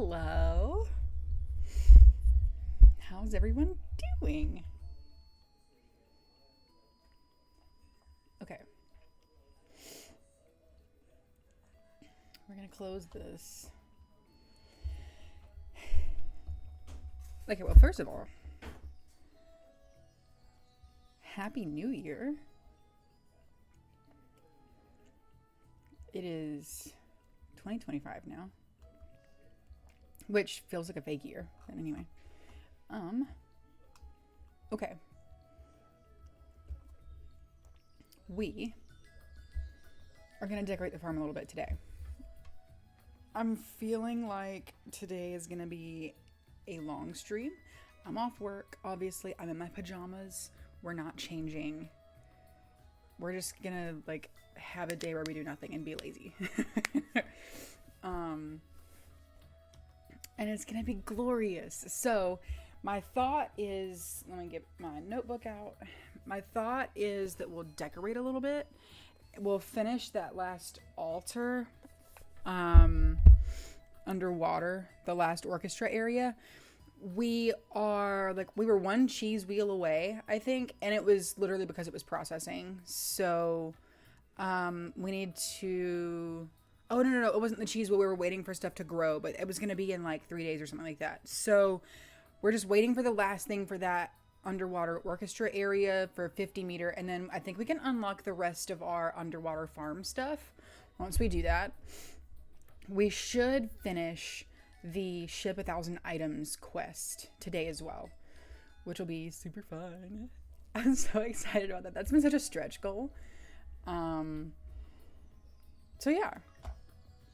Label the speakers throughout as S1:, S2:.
S1: Hello. How's everyone doing? Okay. We're going to close this. Okay, well, first of all, Happy New Year. It is 2025 now, which feels like a fake year, but anyway. Okay. We are going to decorate the farm a little bit today. I'm feeling like today is going to be a long stream. I'm off work, obviously. I'm in my pajamas. We're not changing. We're just going to like have a day where we do nothing and be lazy. And it's going to be glorious. So my thought is, let me get my notebook out. My thought is that we'll decorate a little bit. We'll finish that last altar underwater, the last orchestra area. We were one cheese wheel away, I think, and it was literally because it was processing. So we need to... Oh, no. It wasn't the cheese wheel. We were waiting for stuff to grow, but it was going to be in like 3 days or something like that. So we're just waiting for the last thing for that underwater orchestra area for 50 meter. And then I think we can unlock the rest of our underwater farm stuff. Once we do that, we should finish the ship 1,000 items quest today as well, which will be super fun. I'm so excited about that. That's been such a stretch goal. So yeah,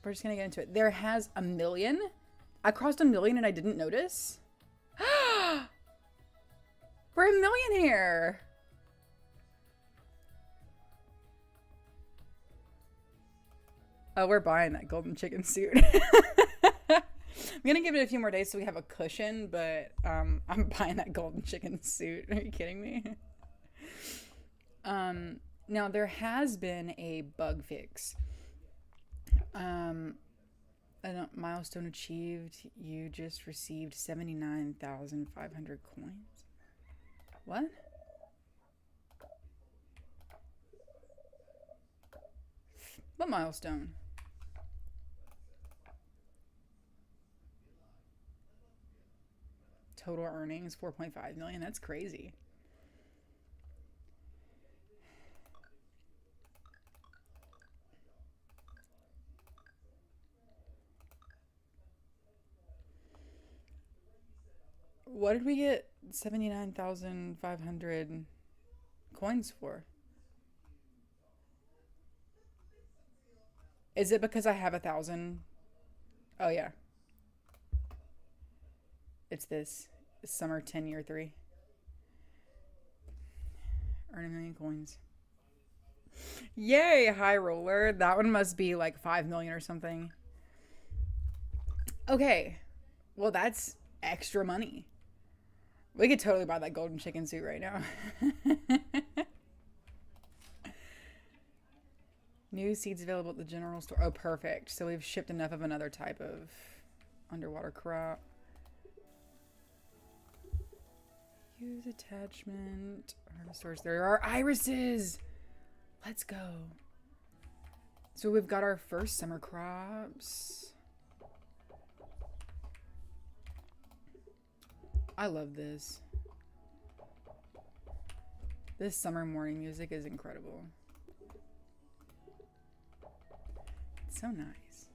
S1: we're just gonna get into it. There has 1 million. I crossed 1 million and I didn't notice. We're a millionaire. Oh, we're buying that golden chicken suit. I'm gonna give it a few more days so we have a cushion, but I'm buying that golden chicken suit. Are you kidding me? Now there has been a bug fix. Milestone achieved. You just received 79,500 coins. What? What milestone? Total earnings 4.5 million. That's crazy. What did we get 79,500 coins for? Is it because I have 1,000? Oh yeah. It's this. Summer 10 year 3. Earn 1 million coins. Yay, high roller. That one must be like 5 million or something. Okay. Well, that's extra money. We could totally buy that golden chicken suit right now. New seeds available at the general store. Oh, perfect. So we've shipped enough of another type of underwater crop. Use attachment. Stores. There are irises. Let's go. So we've got our first summer crops. I love this. This summer morning music is incredible. It's so nice.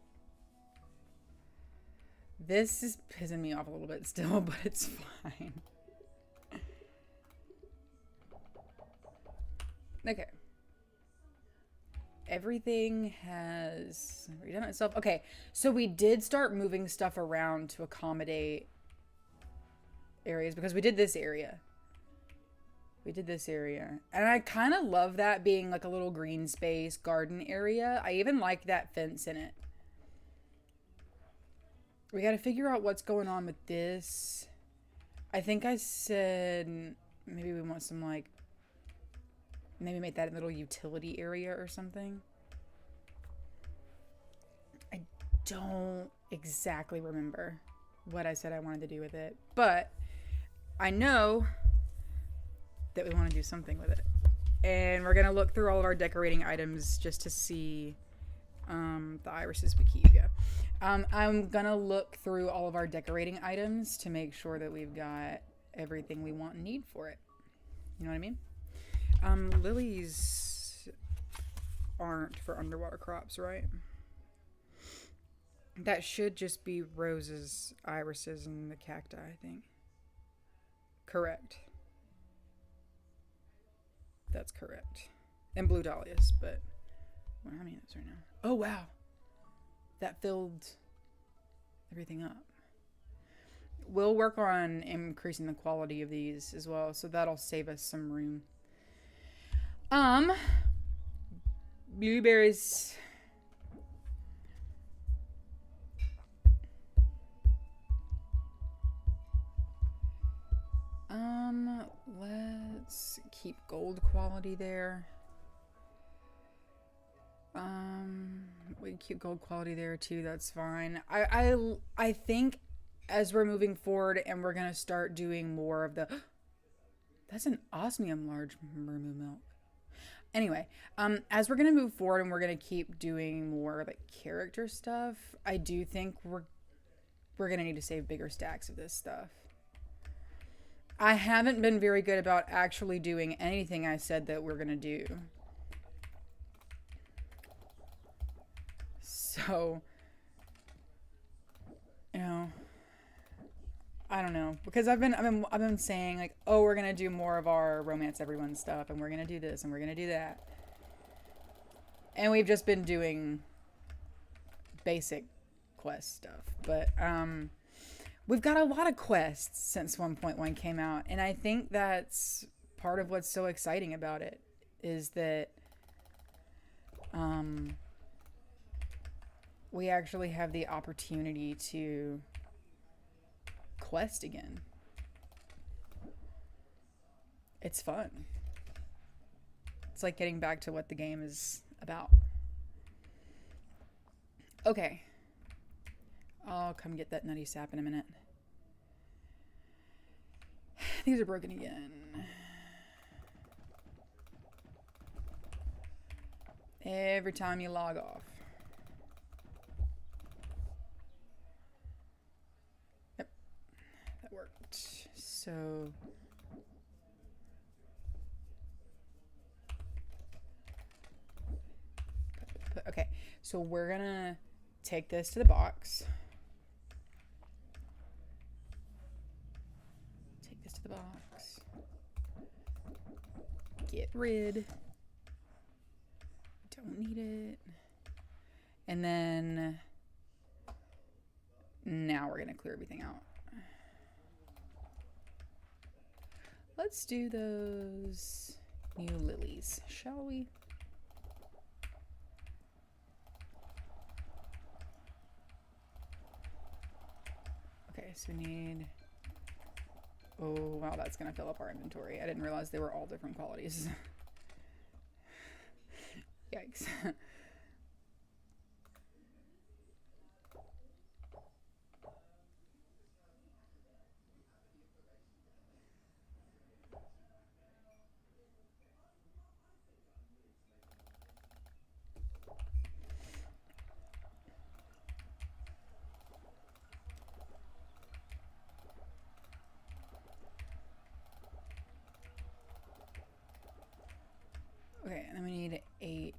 S1: This is pissing me off a little bit still, but it's fine. Okay. Everything has redone itself. Okay, so we did start moving stuff around to accommodate areas because we did this area. And I kind of love that being like a little green space garden area. I even like that fence in it. We got to figure out what's going on with this. I think I said maybe we want some like... Maybe make that a little utility area or something. I don't exactly remember what I said I wanted to do with it, but I know that we want to do something with it. And we're going to look through all of our decorating items just to see the irises we keep. Yeah. I'm going to look through all of our decorating items to make sure that we've got everything we want and need for it. You know what I mean? Lilies aren't for underwater crops, right? That should just be roses, irises, and the cacti, I think. Correct. That's correct. And blue dahlias, but I wonder how many of those right now. Oh, wow. That filled everything up. We'll work on increasing the quality of these as well, so that'll save us some room. Blueberries. Let's keep gold quality there. We keep gold quality there too. That's fine. I think as we're moving forward and we're gonna start doing more of the. That's an osmium large mermu milk. Anyway, as we're gonna move forward and we're gonna keep doing more like character stuff, I do think we're gonna need to save bigger stacks of this stuff. I haven't been very good about actually doing anything I said that we're gonna do. So, you know, I don't know, because I've been saying like, oh, we're gonna do more of our romance everyone stuff, and we're gonna do this, and we're gonna do that, and we've just been doing basic quest stuff. But we've got a lot of quests since 1.1 came out, and I think that's part of what's so exciting about it is that we actually have the opportunity to quest again. It's fun. It's like getting back to what the game is about. Okay. I'll come get that nutty sap in a minute. These are broken again. Every time you log off. Yep. That worked. So... okay. So we're gonna take this to the box. Take this to the box. Get rid. Don't need it. And then now we're gonna clear everything out. Let's do those new lilies, shall we? Okay, so we need... oh, wow, that's going to fill up our inventory. I didn't realize they were all different qualities. Yikes. Okay, and then we need 8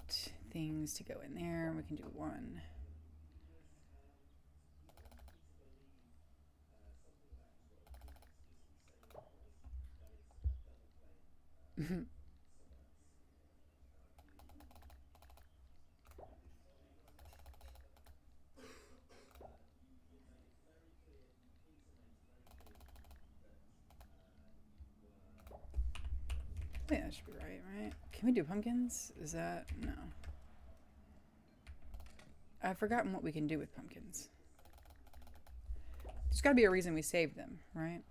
S1: things to go in there. We can do 1. Yeah, that should be right? Can we do pumpkins? Is that... no. I've forgotten what we can do with pumpkins. There's gotta be a reason we saved them, right?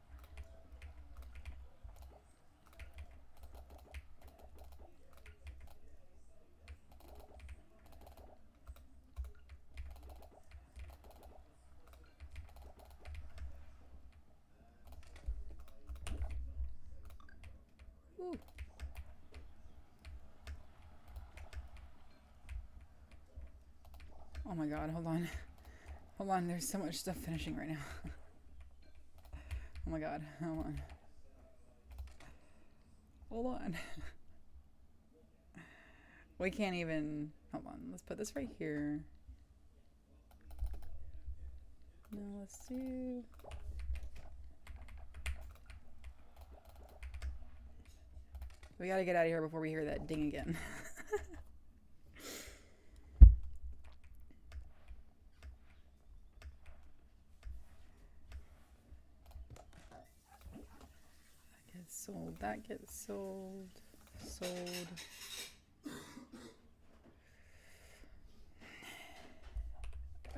S1: Oh my god, hold on. Hold on, there's so much stuff finishing right now. Oh my god, hold on. Hold on. We can't even... Hold on, let's put this right here. No, let's do... We gotta get out of here before we hear that ding again. That gets sold. That gets sold. Sold.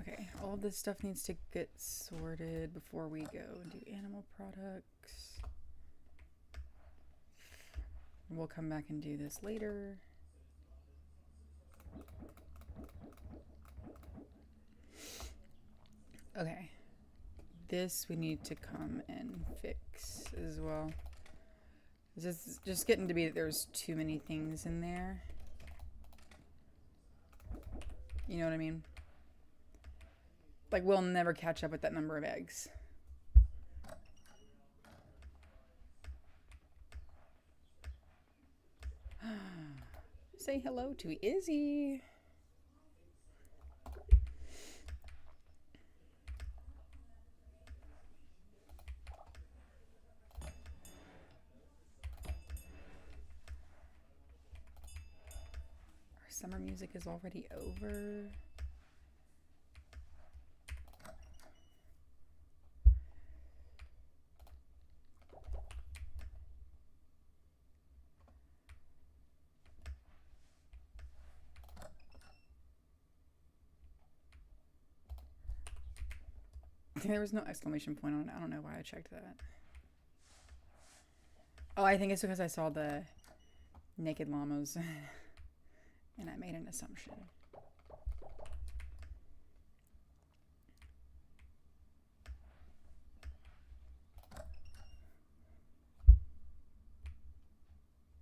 S1: Okay, all this stuff needs to get sorted before we go and do animal products. We'll come back and do this later. Okay. This we need to come and fix as well. It's just getting to be that there's too many things in there. You know what I mean? Like, we'll never catch up with that number of eggs. Say hello to Izzy. Our summer music is already over. There was no exclamation point on it. I don't know why I checked that. Oh, I think it's because I saw the naked llamas and I made an assumption.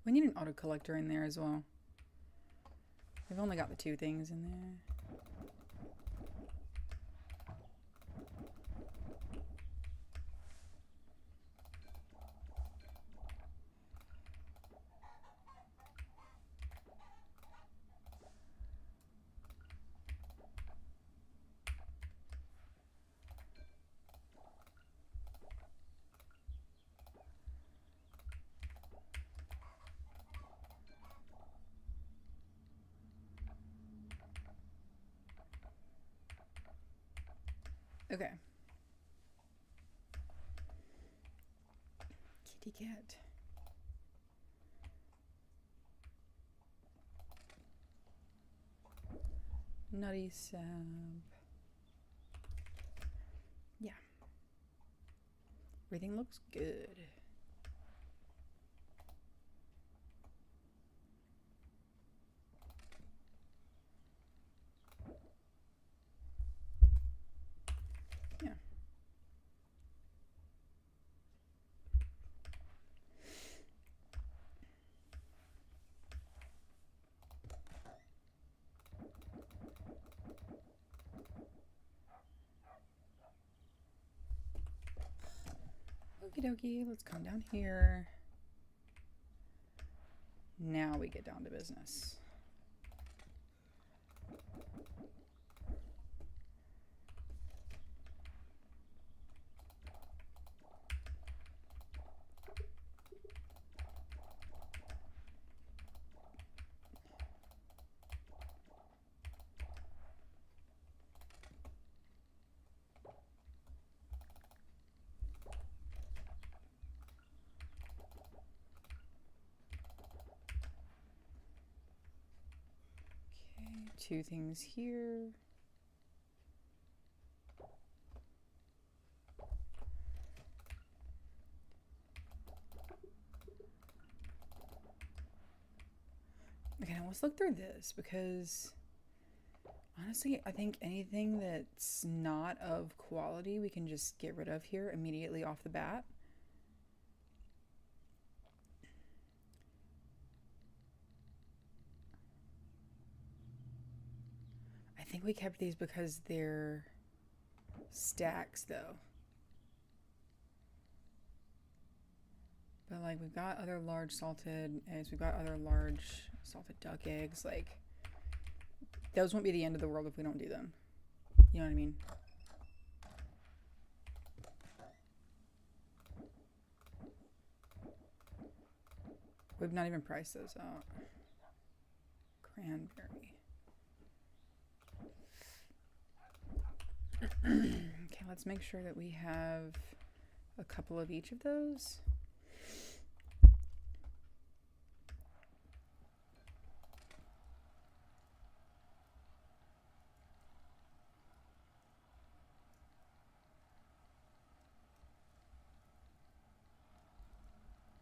S1: We need an auto collector in there as well. We've only got the 2 things in there. Okay. Kitty cat. Nutty Sab. Yeah. Everything looks good. Yeah. Okie dokie, let's come down here. Now we get down to business. Okay, 2 things here. Okay, now let's look through this because honestly, I think anything that's not of quality we can just get rid of here immediately off the bat. I think think we kept these because they're stacks, though. But, like, we've got other large salted eggs. We've got other large salted duck eggs. Like, those won't be the end of the world if we don't do them. You know what I mean? We've not even priced those out. Cranberry. Okay, let's make sure that we have a couple of each of those.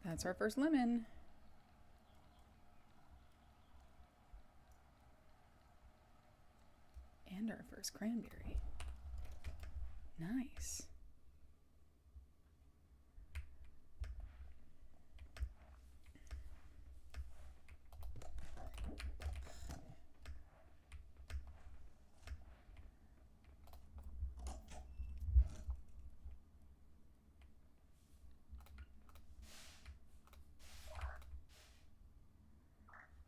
S1: That's our first lemon. And our first cranberry. Nice.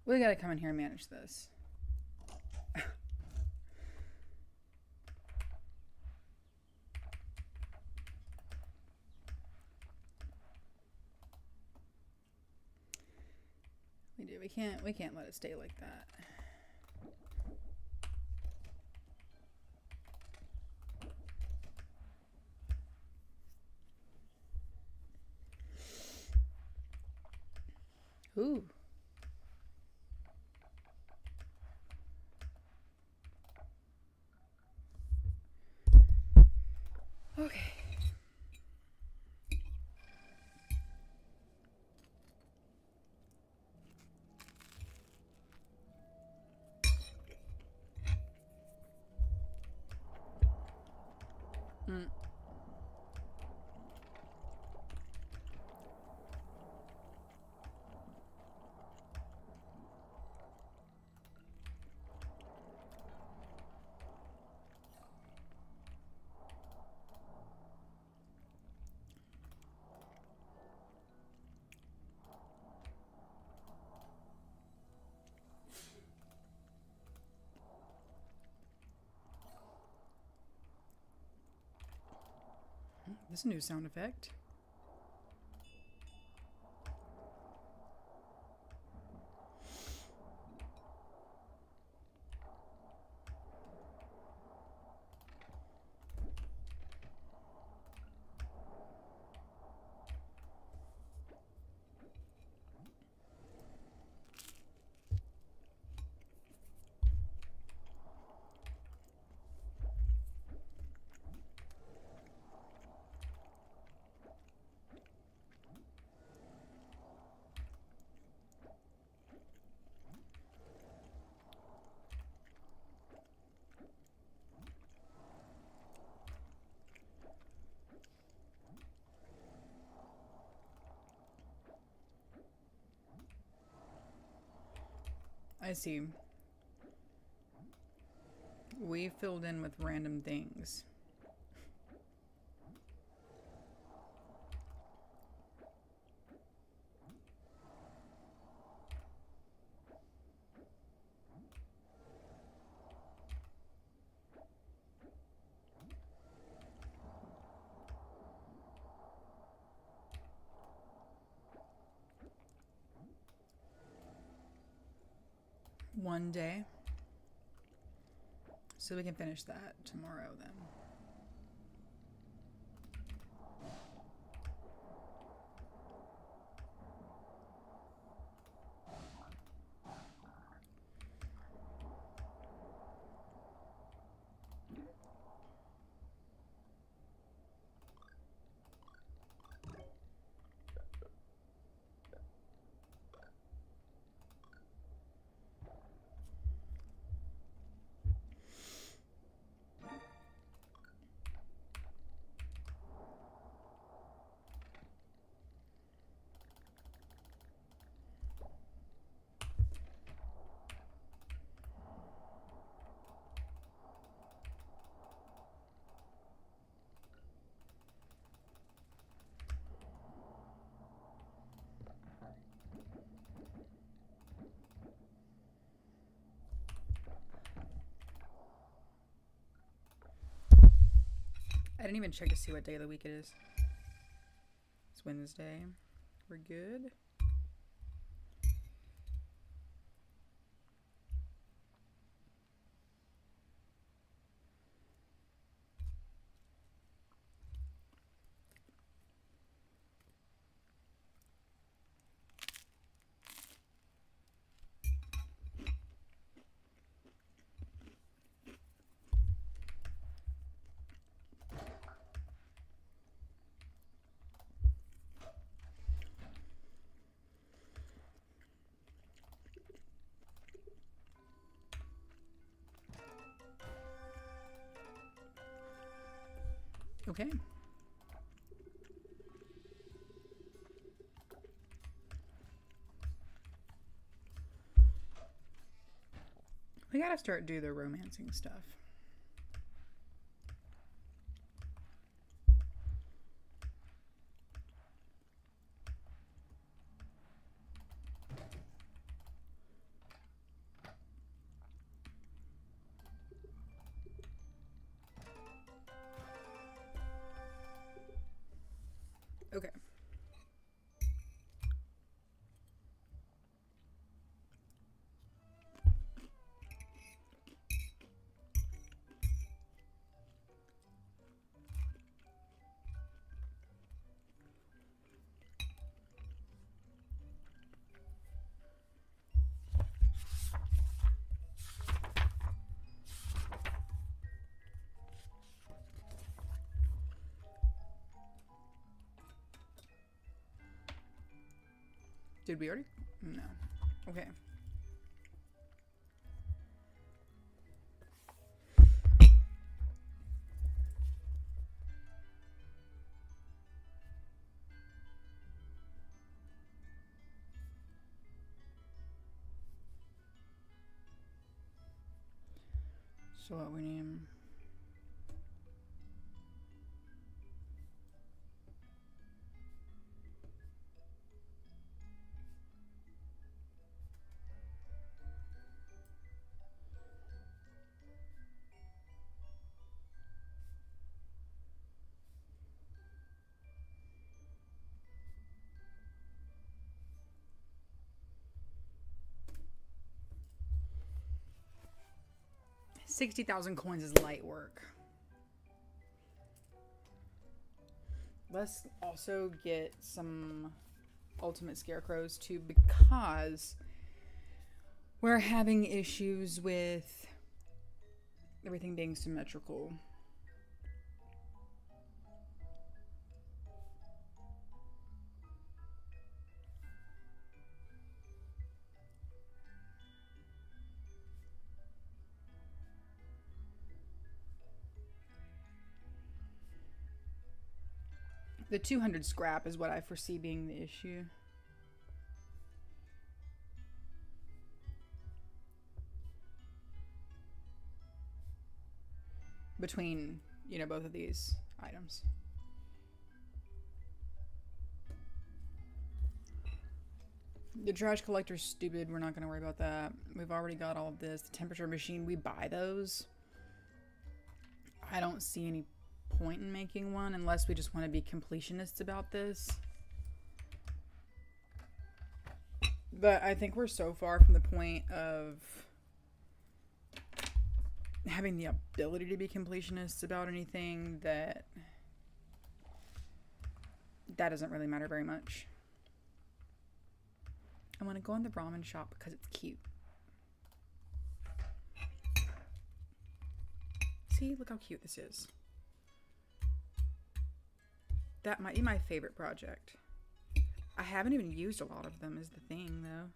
S1: We gotta come in here and manage this. We do. We can't let it stay like that. Ooh. Okay. This is a new sound effect. I see. We filled in with random things. One day. So we can finish that tomorrow then. I didn't even check to see what day of the week it is. It's Wednesday. We're good. Okay. We gotta start do the romancing stuff. Okay. Did we already? No. Okay. So what we need? $60,000 coins is light work. Let's also get some ultimate scarecrows too, because we're having issues with everything being symmetrical. The 200 scrap is what I foresee being the issue. Between, you know, both of these items. The trash collector's stupid. We're not going to worry about that. We've already got all of this. The temperature machine, we buy those. I don't see any point in making one unless we just want to be completionists about this. But I think we're so far from the point of having the ability to be completionists about anything that doesn't really matter very much. I want to go in the ramen shop because it's cute. See, look how cute this is. That might be my favorite project. I haven't even used a lot of them is the thing, though.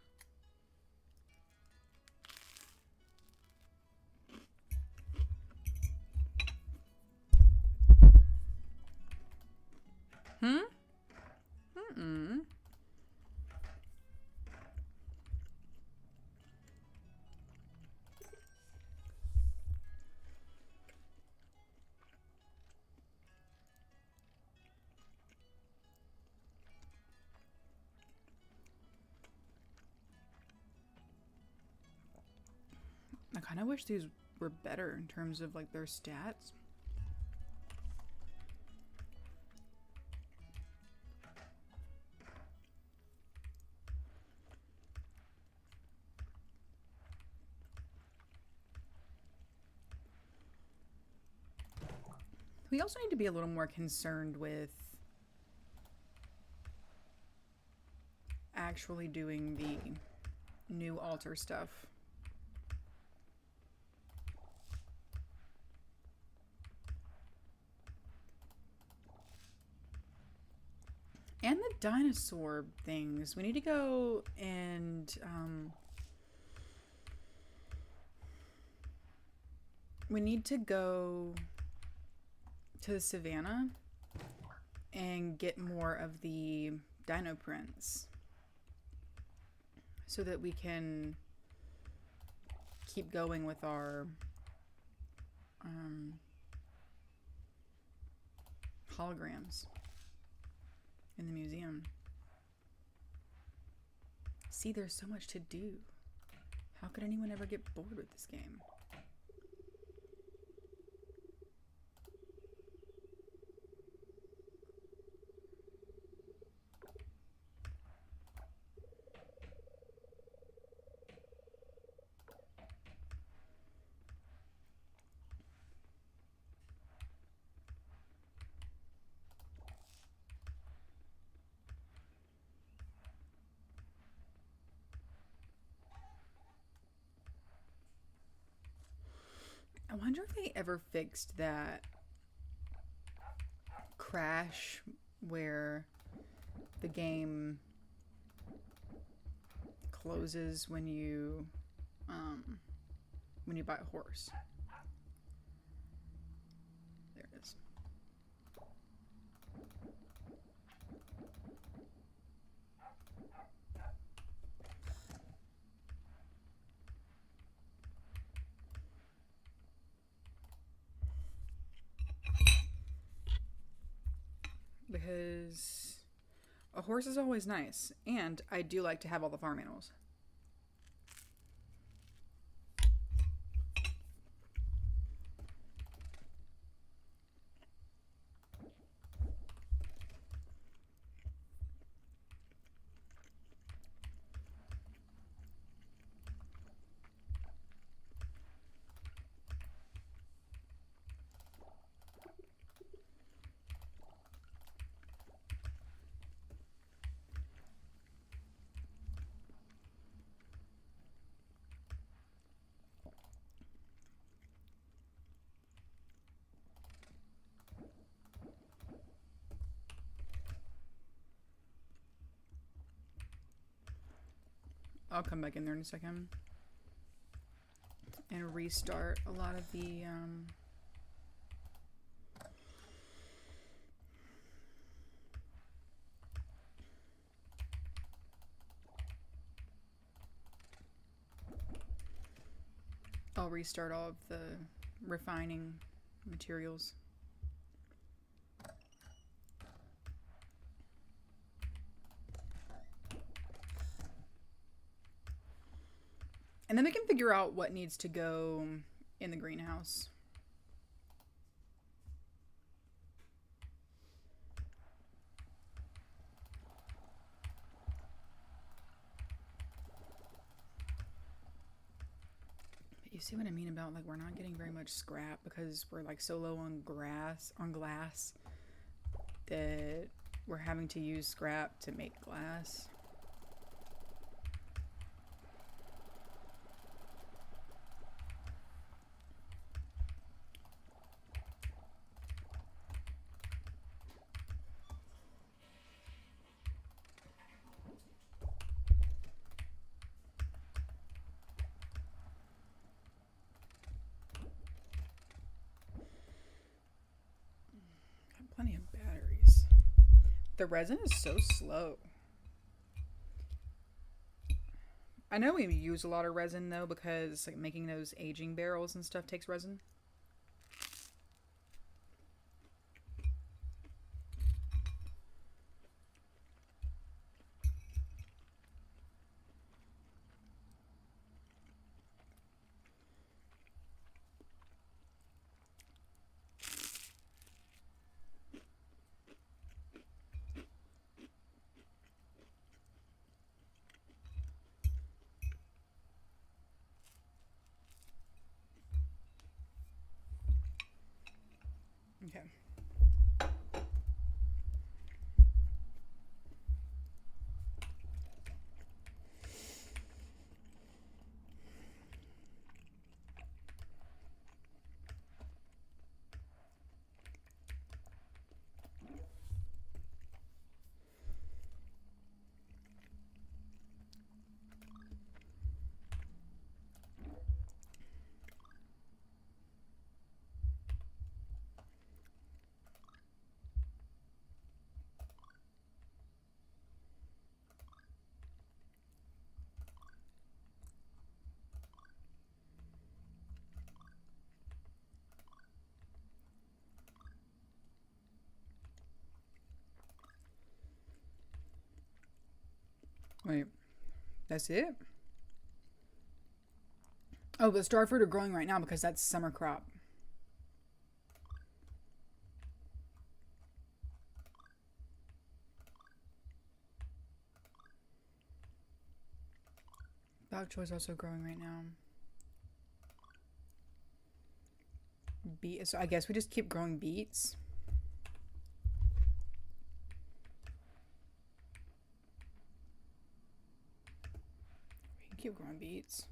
S1: I kind of wish these were better in terms of like their stats. We also need to be a little more concerned with actually doing the new altar stuff. And the dinosaur things. We need to go and we need to go to the savannah and get more of the dino prints so that we can keep going with our holograms in the museum. See, there's so much to do. How could anyone ever get bored with this game? I wonder if they ever fixed that crash where the game closes when you buy a horse. There it is. Because a horse is always nice, and I do like to have all the farm animals. I'll come back in there in a second and restart a lot of the I'll restart all of the refining materials. And then we can figure out what needs to go in the greenhouse. But you see what I mean about, like, we're not getting very much scrap because we're like so low on glass that we're having to use scrap to make glass. Plenty of batteries. The resin is so slow. I know we use a lot of resin though because like making those aging barrels and stuff takes resin. Okay. Wait, that's it? Oh, but starfruit are growing right now because that's summer crop. Bok choy is also growing right now. So I guess we just keep growing beets. We can keep growing beets.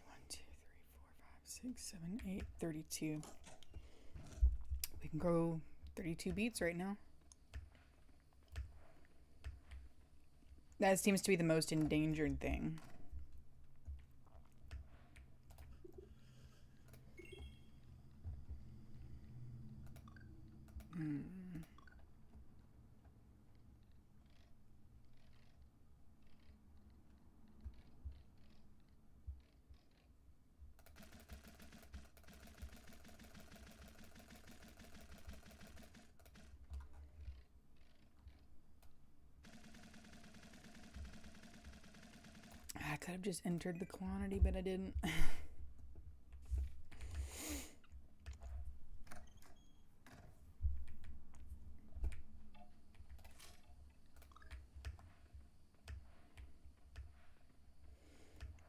S1: One, two, three, four, five, 6, 7, 8, 32. We can grow 32 beets right now. That seems to be the most endangered thing. I could have just entered the quantity, but I didn't.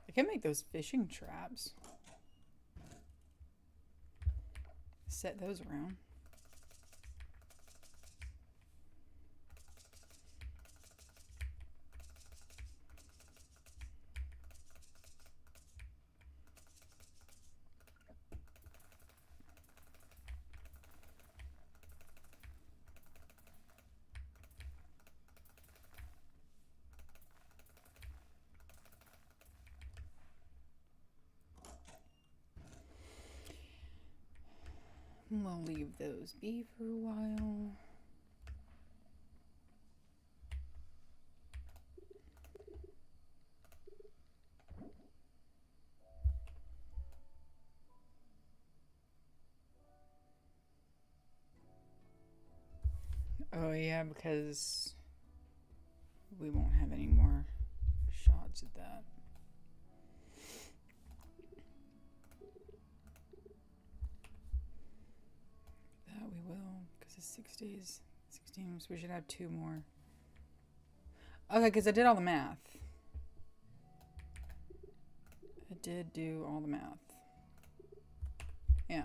S1: I can make those fishing traps. Set those around. We'll leave those be for a while. Oh yeah, because we won't have any more shots at that. That we will, because it's 6 days. 16, so we should have 2 more. Okay, because I did all the math. I did do all the math. Yeah.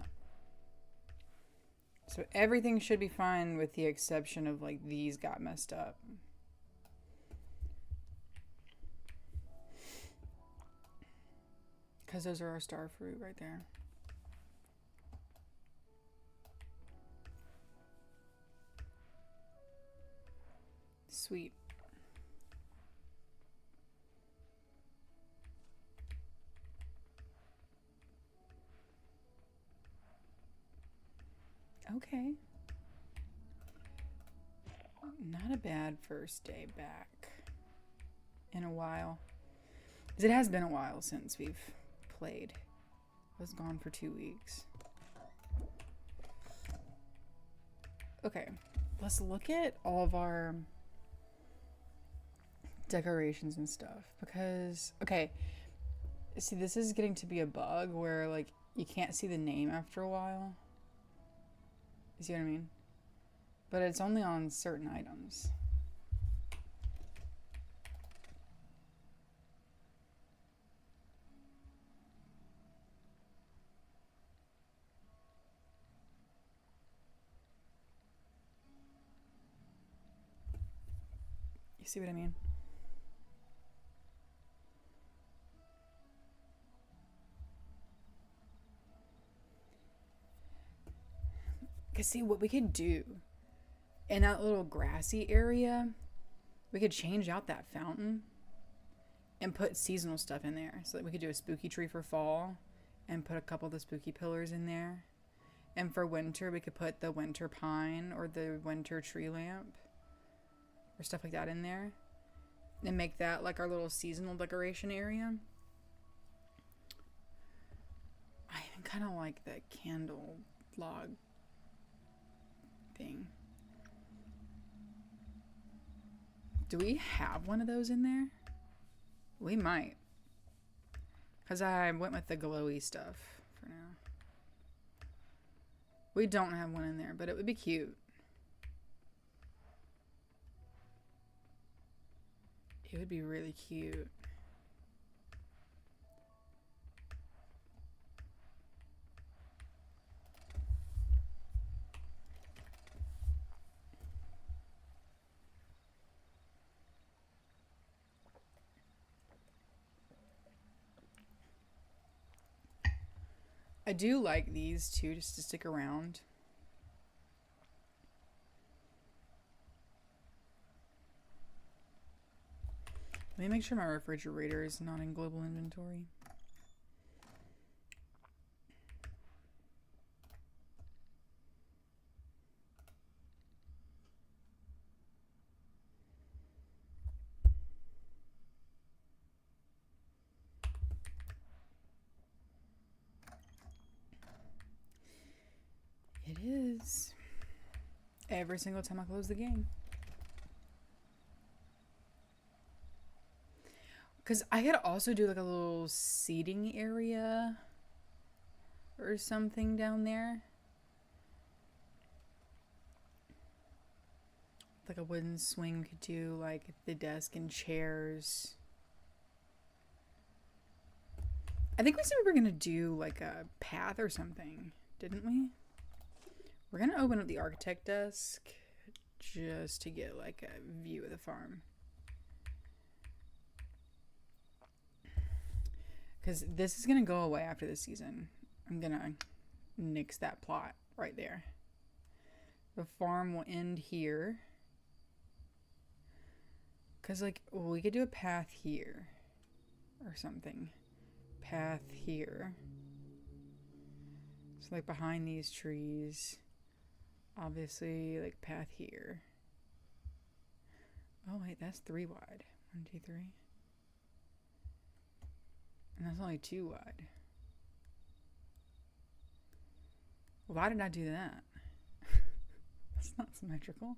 S1: So everything should be fine with the exception of like these got messed up. Because those are our star fruit right there. Sweet. Okay. Not a bad first day back in a while. Because it has been a while since we've played. I was gone for 2 weeks. Okay. Let's look at all of our decorations and stuff. Because, okay. See, this is getting to be a bug where, like, you can't see the name after a while. You see what I mean? But it's only on certain items. You see what I mean? Because see, what we could do in that little grassy area, we could change out that fountain and put seasonal stuff in there. So that we could do a spooky tree for fall and put a couple of the spooky pillars in there. And for winter, we could put the winter pine or the winter tree lamp or stuff like that in there. And make that like our little seasonal decoration area. I even kind of like the candle log thing. Do we have one of those in there? We might. Because I went with the glowy stuff for now. We don't have one in there, but it would be cute. It would be really cute. I do like these too, just to stick around. Let me make sure my refrigerator is not in global inventory. It is. Every single time I close the game. Because I could also do like a little seating area or something down there. Like a wooden swing, we could do like the desk and chairs. I think we said we were going to do like a path or something, didn't we? We're going to open up the architect desk just to get like a view of the farm. Because this is going to go away after this season. I'm going to nix that plot right there. The farm will end here. Because, like, we could do a path here. Or something. Path here. So, like, behind these trees. Obviously, like, path here. Oh, wait, that's 3 wide. 1, 2, 3. And that's only 2 wide. Why did I do that? That's not symmetrical.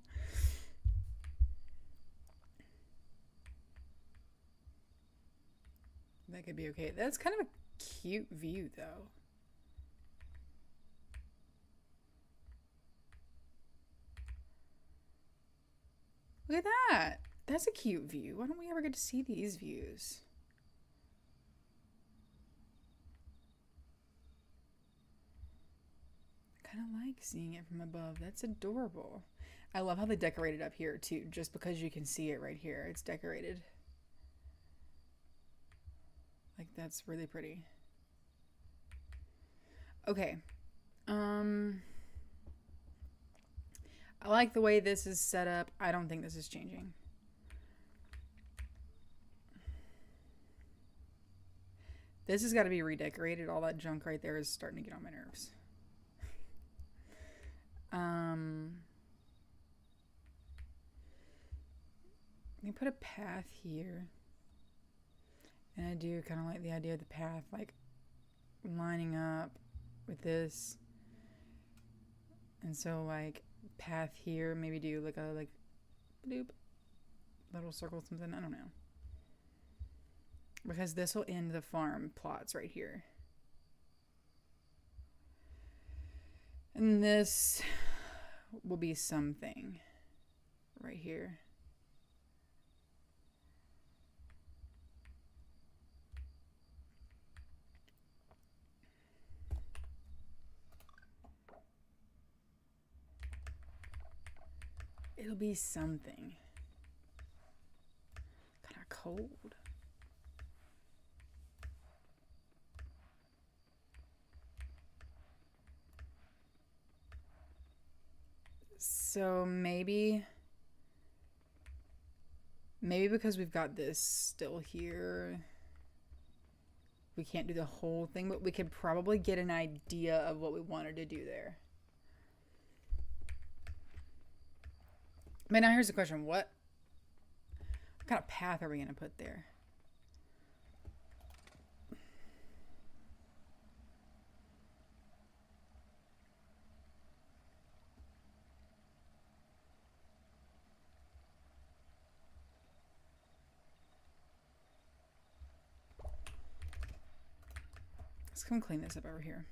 S1: That could be okay. That's kind of a cute view, though. Look at that. That's a cute view. Why don't we ever get to see these views? I kind of like seeing it from above. That's adorable. I love how they decorated up here, too. Just because you can see it right here. It's decorated. Like, that's really pretty. Okay. I like the way this is set up. I don't think this is changing. This has got to be redecorated. All that junk right there is starting to get on my nerves. You put a path here. And I do kind of like the idea of the path, like, lining up with this. And so, like, path here, maybe do, like, a, like, bloop, little circle, something, I don't know. Because this will end the farm plots right here. And this will be something right here. It'll be something. Kind of cold. So maybe because we've got this still here, we can't do the whole thing, but we could probably get an idea of what we wanted to do there. But now here's the question. What kind of path are we going to put there? Let's come clean this up over here.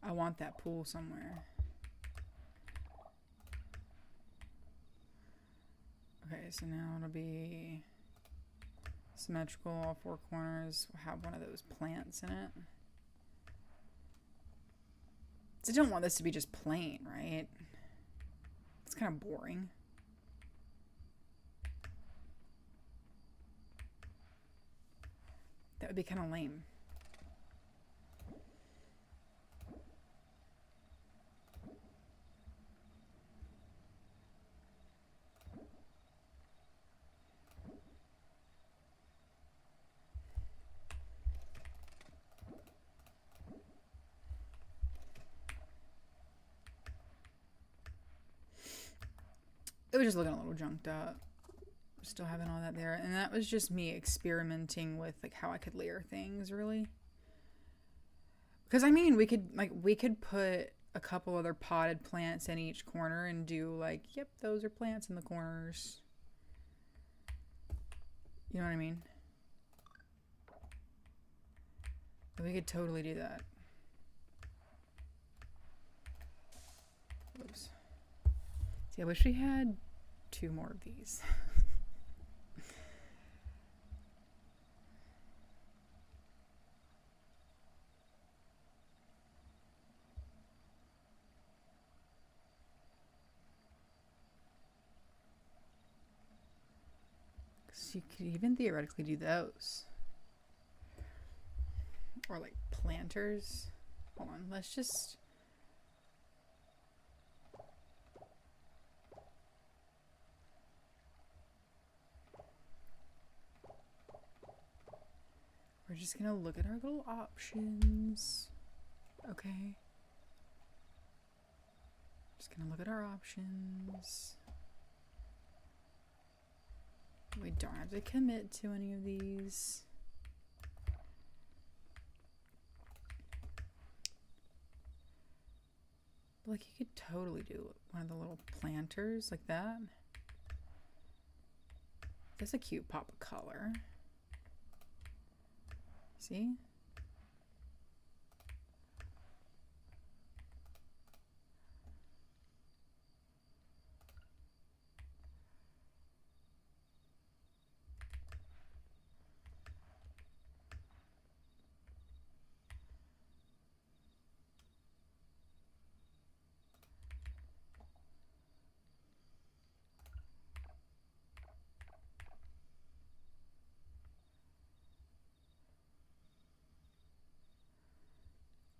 S1: I want that pool somewhere. Okay, so now it'll be symmetrical, all four corners. We'll have one of those plants in it. So I don't want this to be just plain, right? It's kind of boring. That would be kind of lame. It was just looking a little junked up. Still having all that there. And that was just me experimenting with like how I could layer things, really. Because I mean, we could put a couple other potted plants in each corner and do like, yep, those are plants in the corners. You know what I mean? We could totally do that. Oops. See, I wish we had 2 more of these. So you could even theoretically do those. Or like planters. Hold on, let's just... We're just gonna look at our little options. Okay. Just gonna look at our options. We don't have to commit to any of these. But like, you could totally do one of the little planters like that. That's a cute pop of color. See?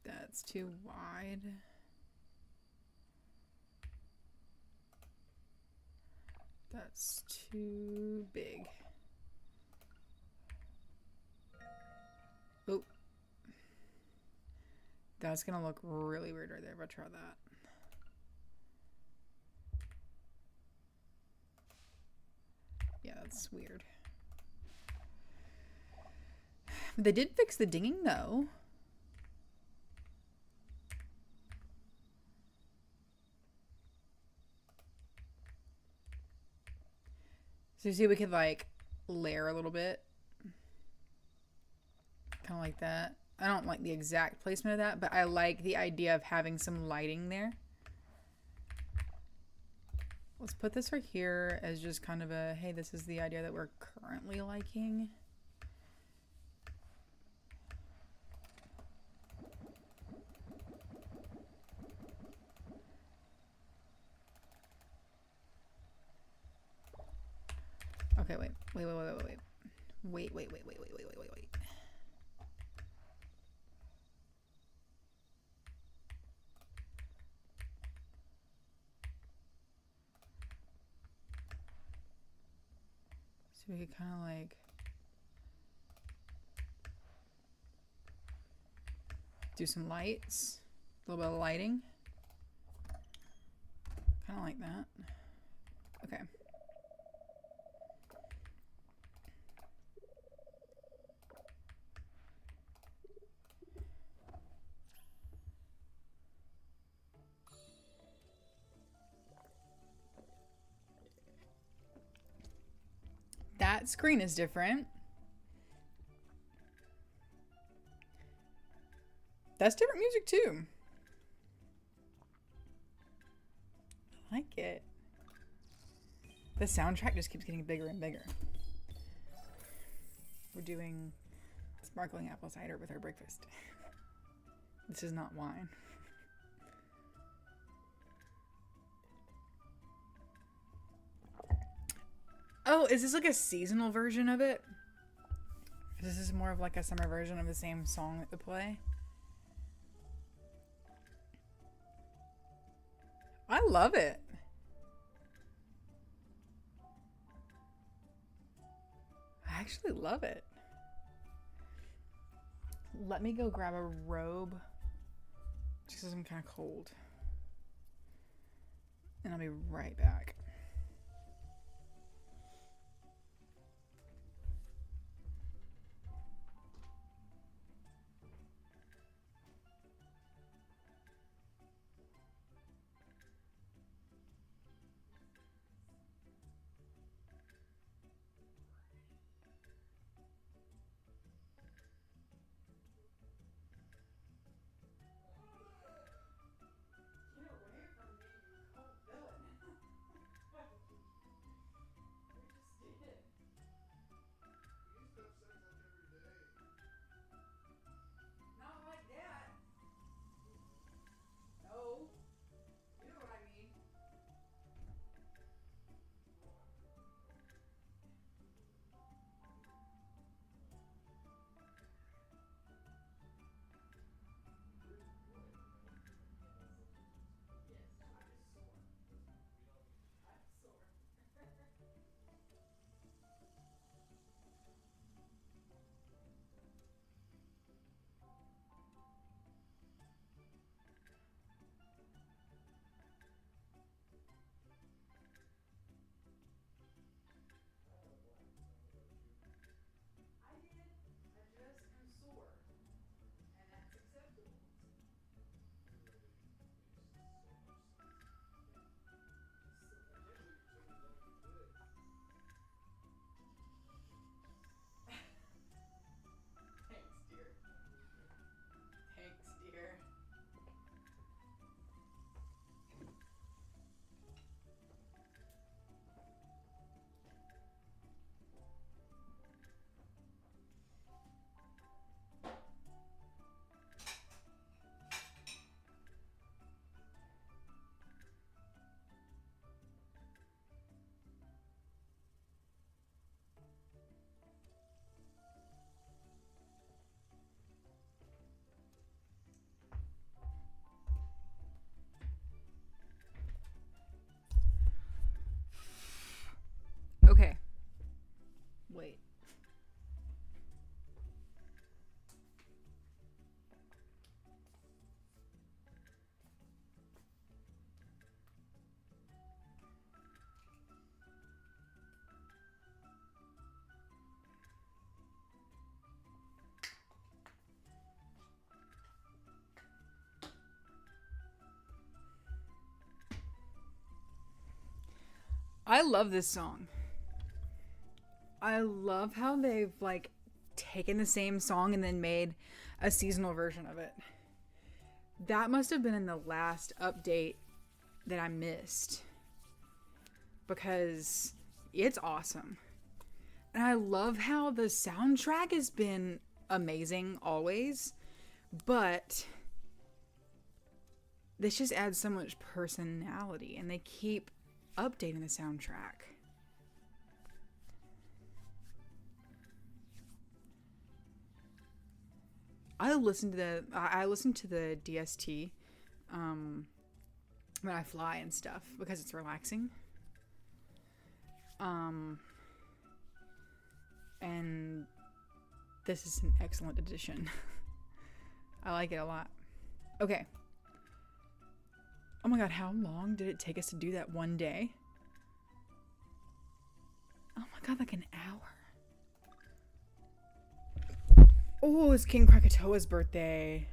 S1: That's too wide. That's too big. Oh. That's gonna look really weird right there if I try that. Yeah, that's weird. But they did fix the dinging though. So you see we could like layer a little bit. Kind of like that. I don't like the exact placement of that, but I like the idea of having some lighting there. Let's put this right here as just kind of a, hey, this is the idea that we're currently liking. Okay, wait. Wait. So we could kind of like do some lights, a little bit of lighting. Kind of like that. Okay. That screen is different. That's different music too. I like it. The soundtrack just keeps getting bigger and bigger. We're doing sparkling apple cider with our breakfast. This is not wine. Oh, is this like a seasonal version of it? This is more of like a summer version of the same song that they play. I love it. I actually love it. Let me go grab a robe. Just because I'm kind of cold. And I'll be right back. Okay. Wait. I love this song. I love how they've like taken the same song and then made a seasonal version of it. That must have been in the last update that I missed, because it's awesome. And I love how the soundtrack has been amazing always, but this just adds so much personality, and they keep updating the soundtrack. I listen to the DST when I fly and stuff because it's relaxing. And this is an excellent addition. I like it a lot. Okay. Oh my god, how long did it take us to do that one day? Oh my god, like an hour. Oh, it's King Krakatoa's birthday.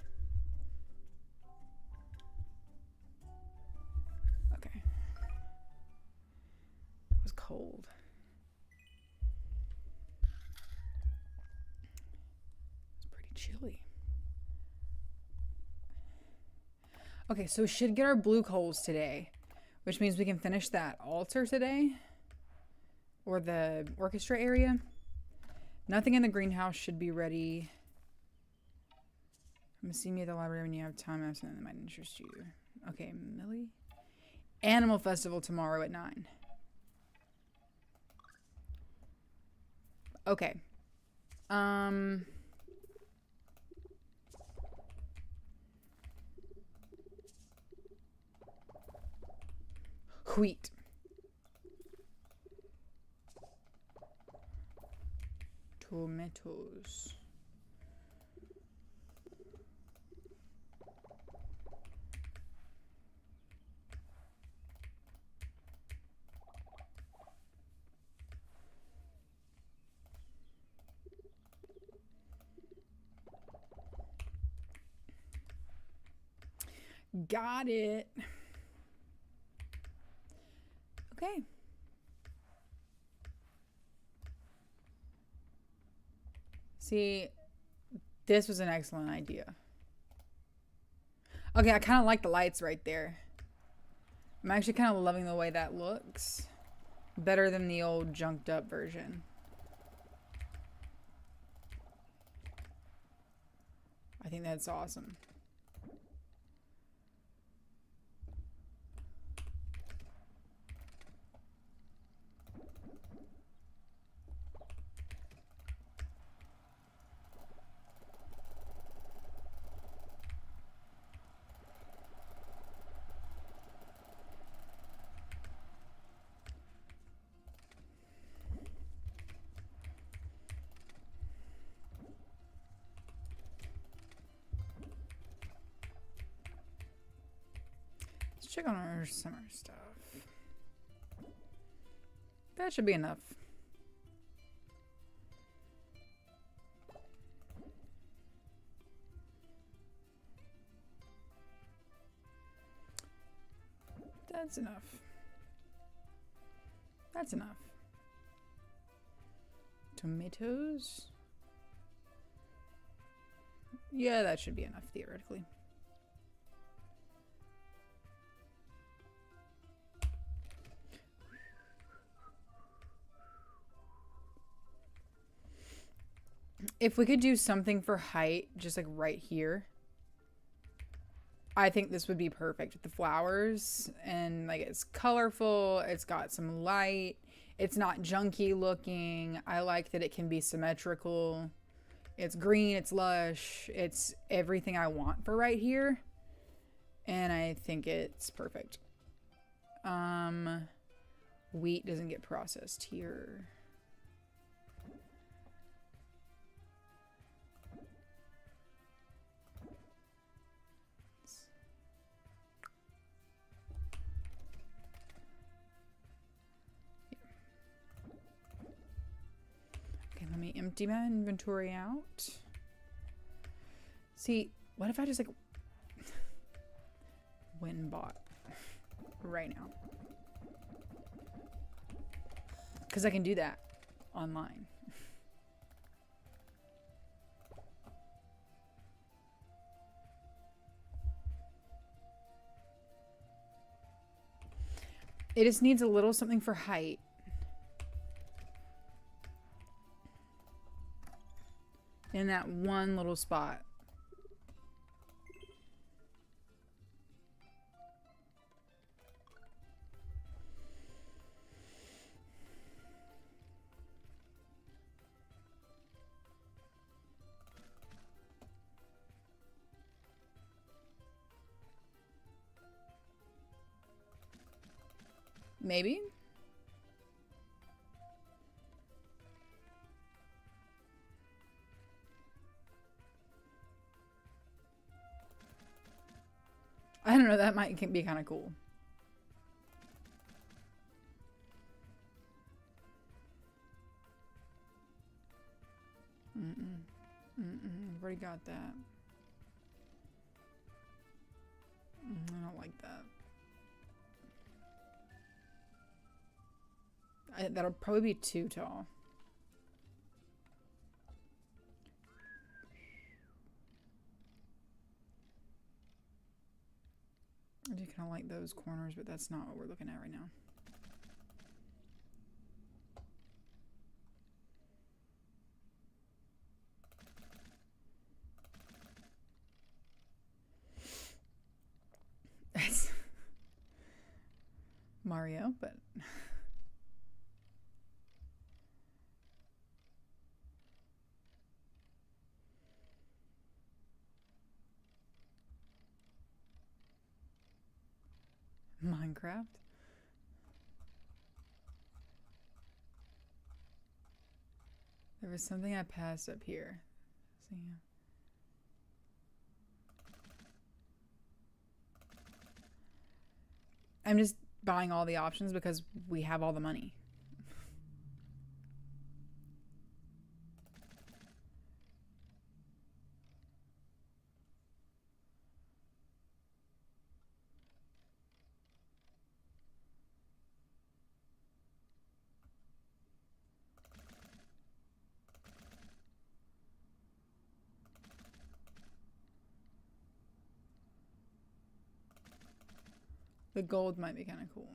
S1: Okay. It was cold. It's pretty chilly. Okay, so we should get our blue coals today, which means we can finish that altar today, or the orchestra area. Nothing in the greenhouse should be ready. Come see me at the library when you have time. I have something that might interest you. Okay, Millie. Animal Festival tomorrow at 9. Okay. Wheat. Tomatoes. Got it. Okay. See, this was an excellent idea. Okay, I kind of like the lights right there. I'm actually kind of loving the way that looks. Better than the old junked up version. I think that's awesome. Check on our summer stuff. That should be enough. That's enough. That's enough. Tomatoes. Yeah, that should be enough theoretically. If we could do something for height, just like right here, I think this would be perfect with the flowers. And like, it's colorful, it's got some light, it's not junky looking. I like that it can be symmetrical. It's green, it's lush, it's everything I want for right here. And I think it's perfect. Wheat doesn't get processed here. Let me empty my inventory out. See, what if I just like went and bought right now? Because I can do that online. It just needs a little something for height. In that one little spot. Maybe? I don't know, that might be kind of cool. I've already got that. I don't like that. That'll probably be too tall. I do kind of like those corners, but that's not what we're looking at right now. That's Mario, but Minecraft. There was something I passed up here. See. I'm just buying all the options because we have all the money. The gold might be kind of cool.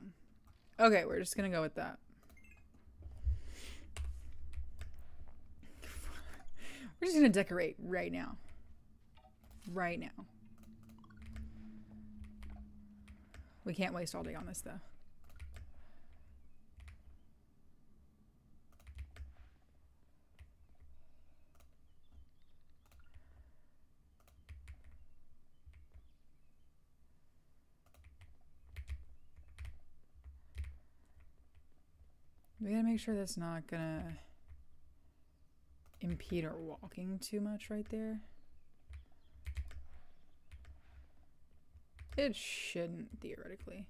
S1: Okay, we're just gonna go with that. We're just gonna decorate right now. Right now. We can't waste all day on this though. We gotta make sure that's not gonna impede our walking too much right there. It shouldn't, theoretically.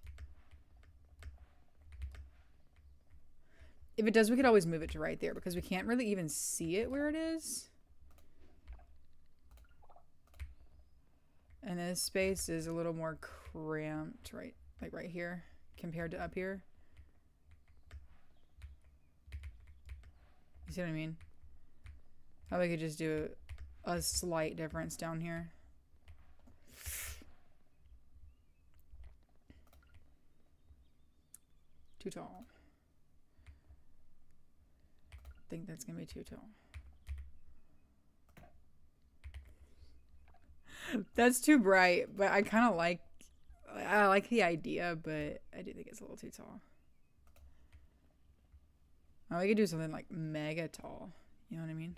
S1: If it does, we could always move it to right there because we can't really even see it where it is. And this space is a little more cramped, right? Like right here compared to up here. You see what I mean? How we could just do a slight difference down here. Too tall. I think that's gonna be too tall. That's too bright, but I kind of like, I like the idea, but I do think it's a little too tall. Oh, we could do something like mega tall. You know what I mean?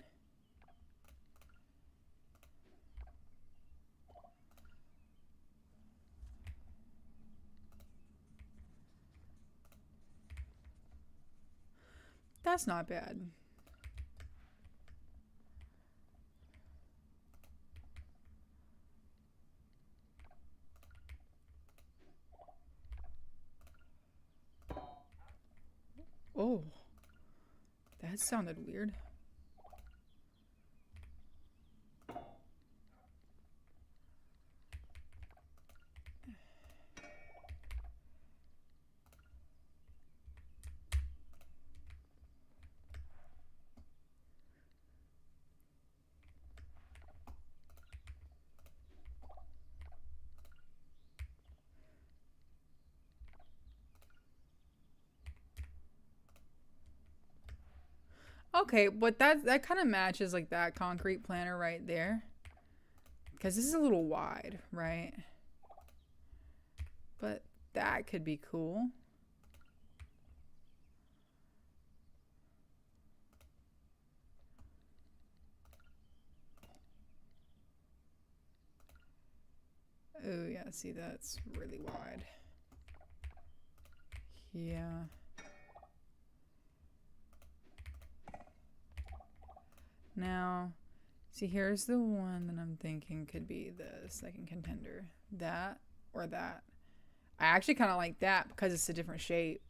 S1: That's not bad. Oh, that sounded weird. Okay, but that kind of matches like that concrete planter right there. Because this is a little wide, right? But that could be cool. Oh yeah, see that's really wide. Yeah. Now, see here's the one that I'm thinking could be the second contender. That or that. I actually kind of like that because it's a different shape.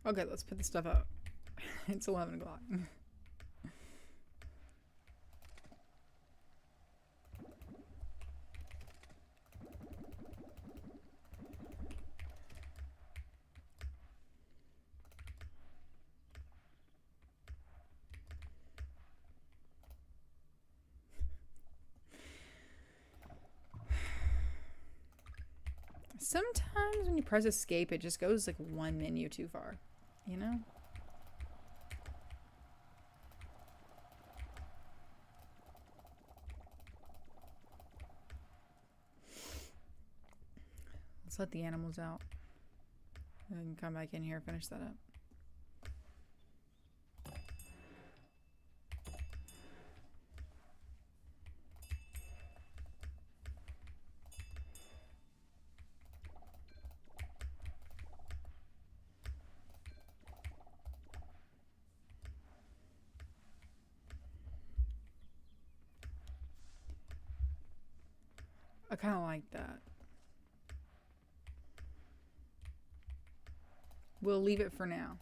S1: Okay, let's put the stuff up. It's 11 o'clock. Sometimes when you press escape, it just goes like one menu too far, you know? Let's let the animals out. And then come back in here and finish that up. I kind of like that. We'll leave it for now.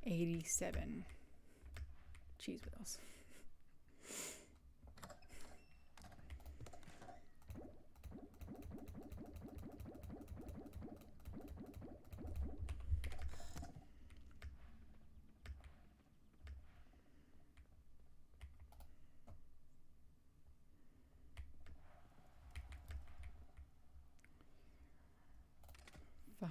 S1: $87 cheese wheels. Five.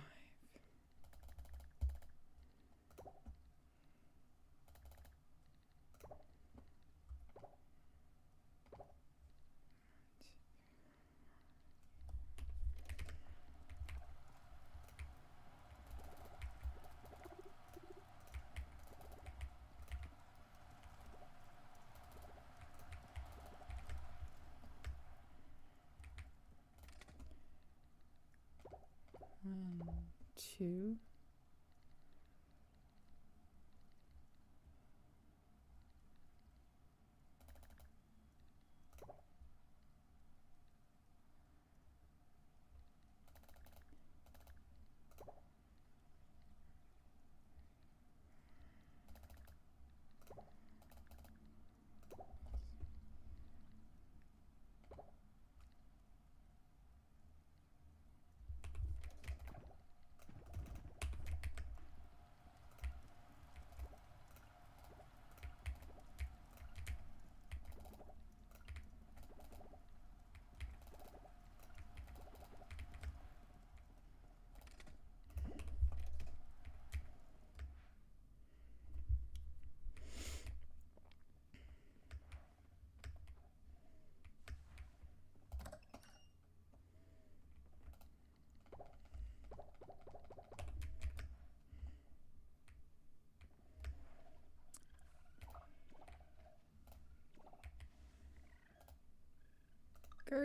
S1: One, two.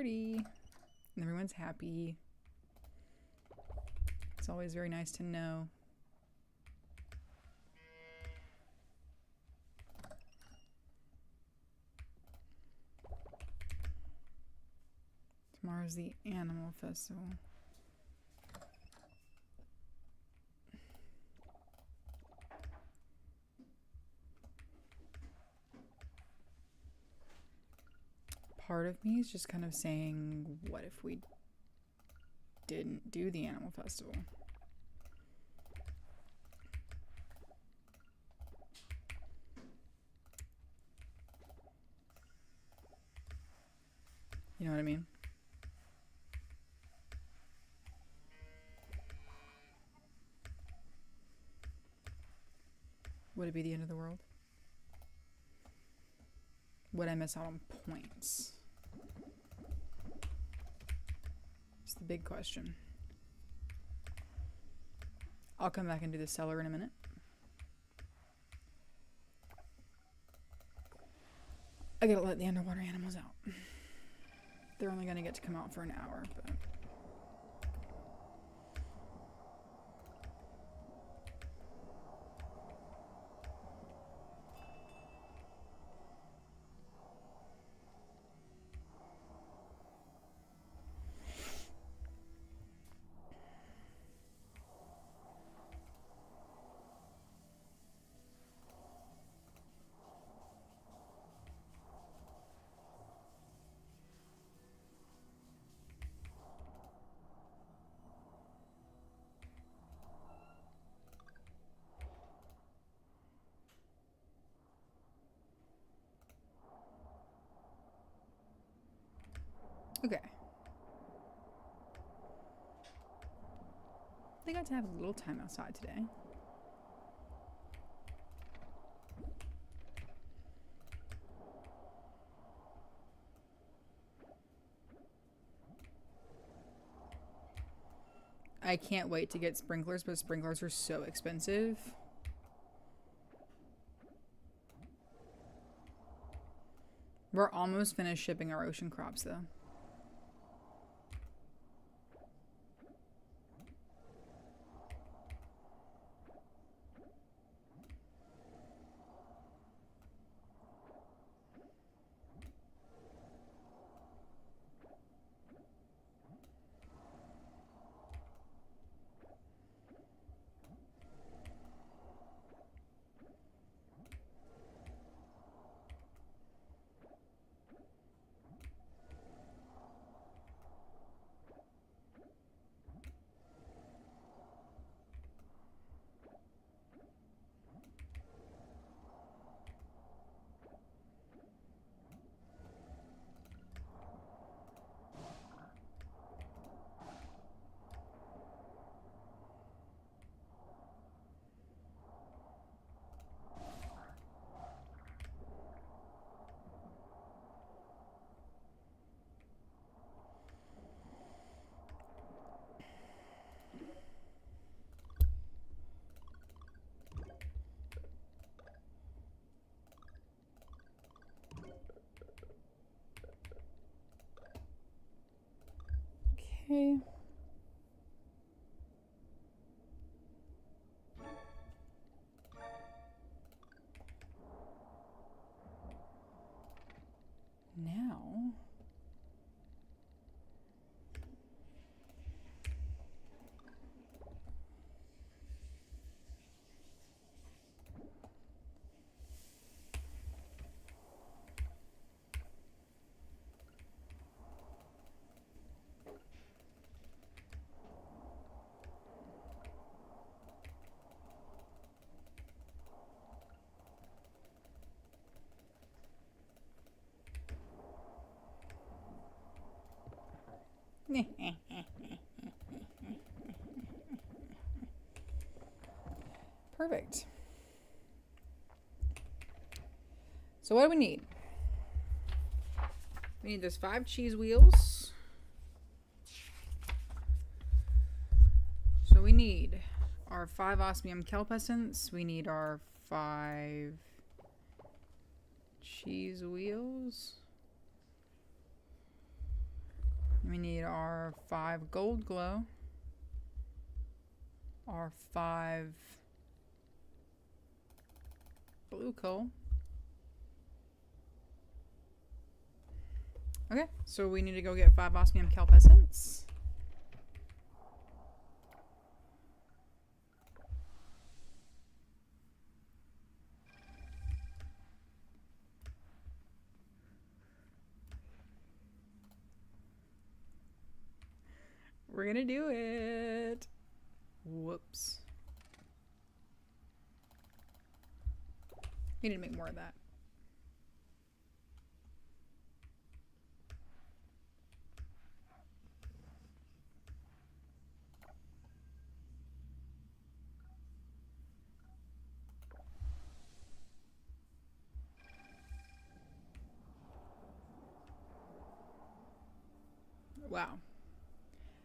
S1: party. And everyone's happy. It's always very nice to know. Tomorrow's the animal festival. Part of me is just kind of saying, what if we didn't do the animal festival? You know what I mean? Would it be the end of the world? Would I miss out on points? It's the big question. I'll come back and do the cellar in a minute. I gotta let the underwater animals out. They're only gonna get to come out for an hour, but... Okay. They got to have a little time outside today. I can't wait to get sprinklers, but sprinklers are so expensive. We're almost finished shipping our ocean crops, though. Okay. Now... Perfect. So what do we need? We need those 5 cheese wheels. So we need our 5 osmium kelp essence. We need our 5 cheese wheels. We need our 5 gold glow. Our 5 blue coal. Okay, so we need to go get 5 osmium kelp essence. We're gonna do it. Whoops. We need to make more of that. Wow.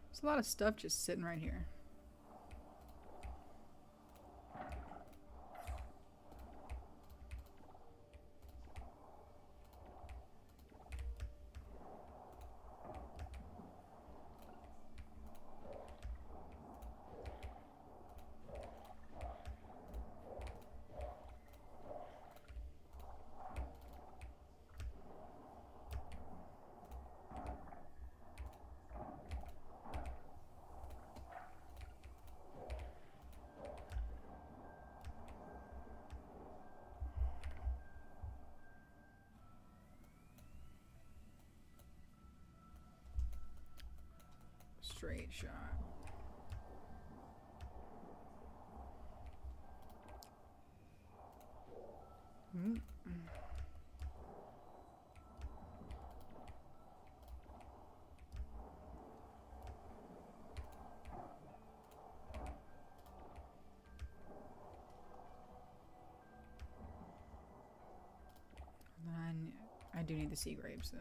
S1: There's a lot of stuff just sitting right here. Straight shot. Then I do need the sea grapes though.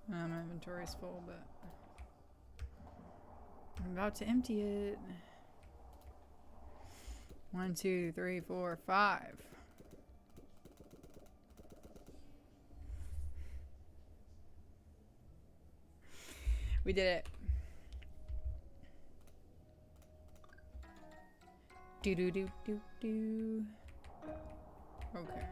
S1: My inventory's full, but I'm about to empty it. 1, 2, 3, 4, 5. We did it. Do do do do do. Okay.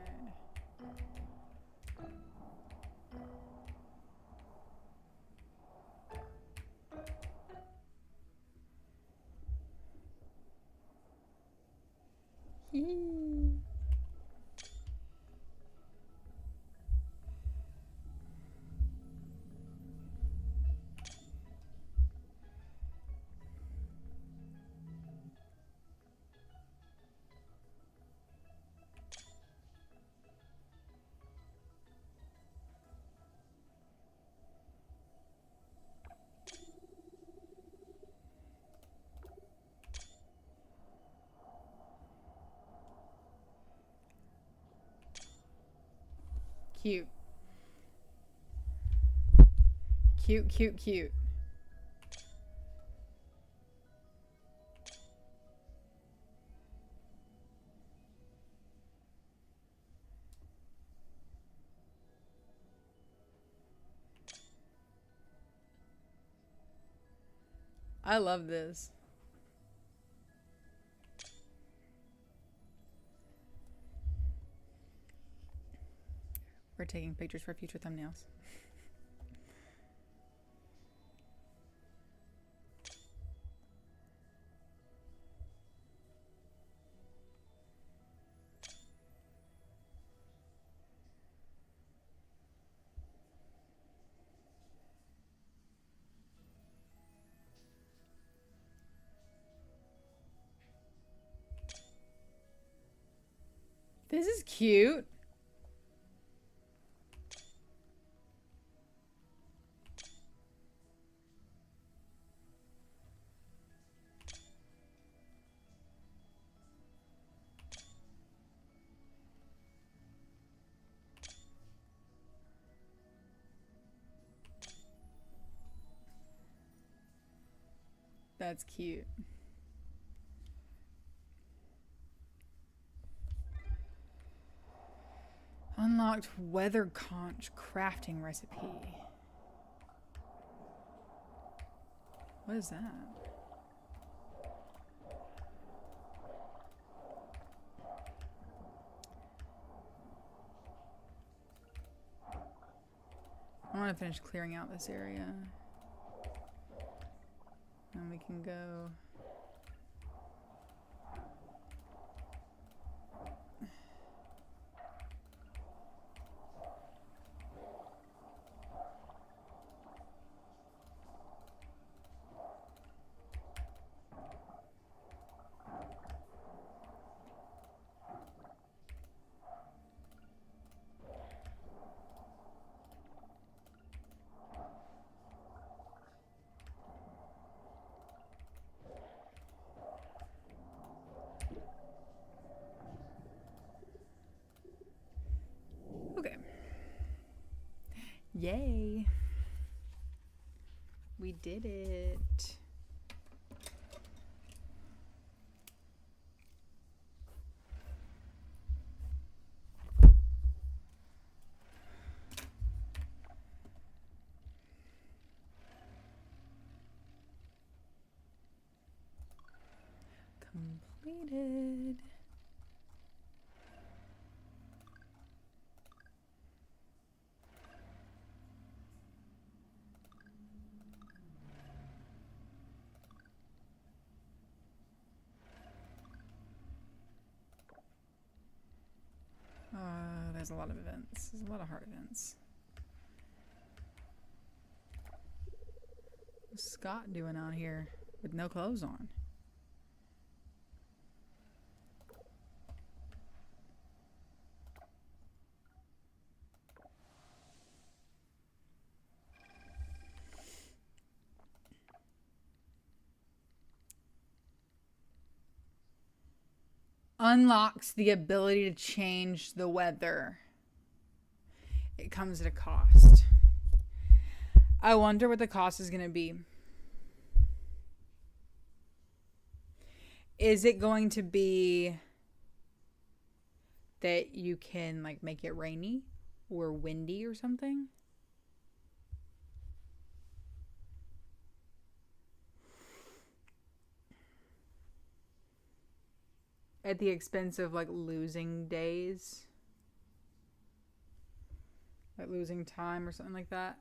S1: Cute. Cute, cute, cute. I love this. We're taking pictures for future thumbnails. This is cute. That's cute. Unlocked weather conch crafting recipe. What is that? I want to finish clearing out this area. And we can go. Okay. Yay. We did it. Completed. There's a lot of events. There's a lot of hard events. What's Scott doing out here with no clothes on? Unlocks the ability to change the weather. It comes at a cost. I wonder what the cost is going to be. Is it going to be that you can like make it rainy or windy or something? At the expense of like losing days? Like losing time or something like that?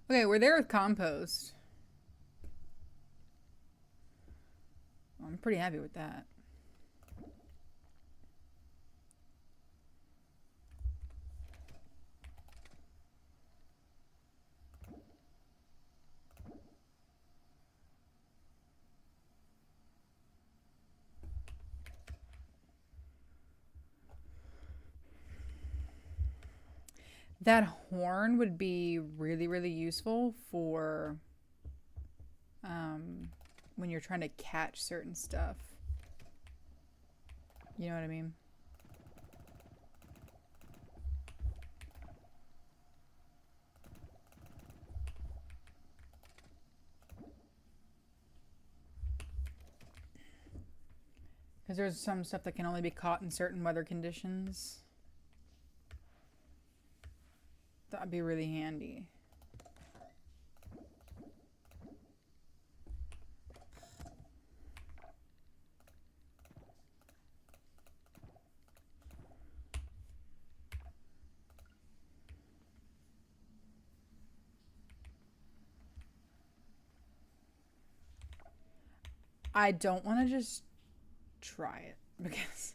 S1: Okay, we're there with compost. I'm pretty happy with that. That horn would be really, really useful for when you're trying to catch certain stuff. You know what I mean? Because there's some stuff that can only be caught in certain weather conditions. That'd be really handy. I don't want to just try it because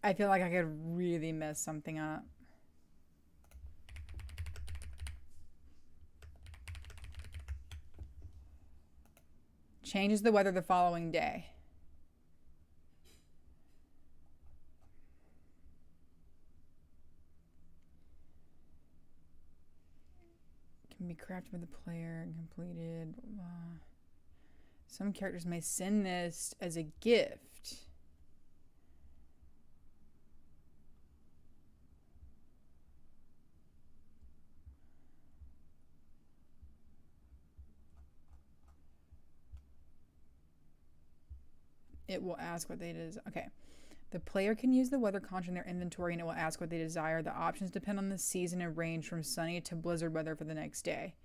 S1: I feel like I could really mess something up. Changes the weather the following day. Can be crafted by the player and completed. Some characters may send this as a gift. It will ask what they desire. Okay. The player can use the weather conch in their inventory and it will ask what they desire. The options depend on the season and range from sunny to blizzard weather for the next day.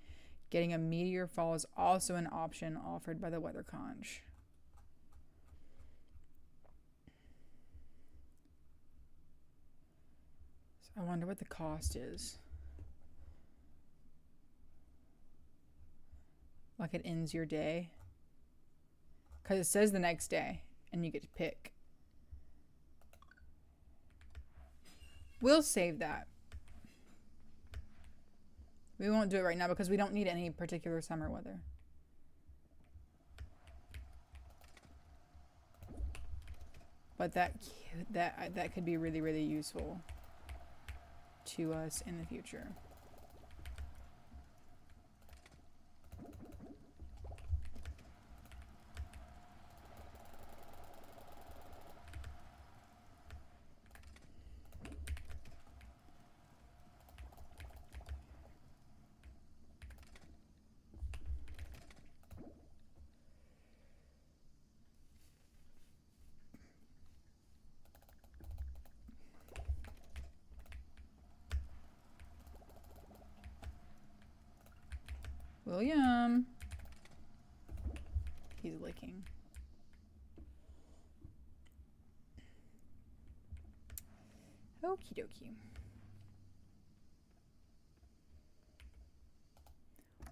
S1: Getting a meteor fall is also an option offered by the weather conch. So I wonder what the cost is. Like it ends your day. Because it says the next day and you get to pick. We'll save that. We won't do it right now because we don't need any particular summer weather. But that could be really, really useful to us in the future. William. He's licking. Okie dokie.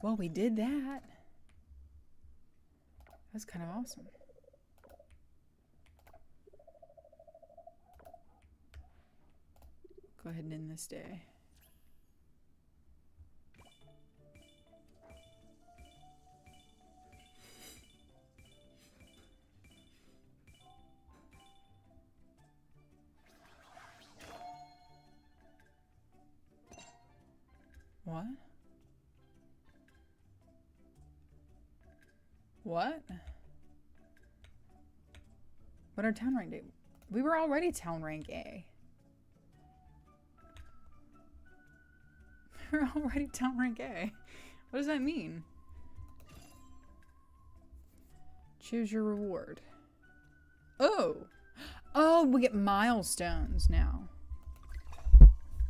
S1: Well, we did that. That's kind of awesome. Go ahead and end this day. What? What? What are town rank? We were already town rank A. We were already town rank A. What does that mean? Choose your reward. Oh! Oh, we get milestones now.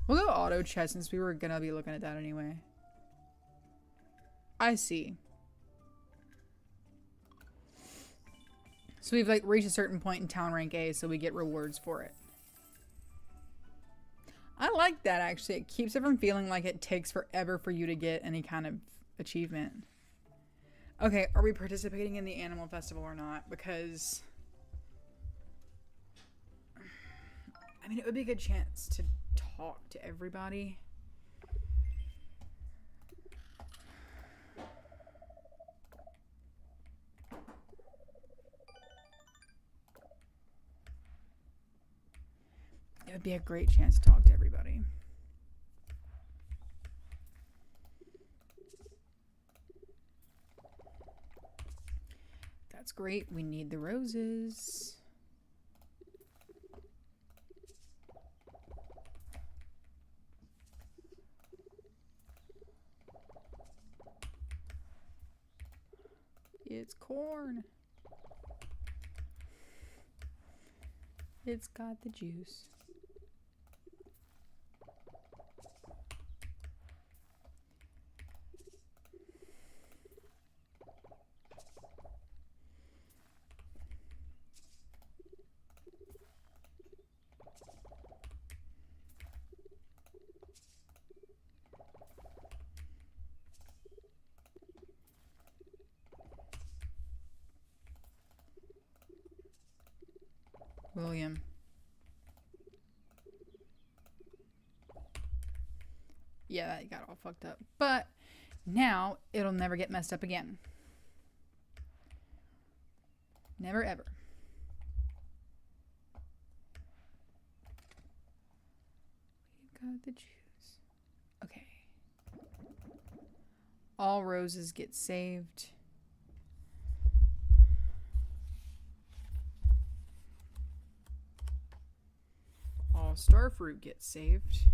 S1: We'll go auto chest since we were gonna be looking at that anyway. I see. So we've like reached a certain point in town rank A, so we get rewards for it. I like that actually. It keeps it from feeling like it takes forever for you to get any kind of achievement. Okay, are we participating in the animal festival or not? Because I mean, it would be a good chance to talk to everybody. It would be a great chance to talk to everybody. great. We need the roses. It's corn. It's got the juice. William. Yeah, that got all fucked up. But now it'll never get messed up again. Never ever. We've got the juice. Okay. All roses get saved. All starfruit gets saved.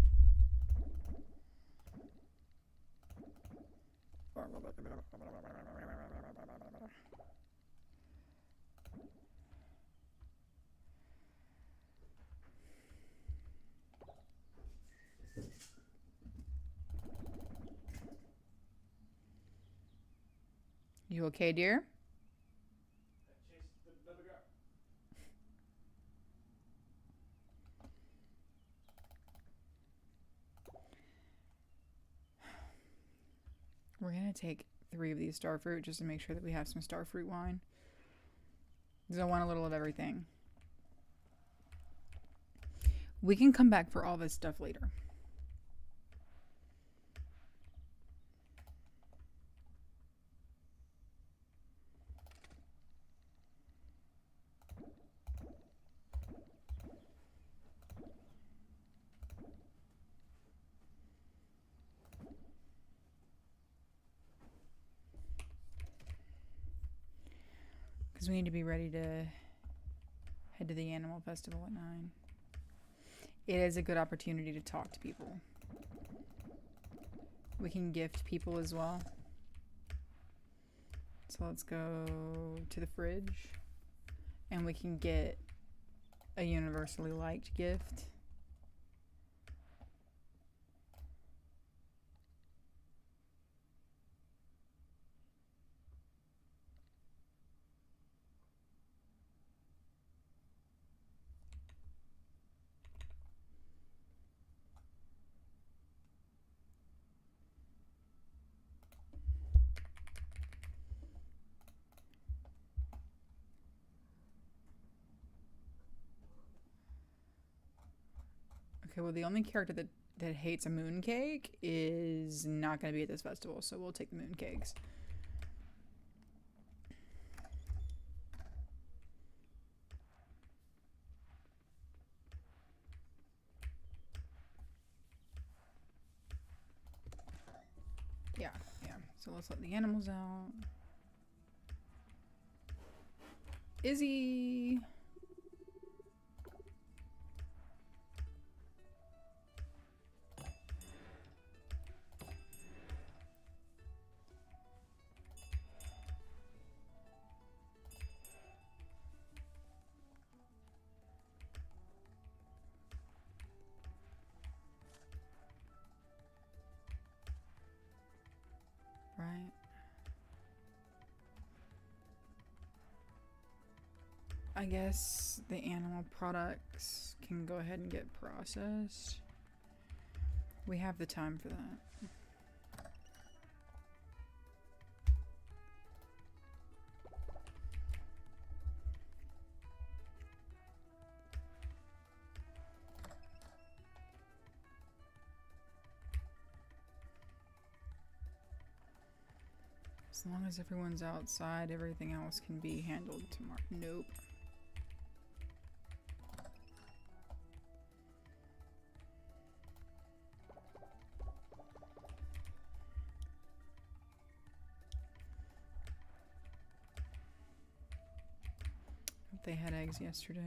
S1: You okay, dear? We're going to take 3 of these starfruit just to make sure that we have some starfruit wine. Because I want a little of everything. We can come back for all this stuff later. Because we need to be ready to head to the animal festival at 9. It is a good opportunity to talk to people. We can gift people as well. So let's go to the fridge. And we can get a universally liked gift. Okay, well, the only character that hates a mooncake is not going to be at this festival, so we'll take the mooncakes. Yeah. So let's let the animals out. Izzy! Right. I guess the animal products can go ahead and get processed. We have the time for that. As long as everyone's outside, everything else can be handled tomorrow. Nope. They had eggs yesterday.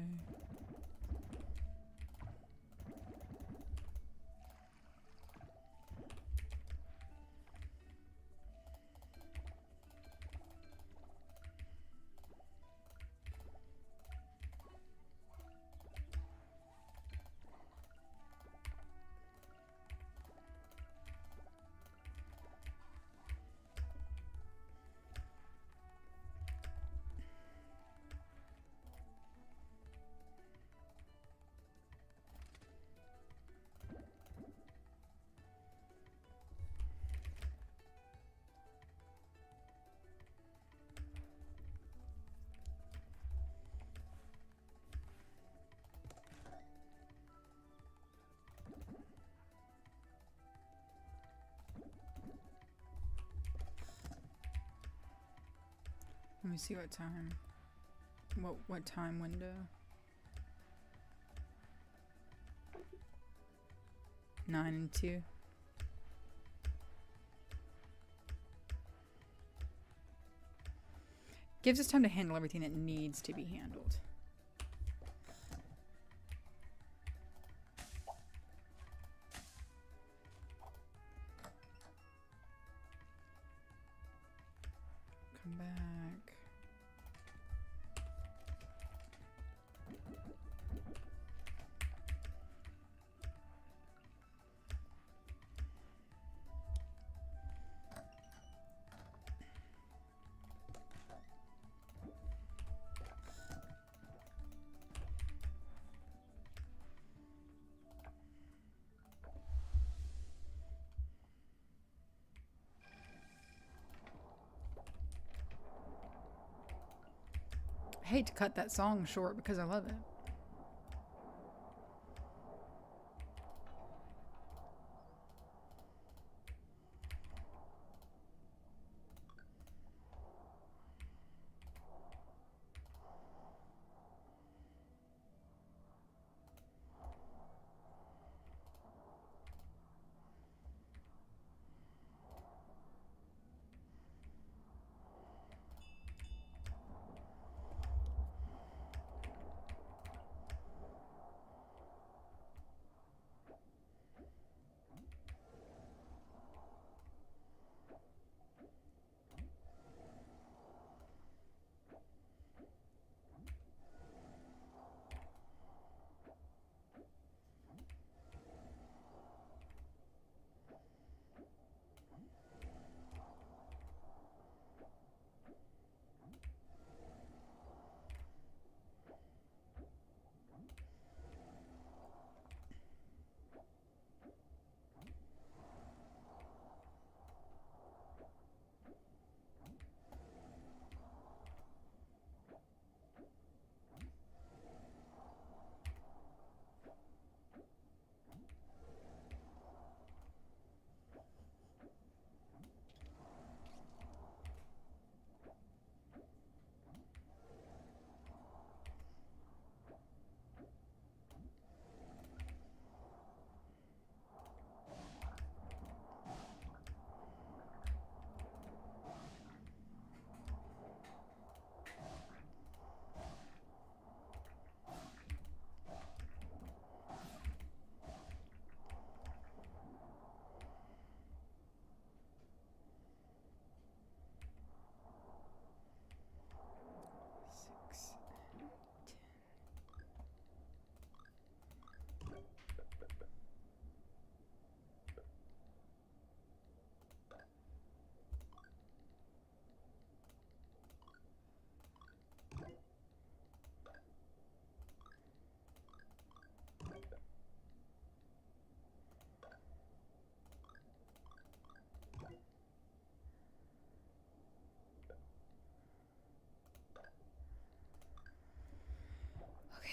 S1: Let me see what time. What time window? 9 and 2. Gives us time to handle everything that needs to be handled. Come back. I hate to cut that song short because I love it.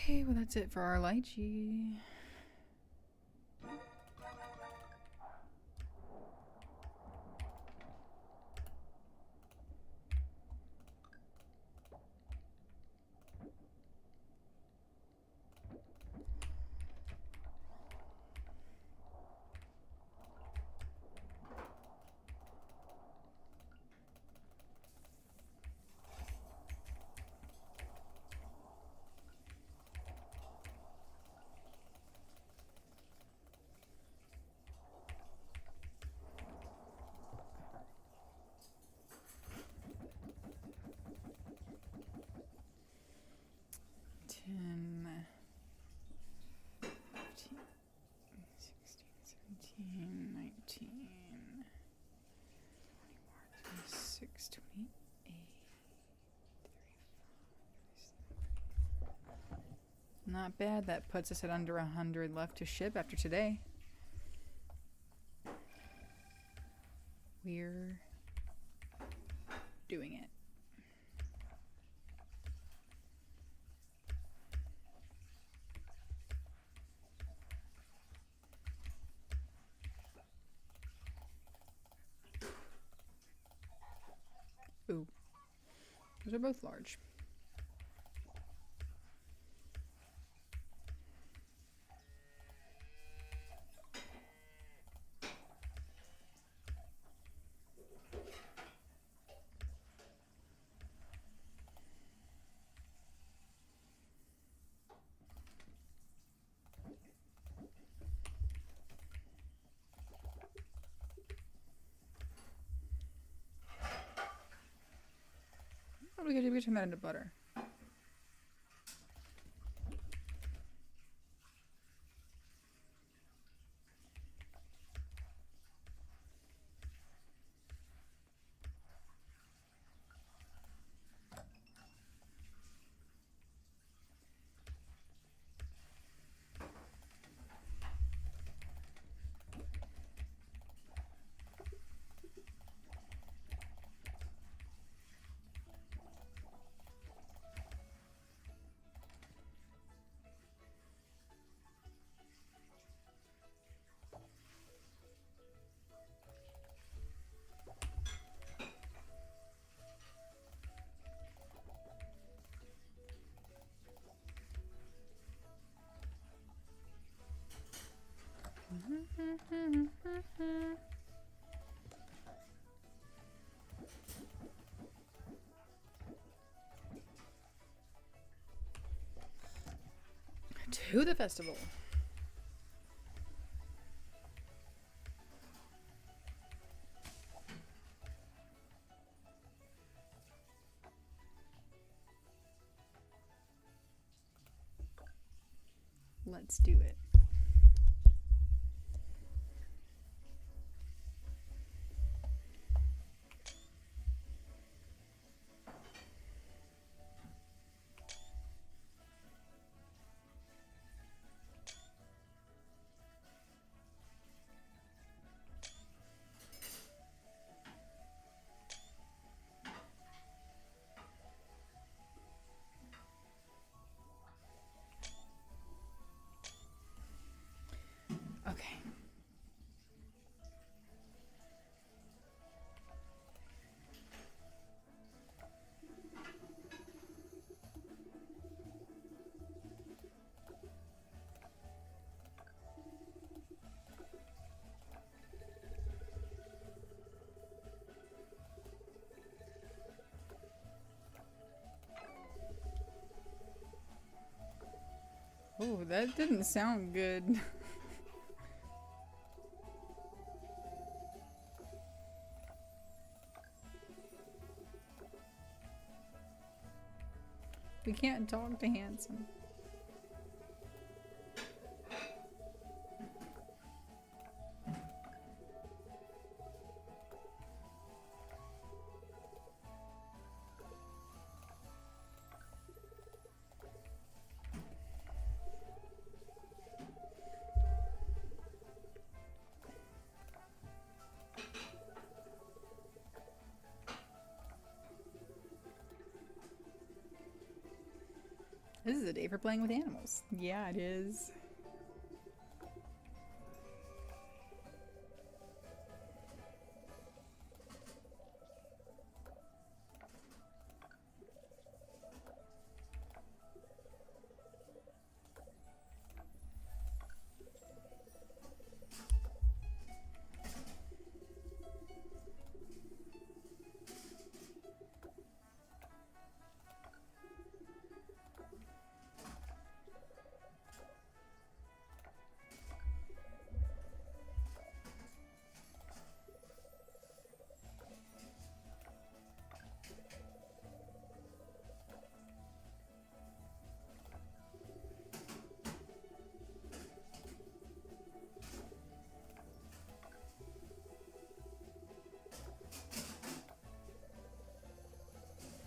S1: Okay, well that's it for our lychee. Not bad. That puts us at under 100 left to ship after today. We're doing it. Ooh. Those are both large. What do we do? We turn that into butter. To the festival. Let's do it. Okay. Oh, that didn't sound good. We can't talk to Handsome. This is a day for playing with animals. Yeah, it is.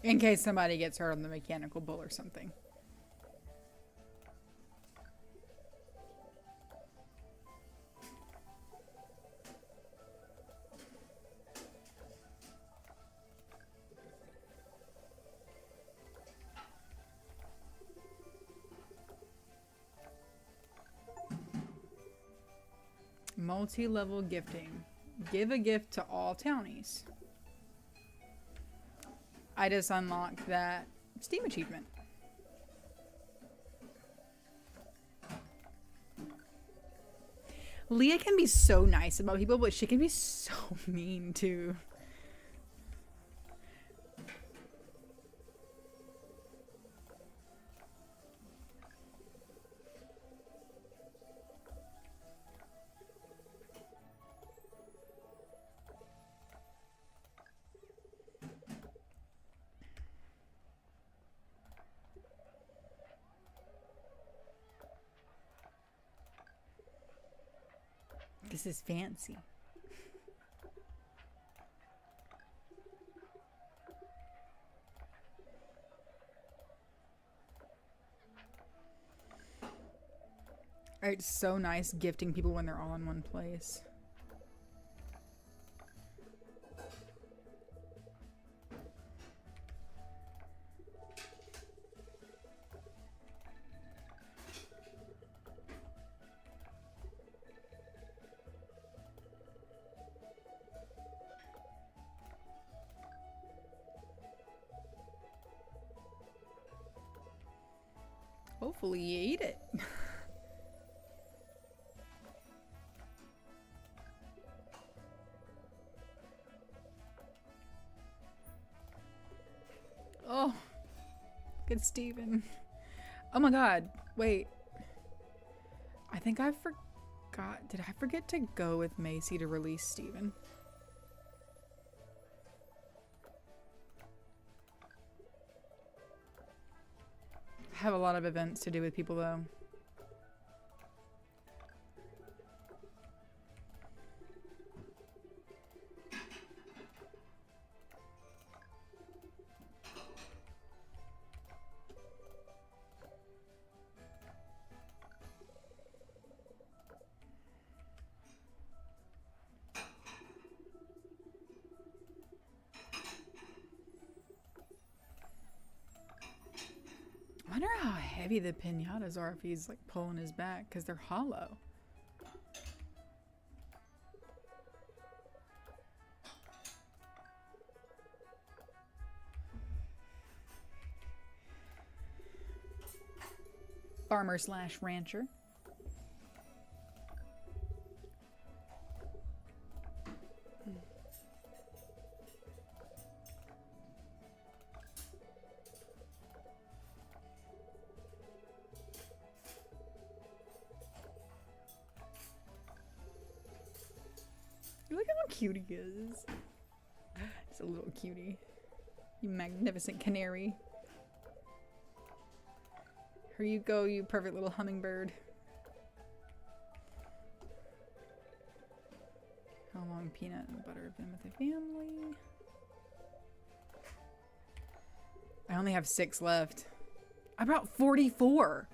S1: In case somebody gets hurt on the mechanical bull or something. Multi-level gifting. Give a gift to all townies. I just unlocked that Steam achievement. Leah can be so nice about people, but she can be so mean too. This is fancy. It's so nice gifting people when they're all in one place. Hopefully you eat it. Oh, good Steven. Oh my god, wait. I think I forgot. Did I forget to go with Macy to release Steven? I have a lot of events to do with people though. I wonder how heavy the pinatas are if he's like pulling his back, because they're hollow. Farmer slash rancher. Look how cute he is. Just a little cutie. You magnificent canary. Here you go, you perfect little hummingbird. How long peanut and butter have been with the family? I only have 6 left. I brought 44.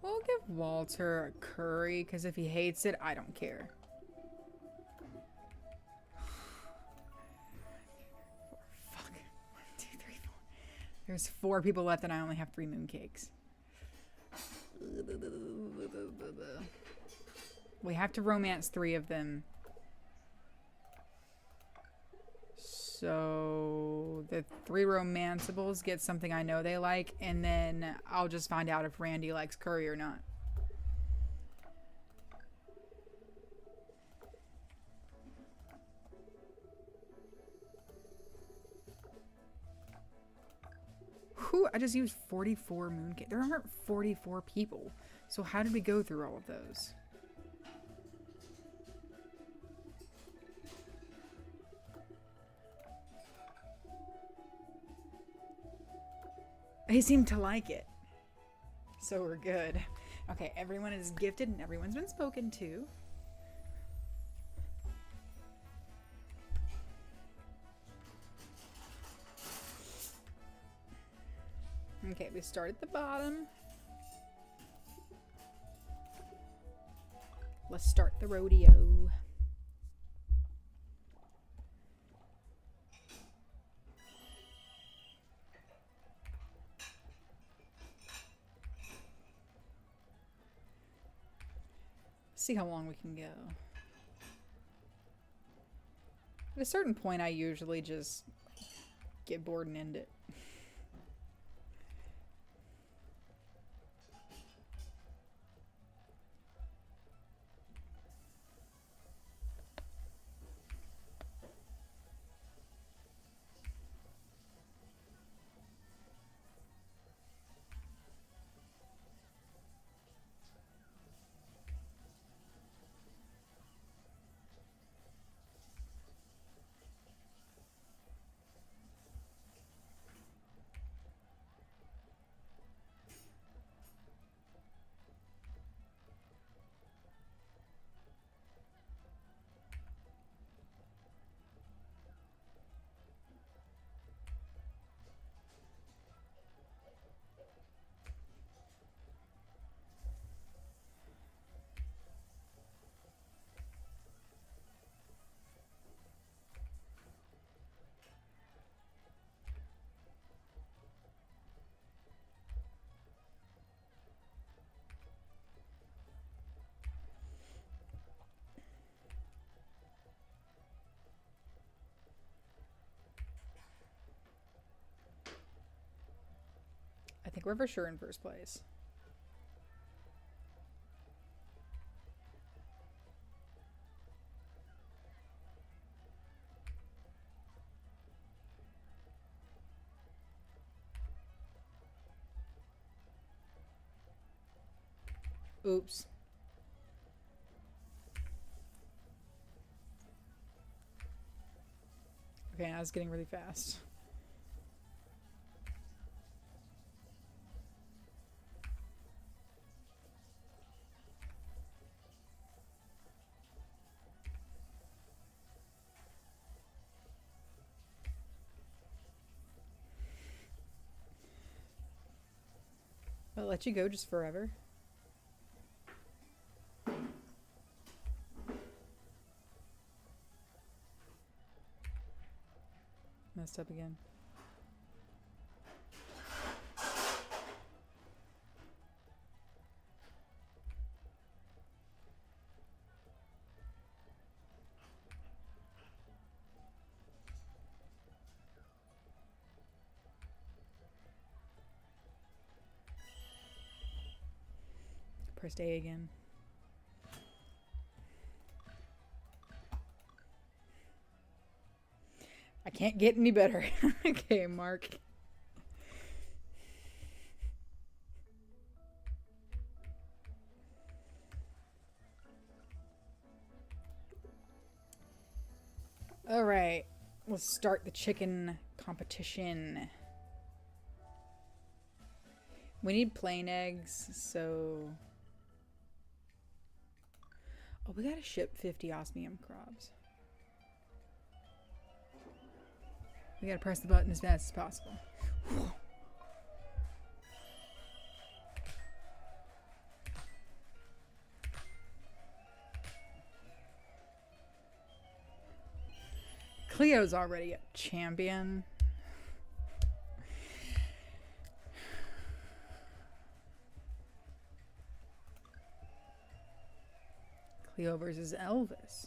S1: We'll give Walter a curry, because if he hates it, I don't care. Fuck. 1, 2, 3, 4. There's 4 people left and I only have 3 mooncakes. We have to romance 3 of them. So the 3 romanceables get something I know they like, and then I'll just find out if Randy likes curry or not. Whew, I just used 44 mooncakes. There aren't 44 people. So how did we go through all of those? They seem to like it. So we're good. Okay, everyone is gifted and everyone's been spoken to. Okay, we start at the bottom. Let's start the rodeo. See how long we can go. At a certain point, I usually just get bored and end it. I think we're for sure in first place. Oops. Okay, I was getting really fast. I'll let you go just forever. Messed up again. Pressed A again. I can't get any better. Okay, Mark. All right, let's start the chicken competition. We need plain eggs, so... Oh, we gotta ship 50 osmium crabs. We gotta press the button as fast as possible. Whew. Cleo's already a champion. Cleo versus Elvis.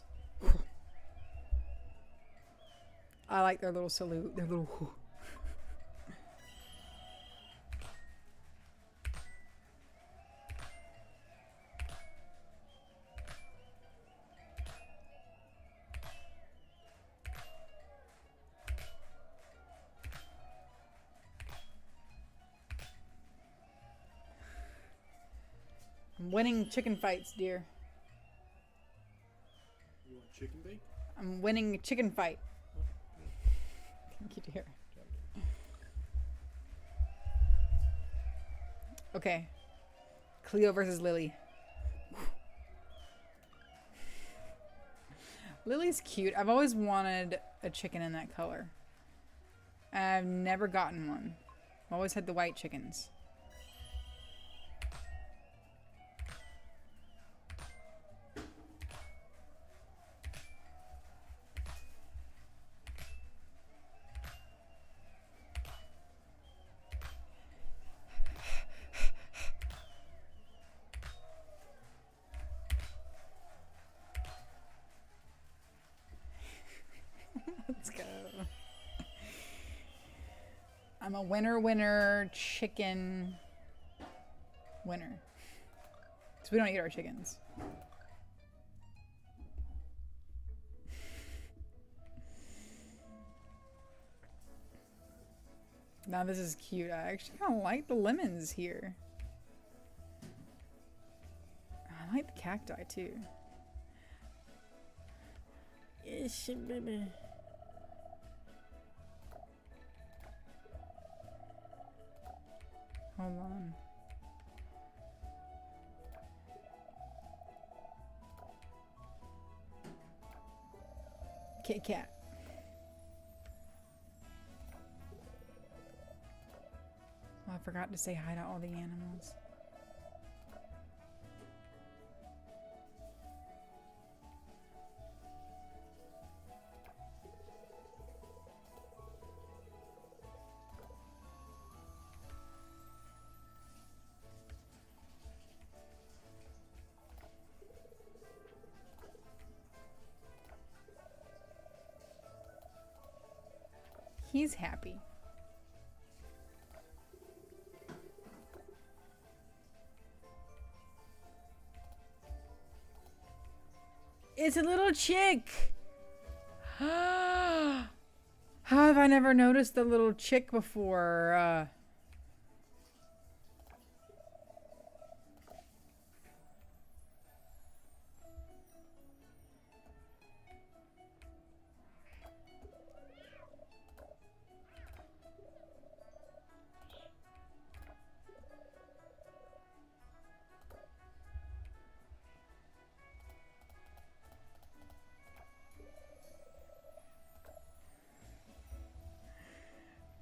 S1: I like their little salute. Their little... I'm winning chicken fights, dear.
S2: You want chicken bake?
S1: I'm winning a chicken fight. Thank you, dear. Okay. Cleo versus Lily. Lily's cute. I've always wanted a chicken in that color. I've never gotten one. Always had the white chickens. Let's go. I'm a winner chicken winner. So we don't eat our chickens. Now this is cute. I actually kind of like the lemons here. I like the cacti too. Yes, baby. Hold on. Kit Kat. Oh, I forgot to say hi to all the animals. He's happy. It's a little chick. How have I never noticed the little chick before?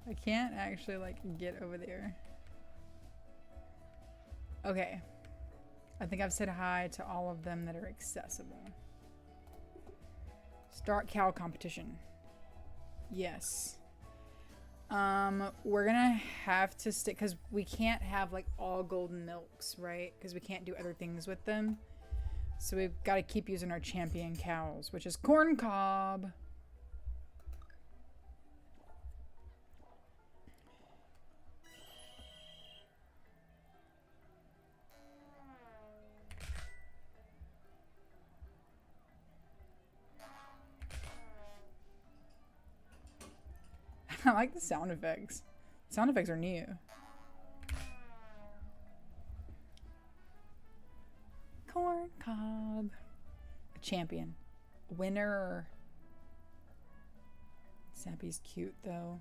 S1: I can't actually like get over there. Okay. I think I've said hi to all of them that are accessible. Start cow competition. Yes. We're gonna have to stick because we can't have like all golden milks, right? Because we can't do other things with them. So we've got to keep using our champion cows, which is corn cob. I like the sound effects. Sound effects are new. Corn cob. A champion. Winner. Sappy's cute though.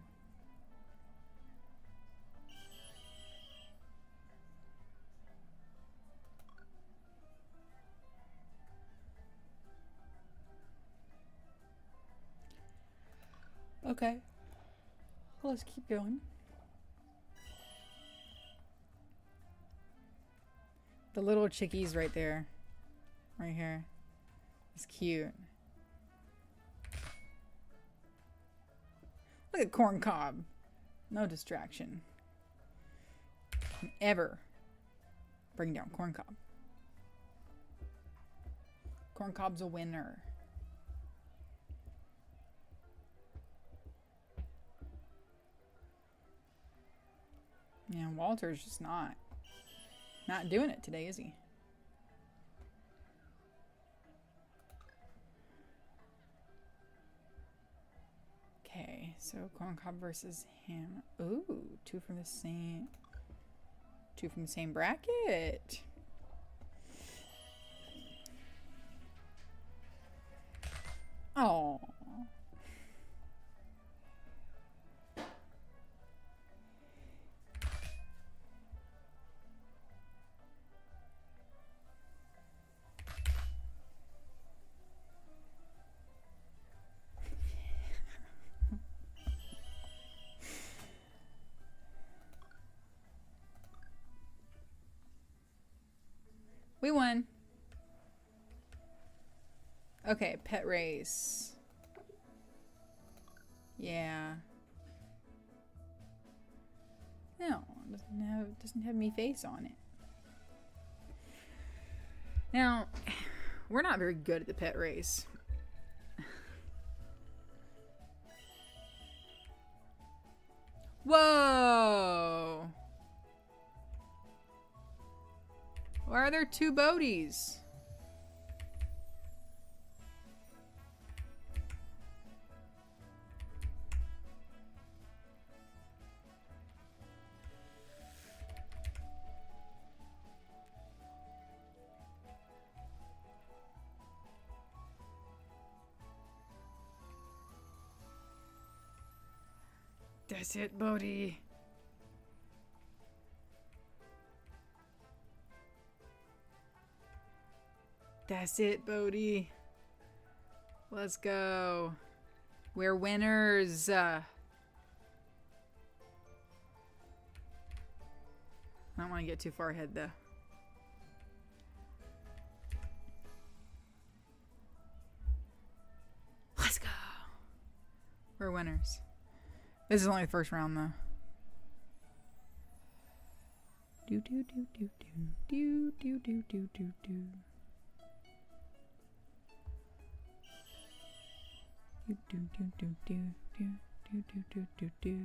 S1: Okay. Well, let's keep going. The little chickies right there. Right here. It's cute. Look at corn cob. No distraction. Can ever bring down corn cob. Corn cob's a winner. Yeah, Walter's just not doing it today, is he? Okay, so corn cob versus him. Ooh, two from the same bracket. Oh. We won. Okay, pet race. Yeah. No, it doesn't have me face on it. Now, we're not very good at the pet race. Whoa! Why are there two boaties? That's it, Bodhi. That's it, Bodhi. Let's go. We're winners. I don't want to get too far ahead, though. Let's go. We're winners. This is only the first round, though. Do do do do do do do do do do. Do do do do do do do do do do.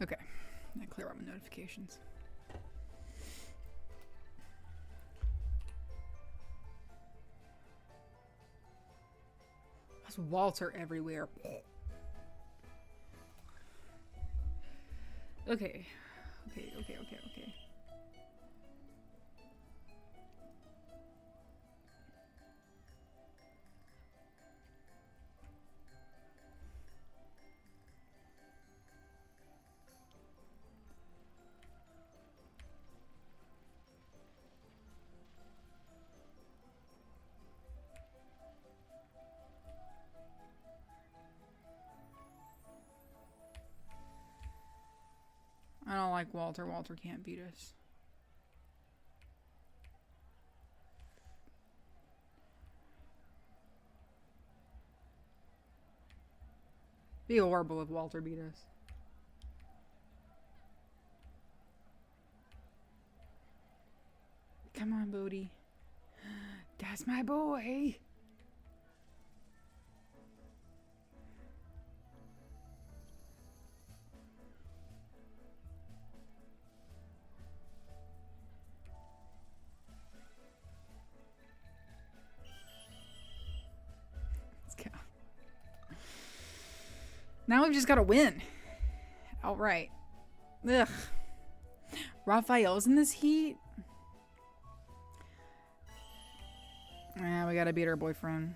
S1: Okay, I'm gonna clear out my notifications. There's Walter everywhere. Okay. I don't like Walter. Walter can't beat us. Be horrible if Walter beat us. Come on, Bodhi. That's my boy. Now we've just got to win. Outright. Ugh. Raphael's in this heat? Yeah, we gotta beat our boyfriend.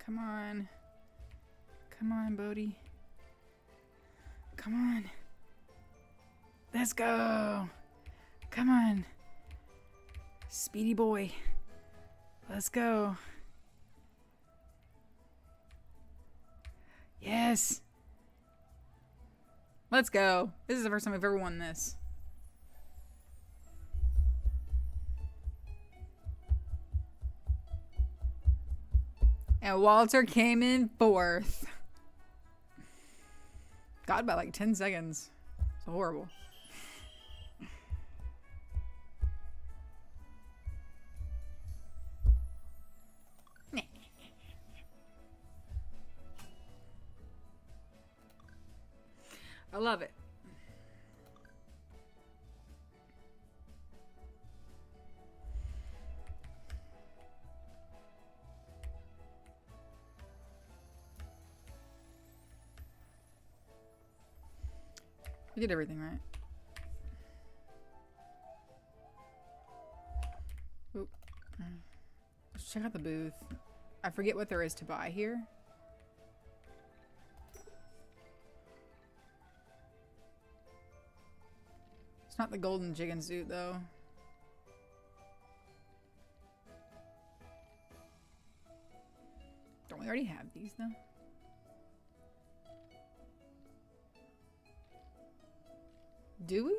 S1: Come on. Come on, Bodhi. Come on. Let's go. Come on. Speedy boy. Let's go. Yes. Let's go. This is the first time we've ever won this. And Walter came in fourth. God, by like 10 seconds. It's horrible. I love it. We did everything right. Oop. Let's check out the booth. I forget what there is to buy here. It's not the golden chicken suit though. Don't we already have these though? Do we?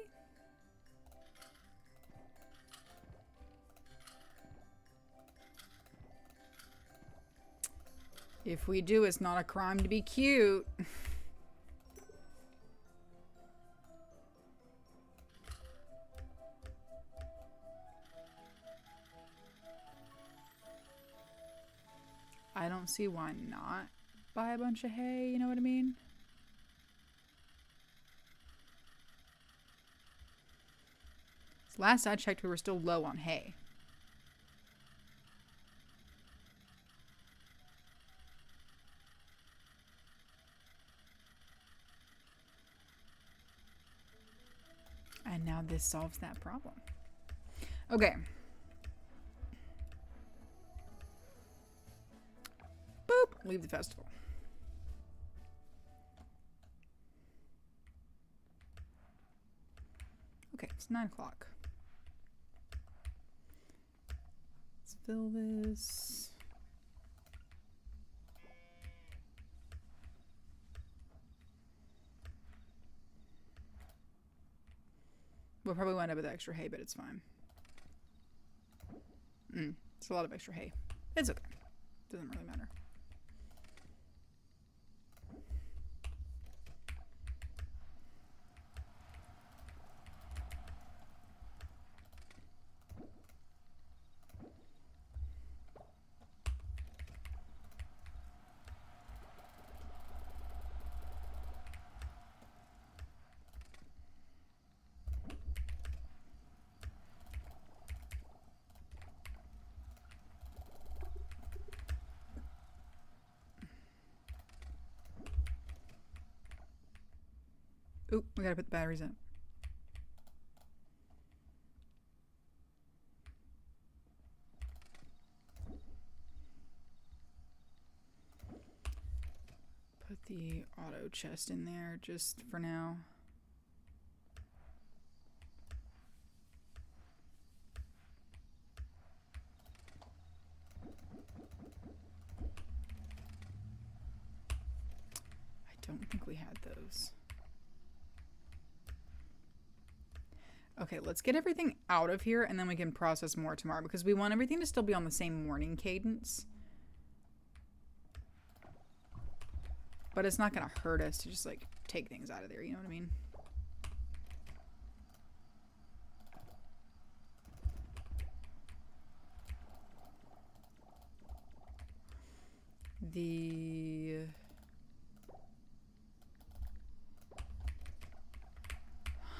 S1: If we do, it's not a crime to be cute. I don't see why not buy a bunch of hay, you know what I mean? Last I checked, we were still low on hay. And now this solves that problem. Okay. Boop. Leave the festival. Okay, it's 9 o'clock. Let's fill this. We'll probably wind up with extra hay, but it's fine. It's a lot of extra hay. It's okay. Doesn't really matter. Oop, we gotta put the batteries up. Put the auto chest in there just for now. I don't think we had those. Okay, let's get everything out of here and then we can process more tomorrow because we want everything to still be on the same morning cadence. But it's not gonna hurt us to just like take things out of there, you know what I mean? The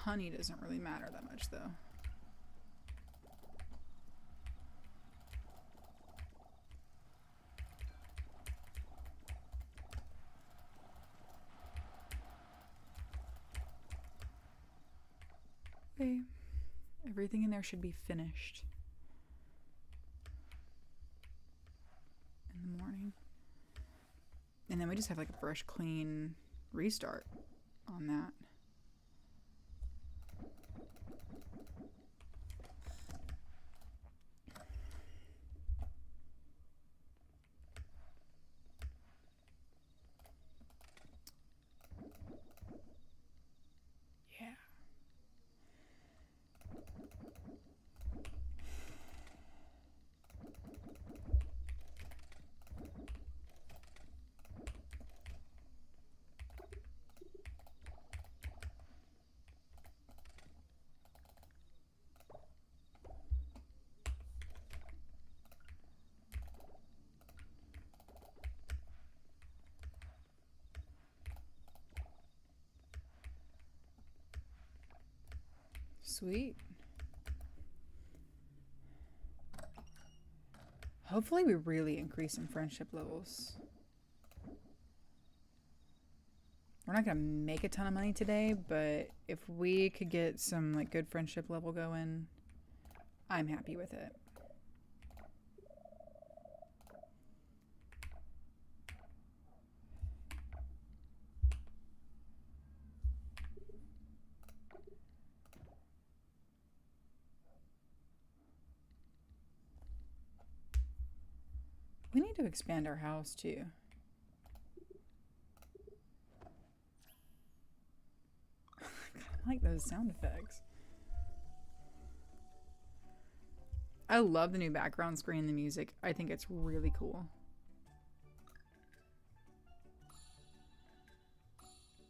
S1: honey doesn't really matter that much though. Okay, everything in there should be finished in the morning. And then we just have like a fresh, clean restart on that. Sweet. Hopefully we really increase some friendship levels. We're not gonna make a ton of money today, but if we could get some like good friendship level going, I'm happy with it. We need to expand our house too. I like those sound effects. I love the new background screen and the music. I think it's really cool.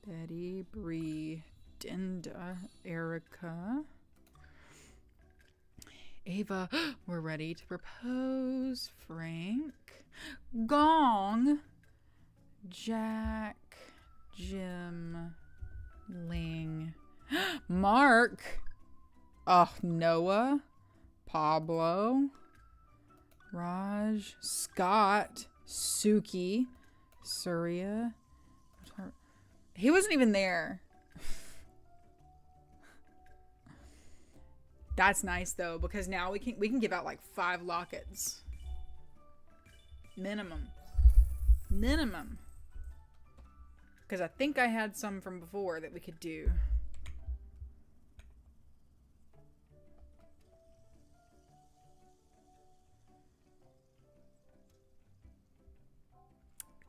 S1: Betty, Bree, Dinda, Erica, Ava. We're ready to propose. Frank, Gong, Jack, Jim, Ling, Mark, Noah, Pablo, Raj, Scott, Suki, Surya. He wasn't even there. That's nice though, because now we can give out like 5 lockets. Minimum. Because I think I had some from before that we could do.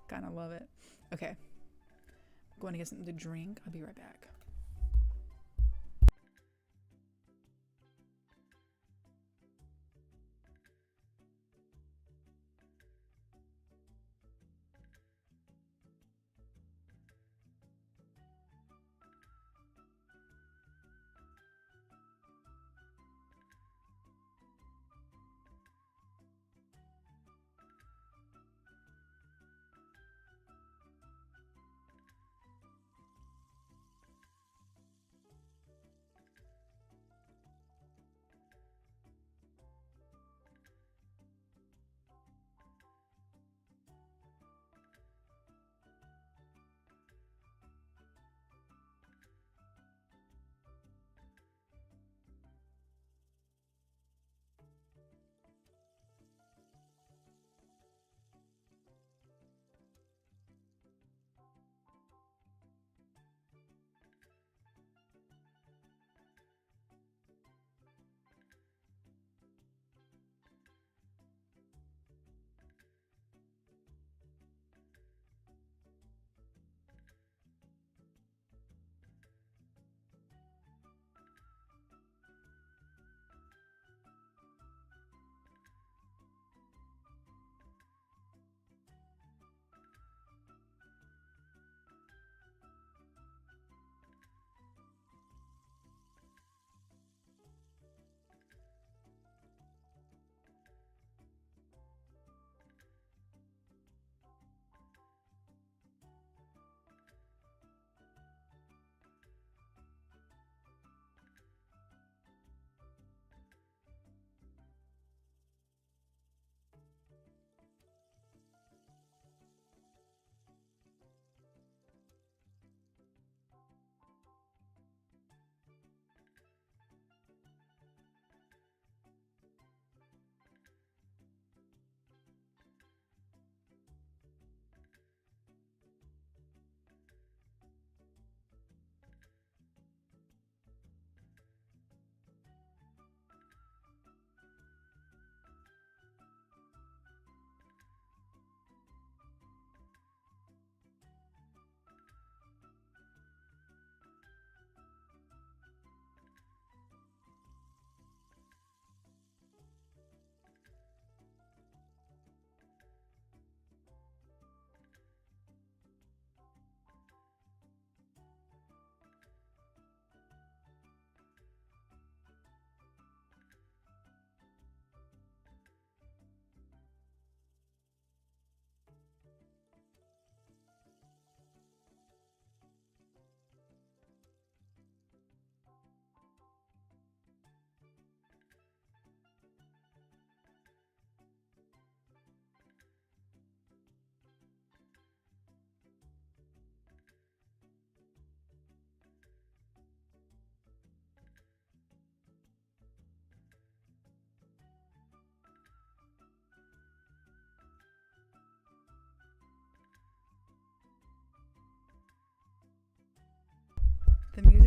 S1: Kind of love it. Okay. I'm going to get something to drink. I'll be right back.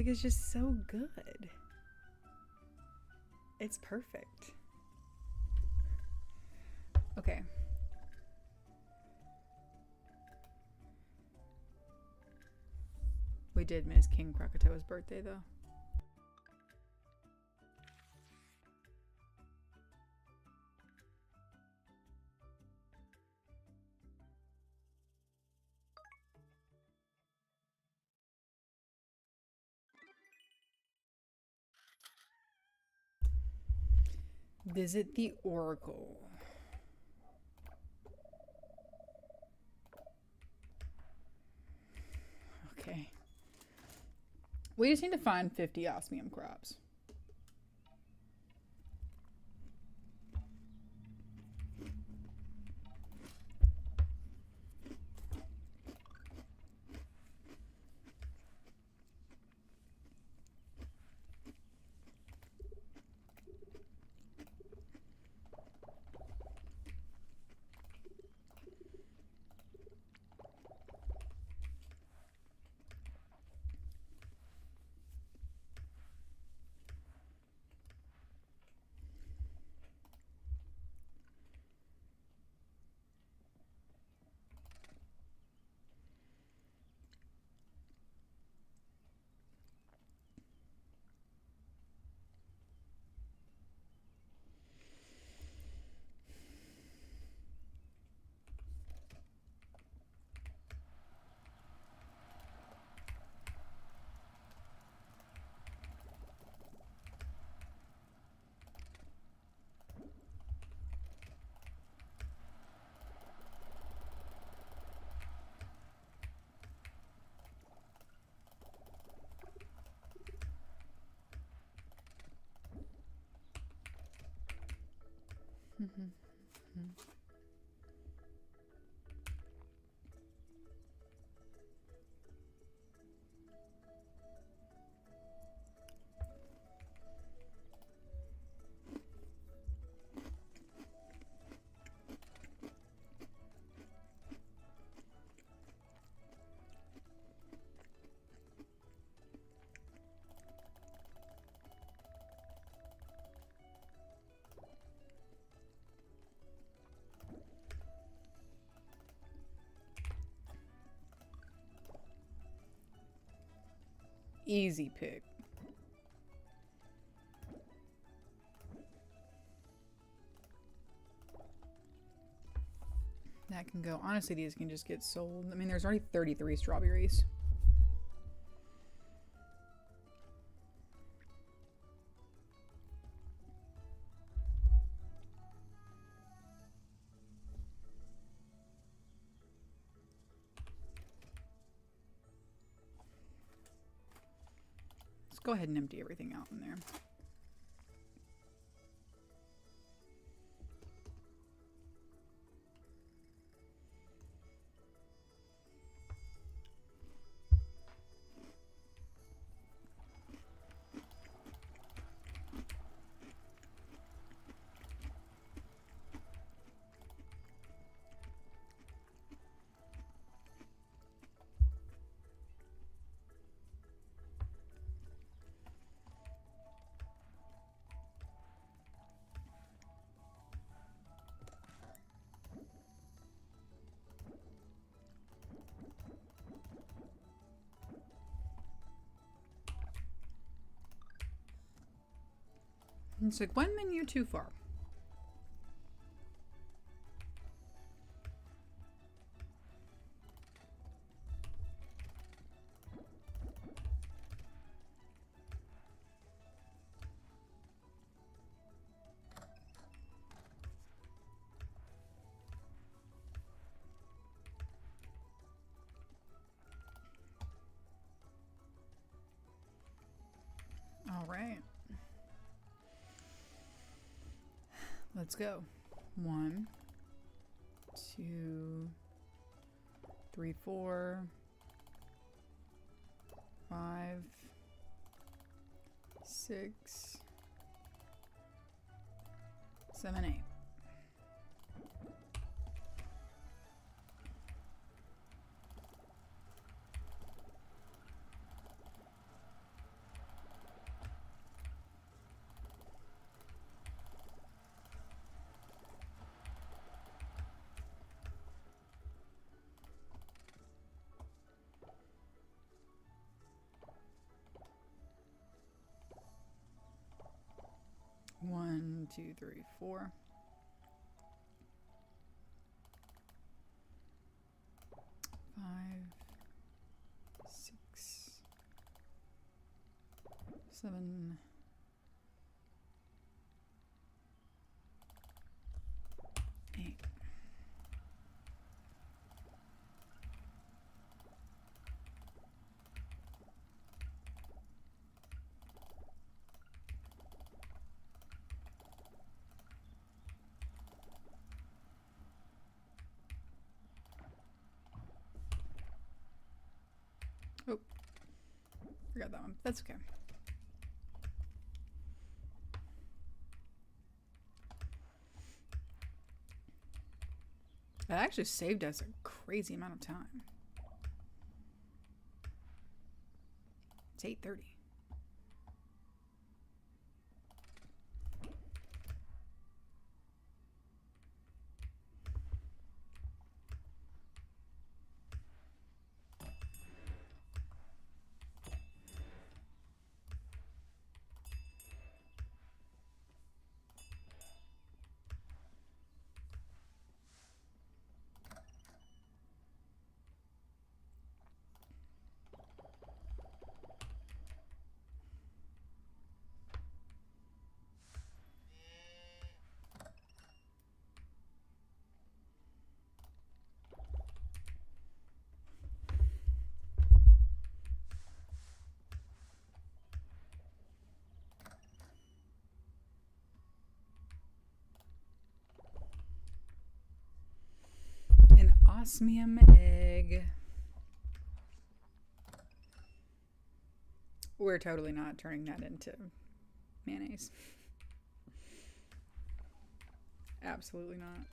S1: music is just so good. It's perfect. Okay. We did miss King Krakatoa's birthday, though. Visit the Oracle. Okay. We just need to find 50 osmium crops. Easy pick. That can go. Honestly, these can just get sold. I mean, there's already 33 strawberries. Let's go ahead and empty everything out in there. It's like one menu too far. All right. Let's go. 1, 2, 3, 4, 5, 6, 7, 8. 2, 3, 4. 5, 6, 7, 8. Oh, forgot that one. That's okay. That actually saved us a crazy amount of time. It's 8:30. An osmium egg. We're totally not turning that into mayonnaise. Absolutely not.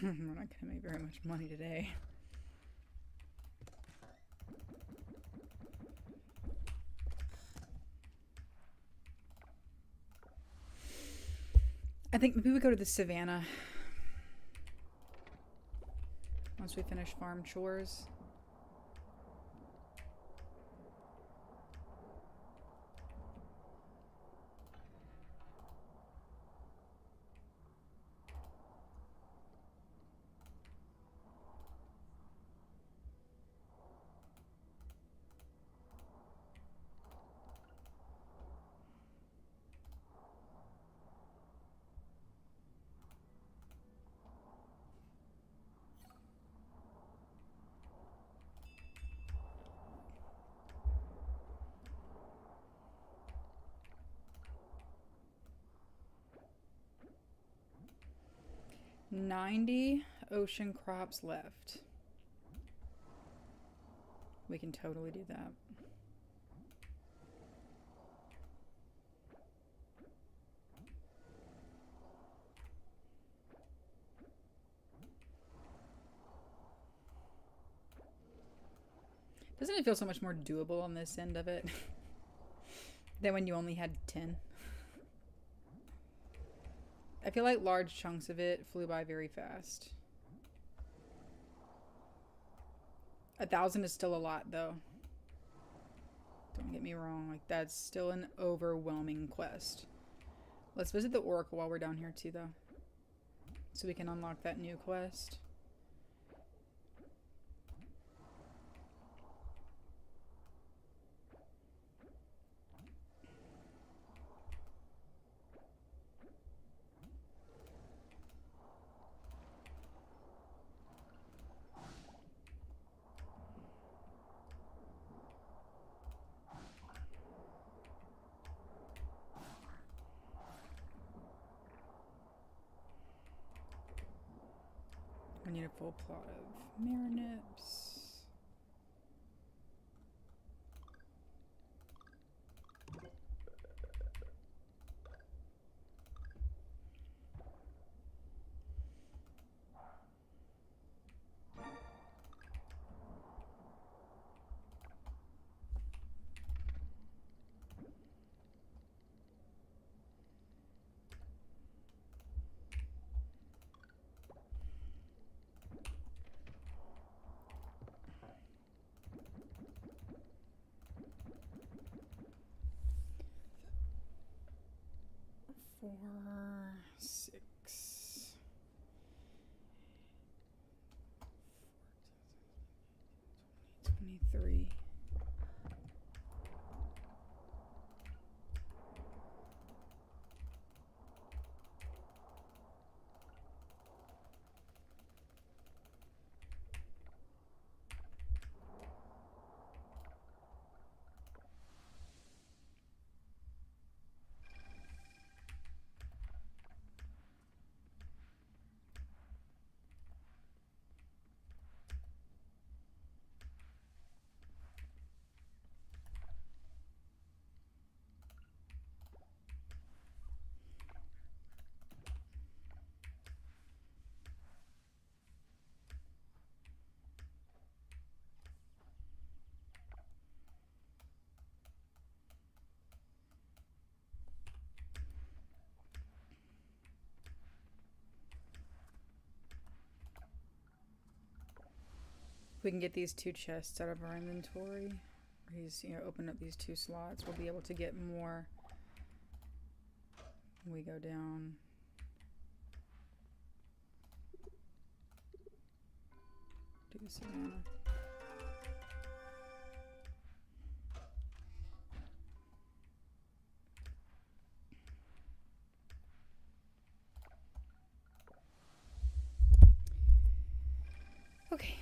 S1: We're not going to make very much money today. I think maybe we go to the savannah once we finish farm chores. $90 ocean crops left. We can totally do that. Doesn't it feel so much more doable on this end of it than when you only had 10? I feel like large chunks of it flew by very fast. 1,000 is still a lot, though. Don't get me wrong, like that's still an overwhelming quest. Let's visit the Oracle while we're down here too, though, so we can unlock that new quest. We need a full plot of Marinips. Four, 6. 23. We can get these 2 chests out of our inventory. He's, open up these 2 slots. We'll be able to get more when we go down. Do the Savannah. Okay.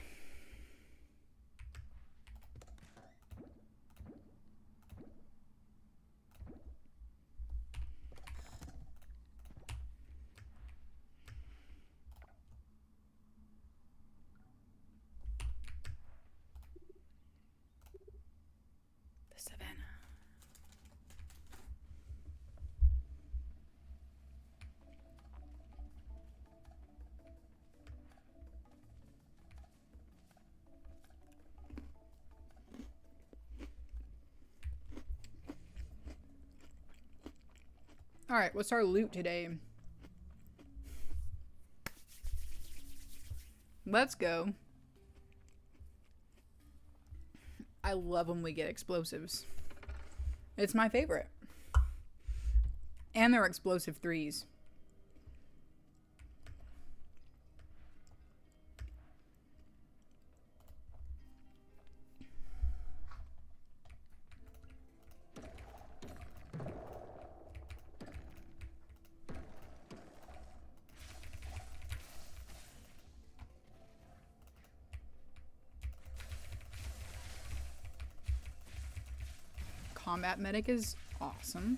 S1: Alright, what's our loot today? Let's go. I love when we get explosives. It's my favorite. And they're explosive 3s. Combat medic is awesome.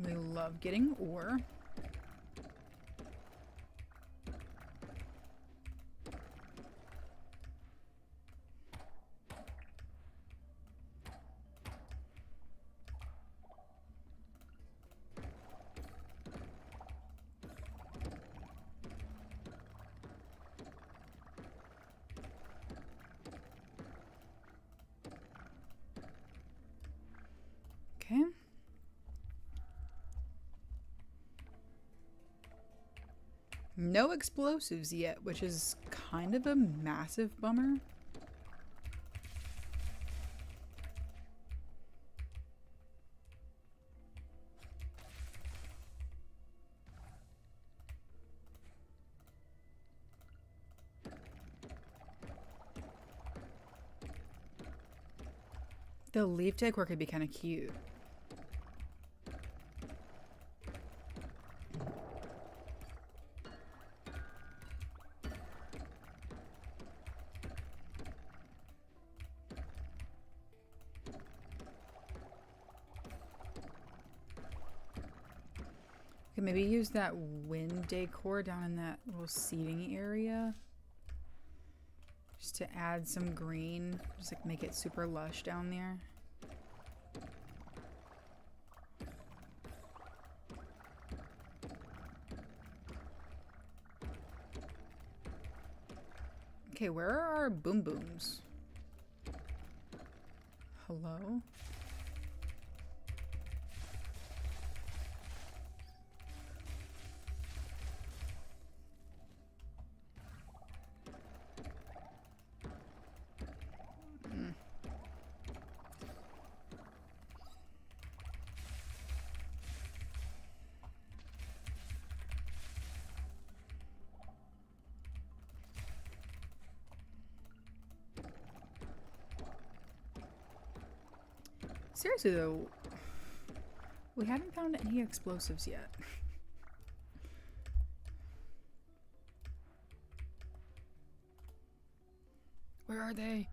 S1: We love getting ore. No explosives yet, which is kind of a massive bummer. The leaf decor could be kind of cute. Could maybe use that wind decor down in that little seating area. Just to add some green. Just like make it super lush down there. Okay, where are our boom booms? Hello? Seriously though, we haven't found any explosives yet. Where are they?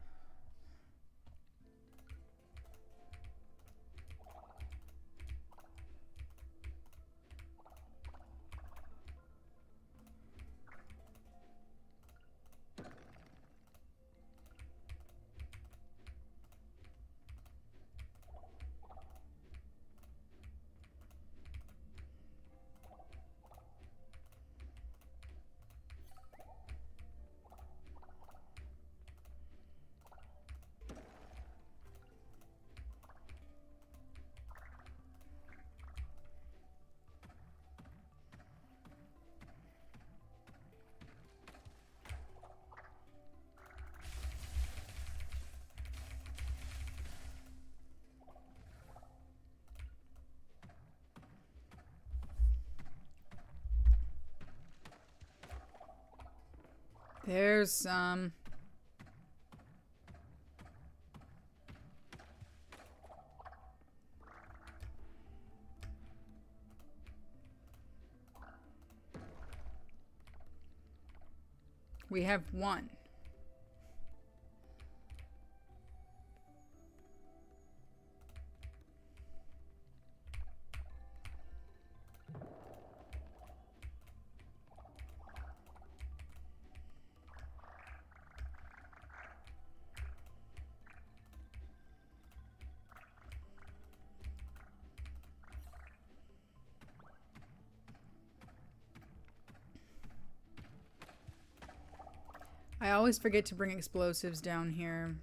S1: There's some. We have one. I always forget to bring explosives down here.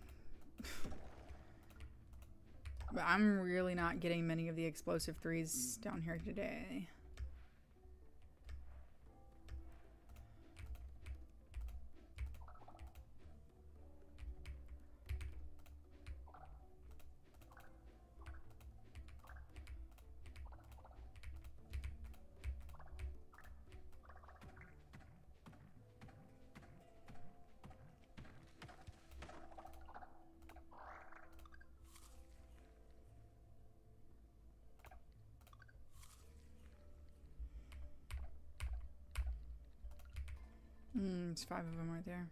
S1: But I'm really not getting many of the explosive threes down here today. It's 5 of them right there.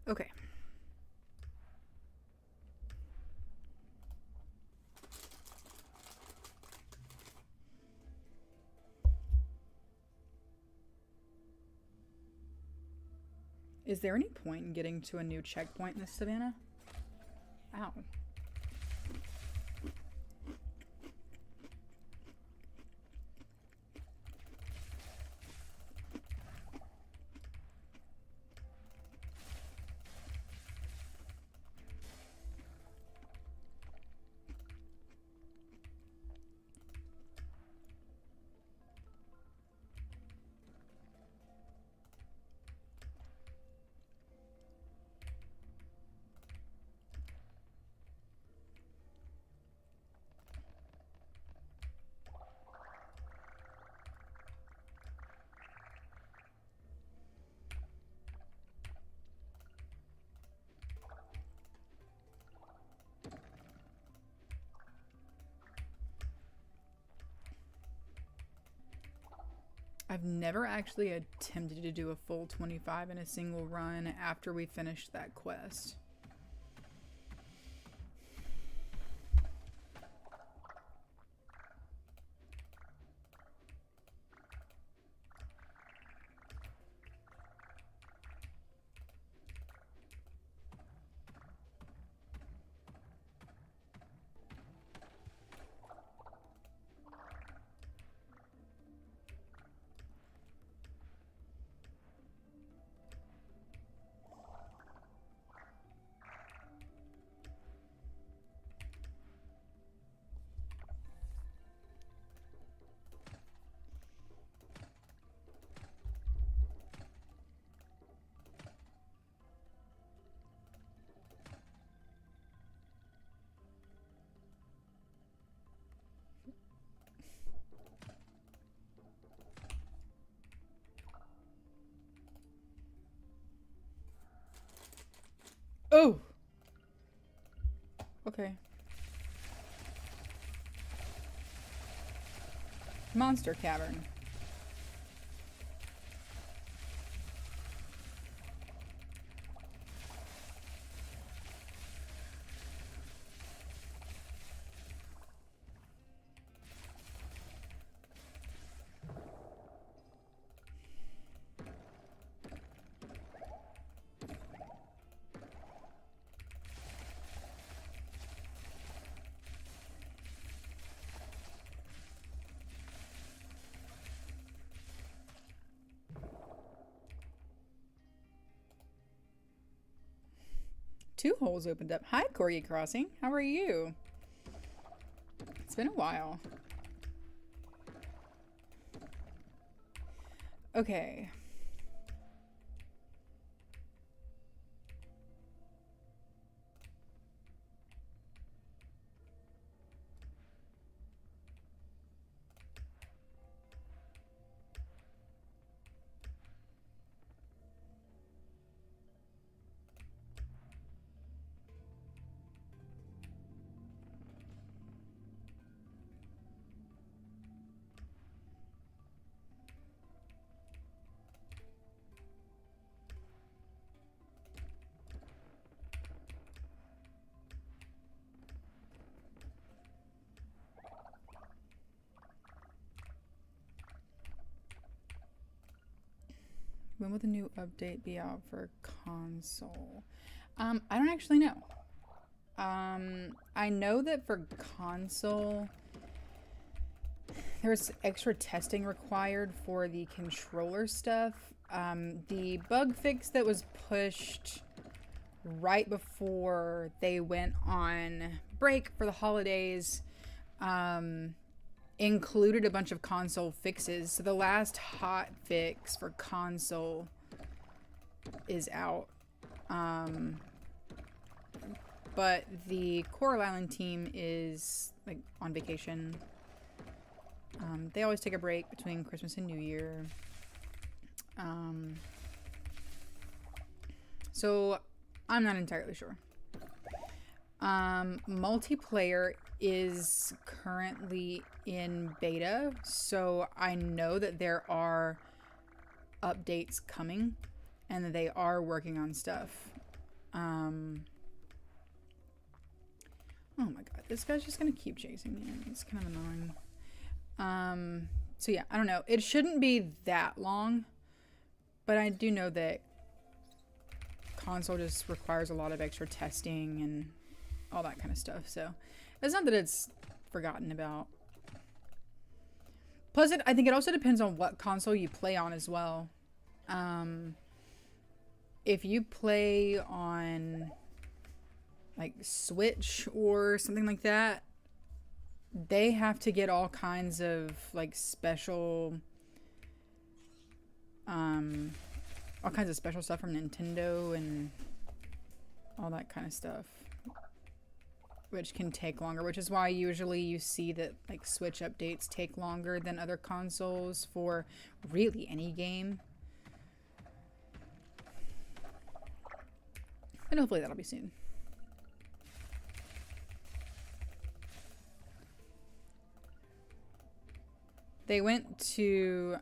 S1: Okay. Is there any point in getting to a new checkpoint in this savannah? Ow. I've never actually attempted to do a full 25 in a single run after we finished that quest. Oh! Okay. Monster Cavern. Two holes opened up. Hi, Corgi Crossing. How are you? It's been a while. Okay. When will the new update be out for console? I don't actually know. I know that for console, there's extra testing required for the controller stuff. The bug fix that was pushed right before they went on break for the holidays, included a bunch of console fixes. So the last hot fix for console is out. But the Coral Island team is like on vacation. They always take a break between Christmas and New Year. So I'm not entirely sure. Multiplayer is currently in beta, so I know that there are updates coming and that they are working on stuff. Oh my god, this guy's just gonna keep chasing me. It's kind of annoying. So yeah, I don't know. It shouldn't be that long, but I do know that console just requires a lot of extra testing and all that kind of stuff. So it's not that it's forgotten about. Plus, I think it also depends on what console you play on as well. If you play on like Switch or something like that, they have to get all kinds of like special stuff from Nintendo and all that kind of stuff, which can take longer, which is why usually you see that like Switch updates take longer than other consoles for really any game. And hopefully that'll be soon. They went to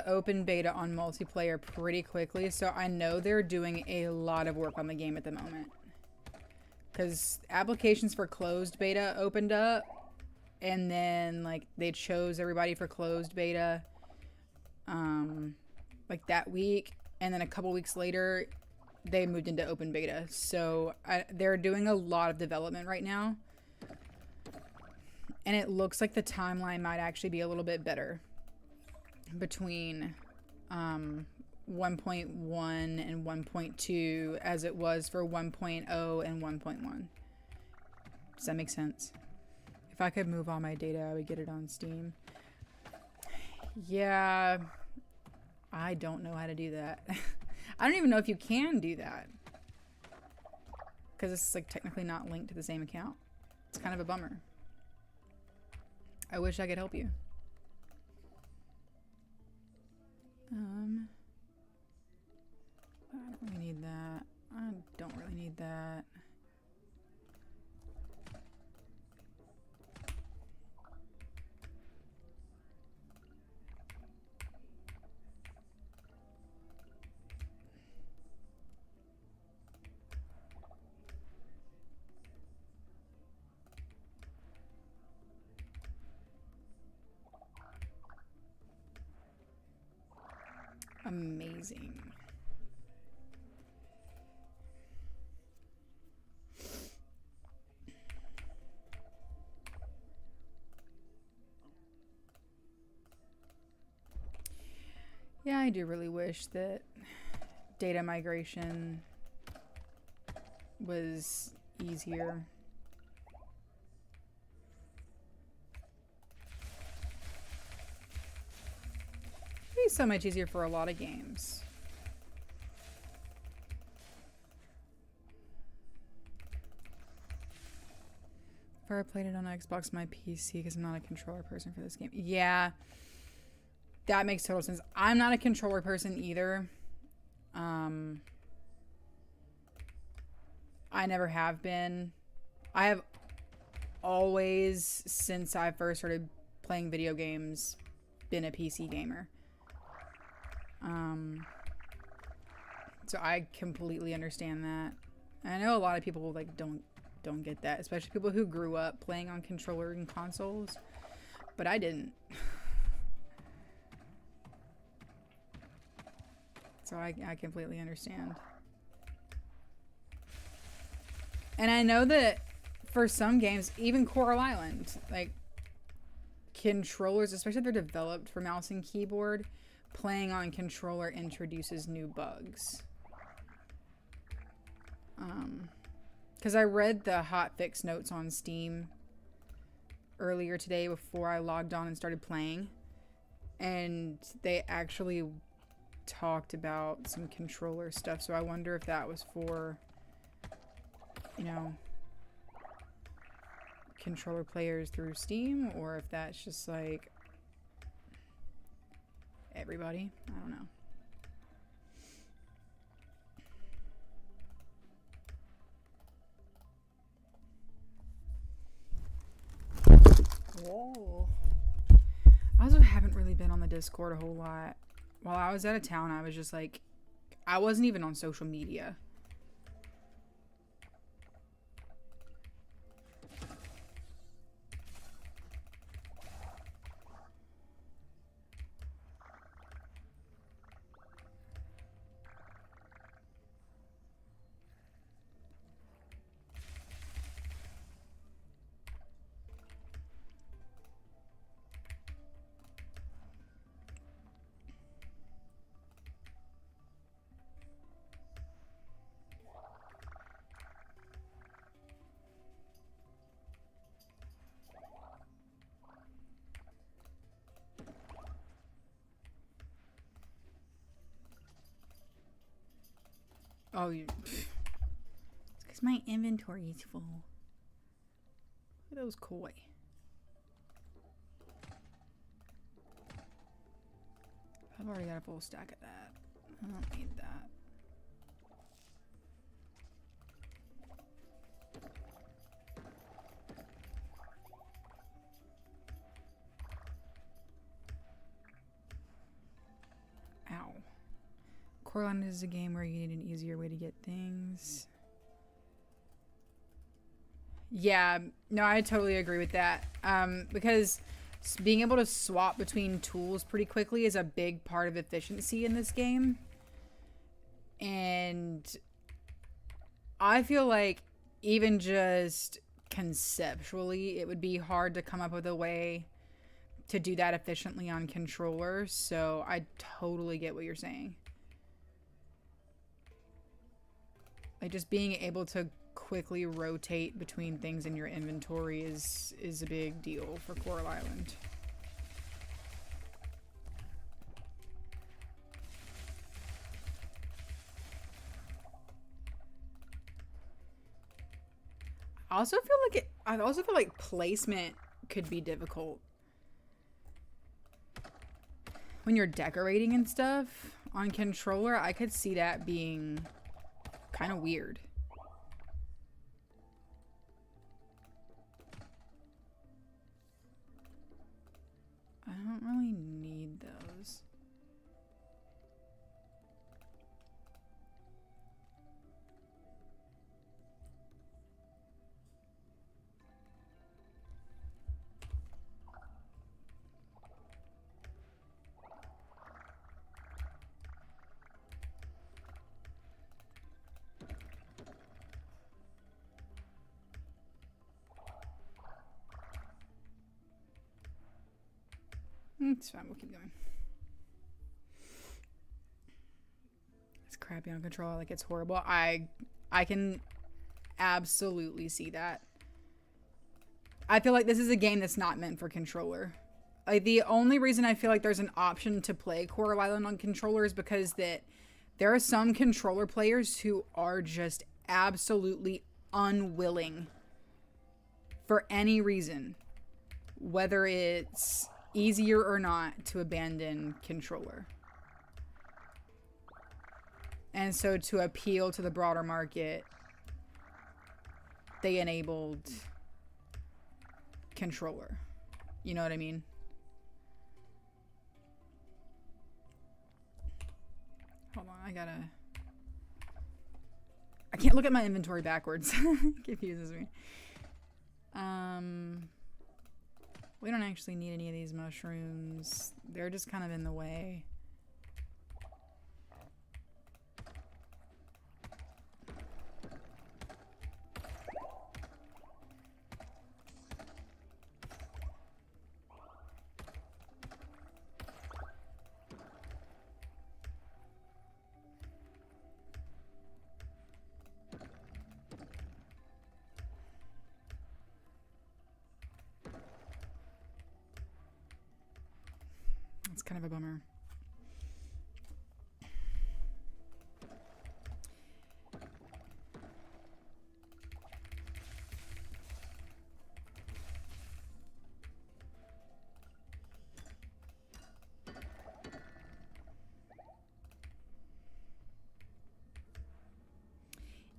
S1: open beta on multiplayer pretty quickly, so I know they're doing a lot of work on the game at the moment. Because applications for closed beta opened up, and then like they chose everybody for closed beta like that week, and then a couple weeks later they moved into open beta. So they're doing a lot of development right now, and it looks like the timeline might actually be a little bit better between 1.1 and 1.2 as it was for 1.0 and 1.1. Does that make sense? If I could move all my data, I would get it on Steam. Yeah, I don't know how to do that. I don't even know if you can do that, because it's like technically not linked to the same account. It's kind of a bummer. I wish I could help you. I don't really need that. I don't really need that. Amazing. Yeah, I do really wish that data migration was easier. It'd be so much easier for a lot of games. If I played it on Xbox, my PC, because I'm not a controller person for this game. Yeah, that makes total sense. I'm not a controller person either. I never have been. I have always, since I first started playing video games, been a PC gamer. So I completely understand that. And I know a lot of people like don't get that, especially people who grew up playing on controller and consoles, but I didn't. So I completely understand. And I know that for some games, even Coral Island, like controllers, especially if they're developed for mouse and keyboard, playing on controller introduces new bugs. Because I read the hotfix notes on Steam earlier today before I logged on and started playing, and they actually talked about some controller stuff. So I wonder if that was for, you know, controller players through Steam, or if that's just like everybody. I don't know. Whoa. I also haven't really been on the Discord a whole lot. While I was out of town, I was just like, I wasn't even on social media. Oh, it's because my inventory is full. Look at those koi. I've already got a full stack of that. I don't need that. Ow. Coraline is a game where you need an easier way to get things. Yeah, no, I totally agree with that. Because being able to swap between tools pretty quickly is a big part of efficiency in this game. And I feel like even just conceptually, it would be hard to come up with a way to do that efficiently on controller. So I totally get what you're saying. Like just being able to quickly rotate between things in your inventory is a big deal for Coral Island. I also feel like placement could be difficult when you're decorating and stuff on controller. I could see that being kind of weird. I don't really need those. It's fine, we'll keep going. It's crappy on control, like it's horrible. I can absolutely see that. I feel like this is a game that's not meant for controller. Like the only reason I feel like there's an option to play Coral Island on controller is because that there are some controller players who are just absolutely unwilling for any reason, whether it's easier or not, to abandon controller. And so to appeal to the broader market, they enabled controller. You know what I mean? Hold on, I can't look at my inventory backwards. It confuses me. We don't actually need any of these mushrooms. They're just kind of in the way. It's kind of a bummer.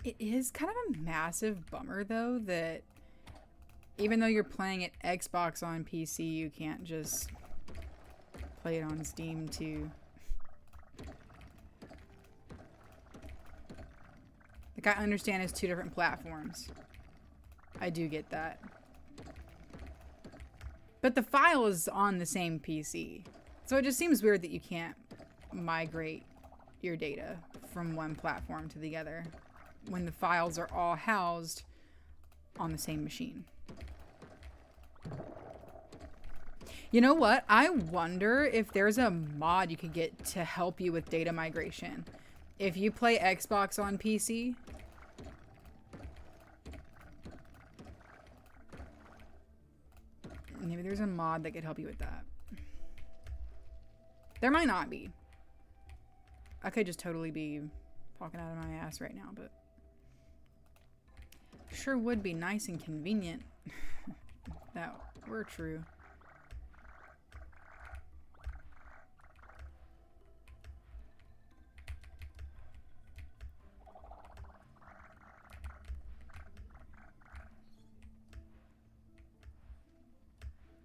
S1: It is kind of a massive bummer though that even though you're playing it Xbox on PC, you can't just play it on Steam too. Like I understand it's two different platforms. I do get that. But the file is on the same PC. So it just seems weird that you can't migrate your data from one platform to the other when the files are all housed on the same machine. You know what? I wonder if there's a mod you could get to help you with data migration. If you play Xbox on PC, maybe there's a mod that could help you with that. There might not be. I could just totally be talking out of my ass right now, but sure would be nice and convenient. That were true.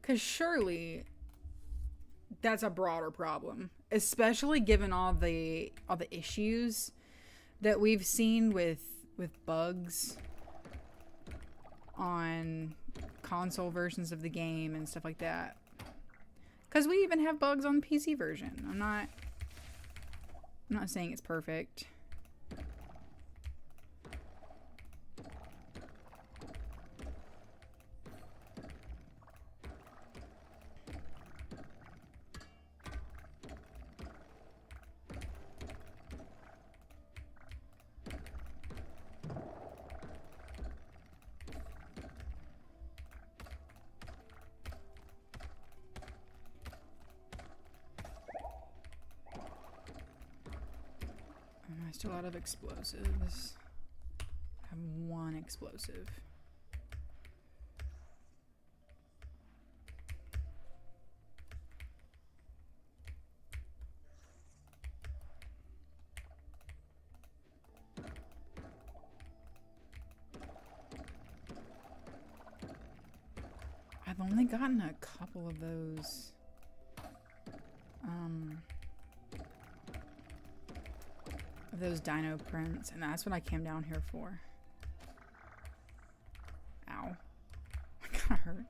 S1: Because surely that's a broader problem, especially given all the issues that we've seen with bugs on console versions of the game and stuff like that. Because we even have bugs on the PC version. I'm not saying it's perfect. I still out of explosives. I have one explosive. I've only gotten a couple of those. Those dino prints, and that's what I came down here for. Ow. That kinda hurt.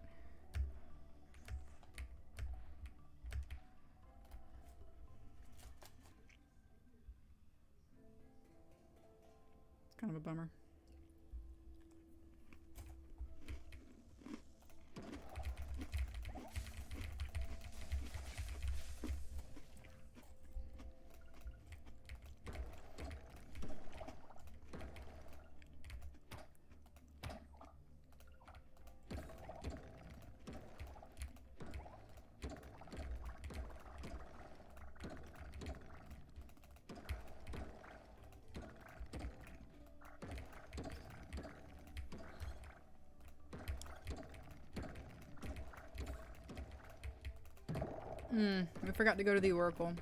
S1: It's kind of a bummer. I forgot to go to the Oracle.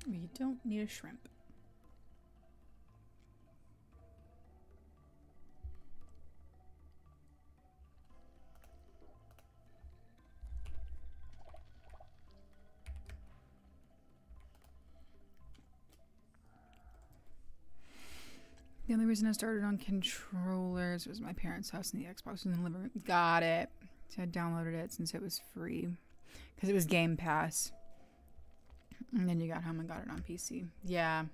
S1: We don't need a shrimp. The only reason I started on controllers was my parents' house and the Xbox was in the living room. Got it. So I downloaded it since it was free. Because it was Game Pass. And then you got home and got it on PC. Yeah.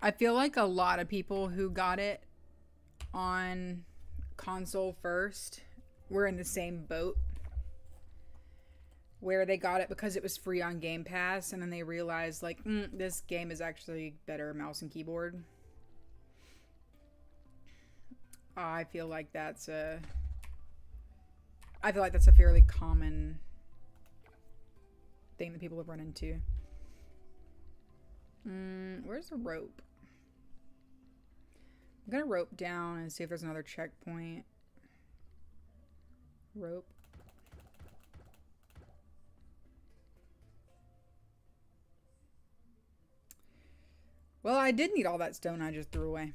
S1: I feel like a lot of people who got it on console first were in the same boat. Where they got it because it was free on Game Pass. And then they realized, like, this game is actually better mouse and keyboard. I feel like that's a fairly common thing that people have run into. Where's the rope? I'm gonna rope down and see if there's another checkpoint. Rope. Well, I did need all that stone I just threw away.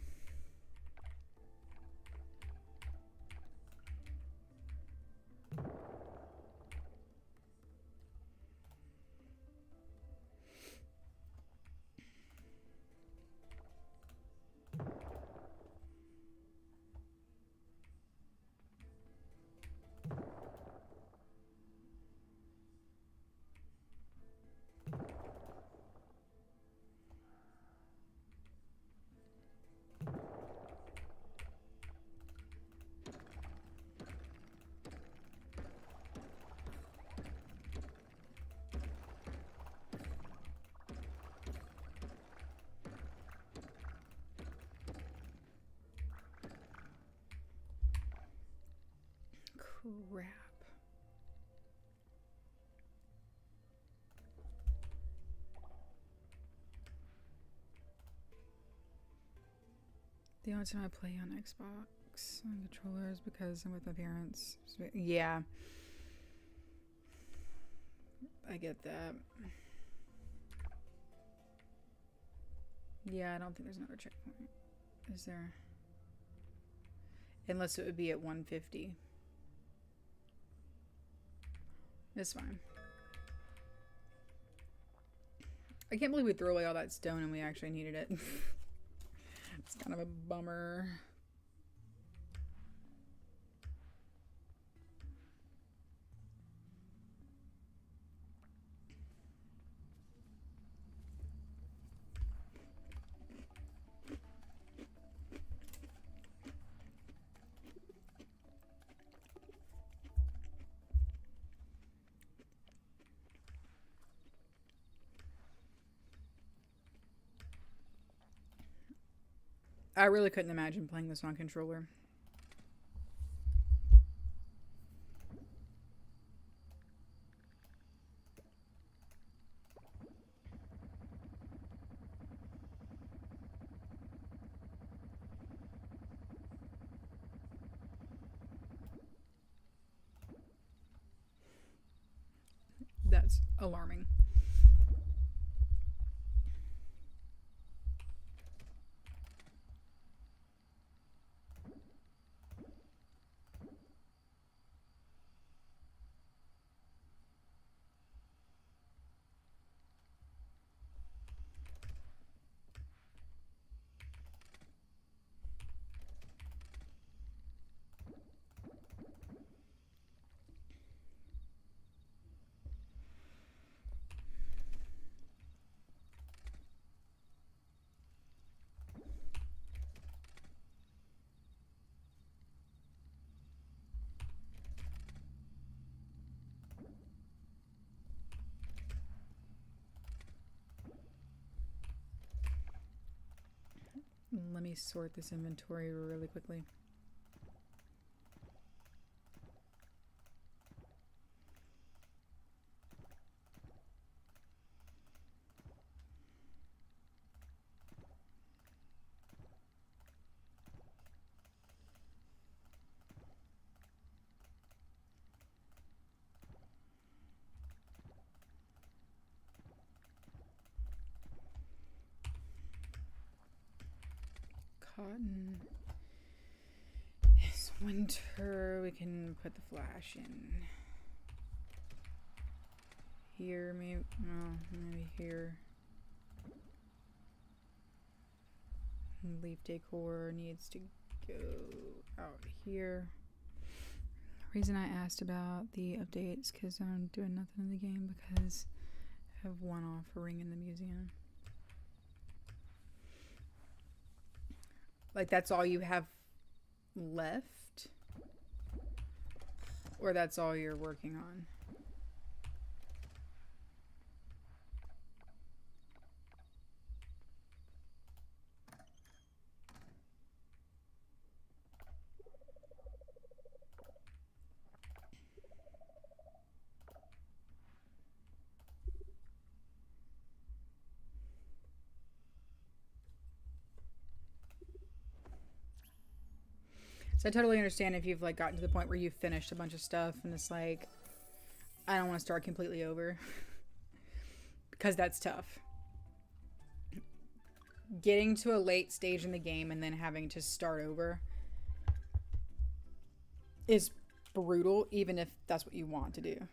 S1: Crap. The only time I play on Xbox on controllers because I'm with my parents. Yeah. I get that. Yeah, I don't think there's another checkpoint. Is there? Unless it would be at 150. It's fine. I can't believe we threw away all that stone and we actually needed it. It's kind of a bummer. I really couldn't imagine playing this on controller. That's alarming. Let me sort this inventory really quickly. Cotton. It's winter. We can put the flash in here, maybe. No, maybe here. Leaf decor needs to go out here. Reason I asked about the updates because I'm doing nothing in the game because I have one offering in the museum. Like, that's all you have left? Or that's all you're working on? So I totally understand if you've like gotten to the point where you've finished a bunch of stuff and it's like, I don't want to start completely over. Because that's tough. Getting to a late stage in the game and then having to start over is brutal, even if that's what you want to do.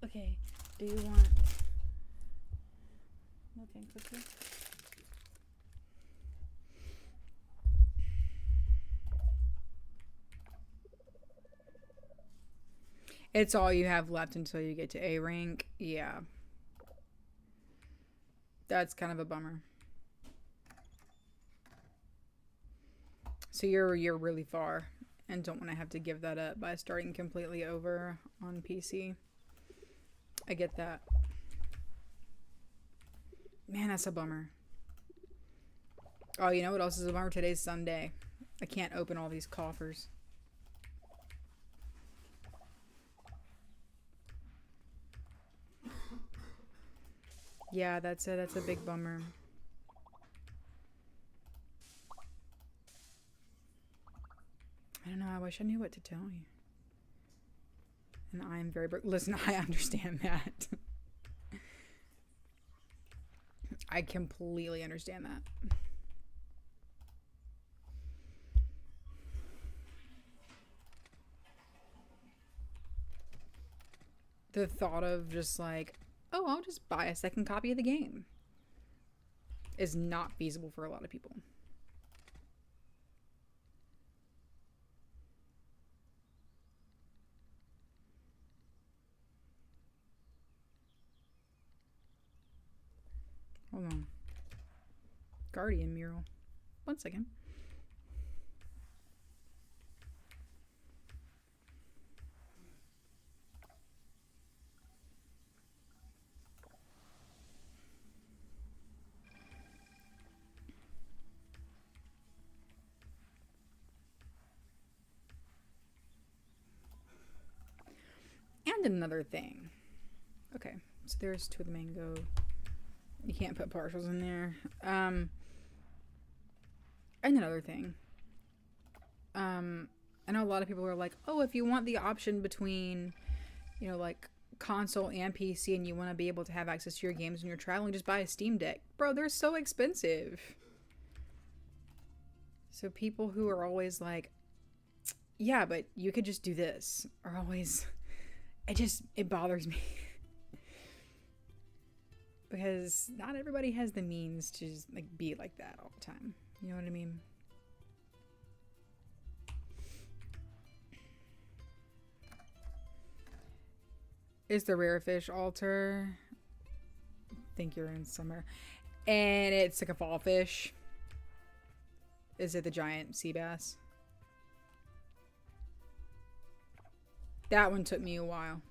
S1: Okay, do you want nothing quickly? It's all you have left until you get to A rank. Yeah. That's kind of a bummer. So you're really far and don't want to have to give that up by starting completely over on PC. I get that. Man, that's a bummer. Oh, you know what else is a bummer? Today's Sunday. I can't open all these coffers. Yeah, that's a big bummer. I don't know. I wish I knew what to tell you. And I am very broke. Listen, I understand that. I completely understand that. The thought of just like, oh, I'll just buy a second copy of the game is not feasible for a lot of people. Hold on. Guardian mural. 1 second. And another thing. Okay, so there's 2 of the mango. You can't put partials in there. And another thing. I know a lot of people are like, oh, if you want the option between, you know, like console and PC and you want to be able to have access to your games when you're traveling, just buy a Steam Deck. Bro, they're so expensive. So people who are always like, yeah, but you could just do this, are always, it bothers me. Because not everybody has the means to just like be like that all the time. You know what I mean? Is the rare fish altar? I think you're in summer. And it's like a fall fish. Is it the giant sea bass? That one took me a while.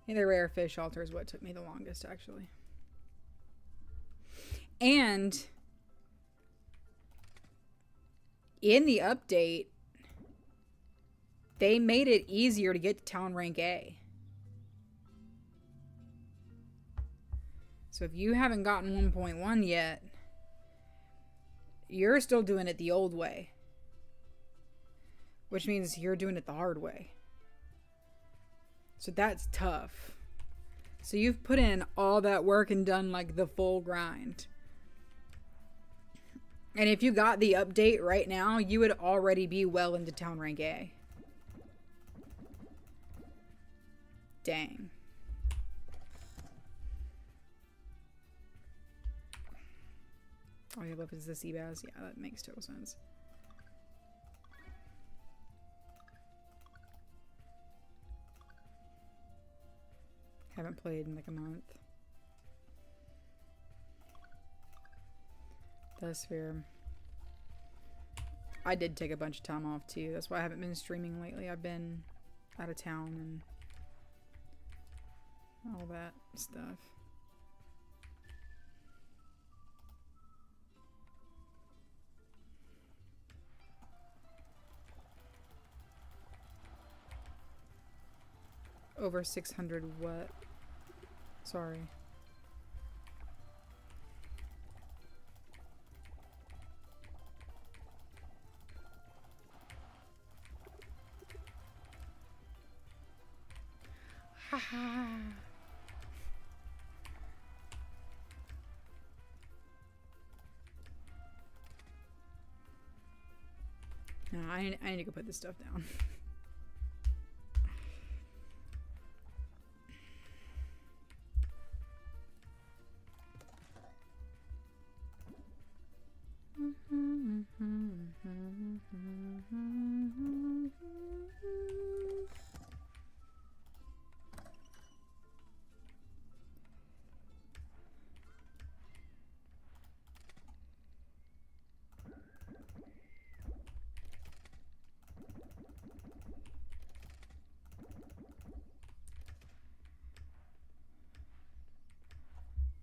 S1: And the rare fish altar is what took me the longest, actually. And in the update, they made it easier to get to town rank A. So if you haven't gotten 1.1 yet, you're still doing it the old way. Which means you're doing it the hard way. So that's tough. So you've put in all that work and done like the full grind. And if you got the update right now, you would already be well into town rank A. Dang. All you love is the sea bass. Yeah, that makes total sense. Haven't played in like a month. That's fair. I did take a bunch of time off too. That's why I haven't been streaming lately. I've been out of town and all that stuff. Over 600 what? Sorry. Haha. No, I need to go put this stuff down.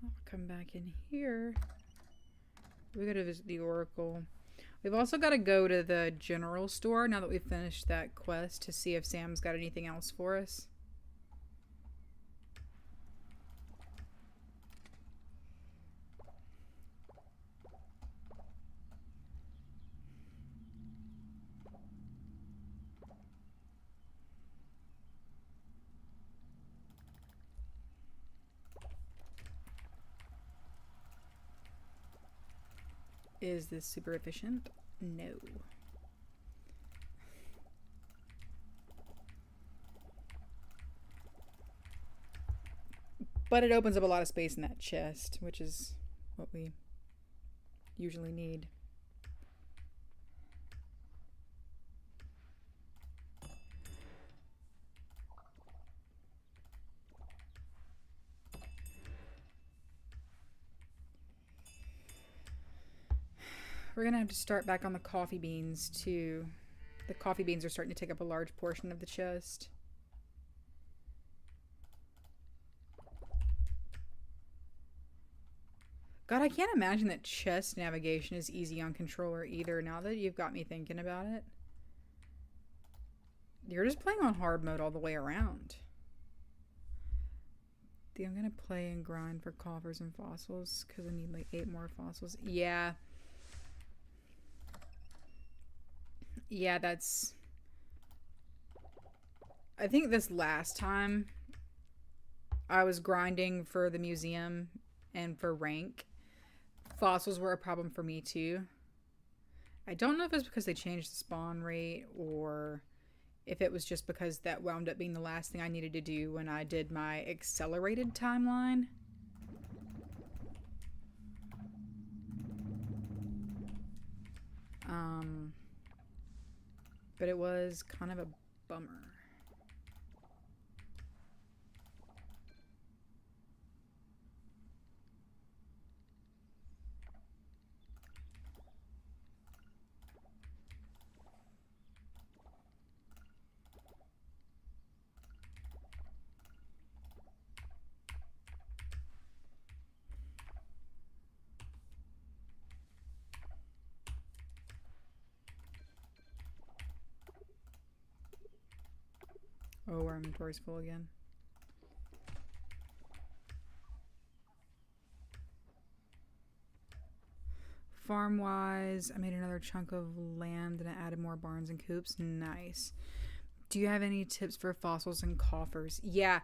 S1: I'll come back in here. We gotta visit the Oracle. We've also got to go to the general store now that we've finished that quest to see if Sam's got anything else for us. Is this super efficient? No. But it opens up a lot of space in that chest, which is what we usually need. We're gonna have to start back on the coffee beans too. The coffee beans are starting to take up a large portion of the chest. God, I can't imagine that chest navigation is easy on controller either, now that you've got me thinking about it. You're just playing on hard mode all the way around. I think I'm gonna play and grind for coffers and fossils because I need like 8 more fossils. Yeah. Yeah, that's... I think this last time I was grinding for the museum and for rank. Fossils were a problem for me too. I don't know if it's because they changed the spawn rate or if it was just because that wound up being the last thing I needed to do when I did my accelerated timeline. But it was kind of a bummer. Oh, our inventory's full again. Farm-wise, I made another chunk of land and I added more barns and coops. Nice. Do you have any tips for fossils and coffers? Yeah.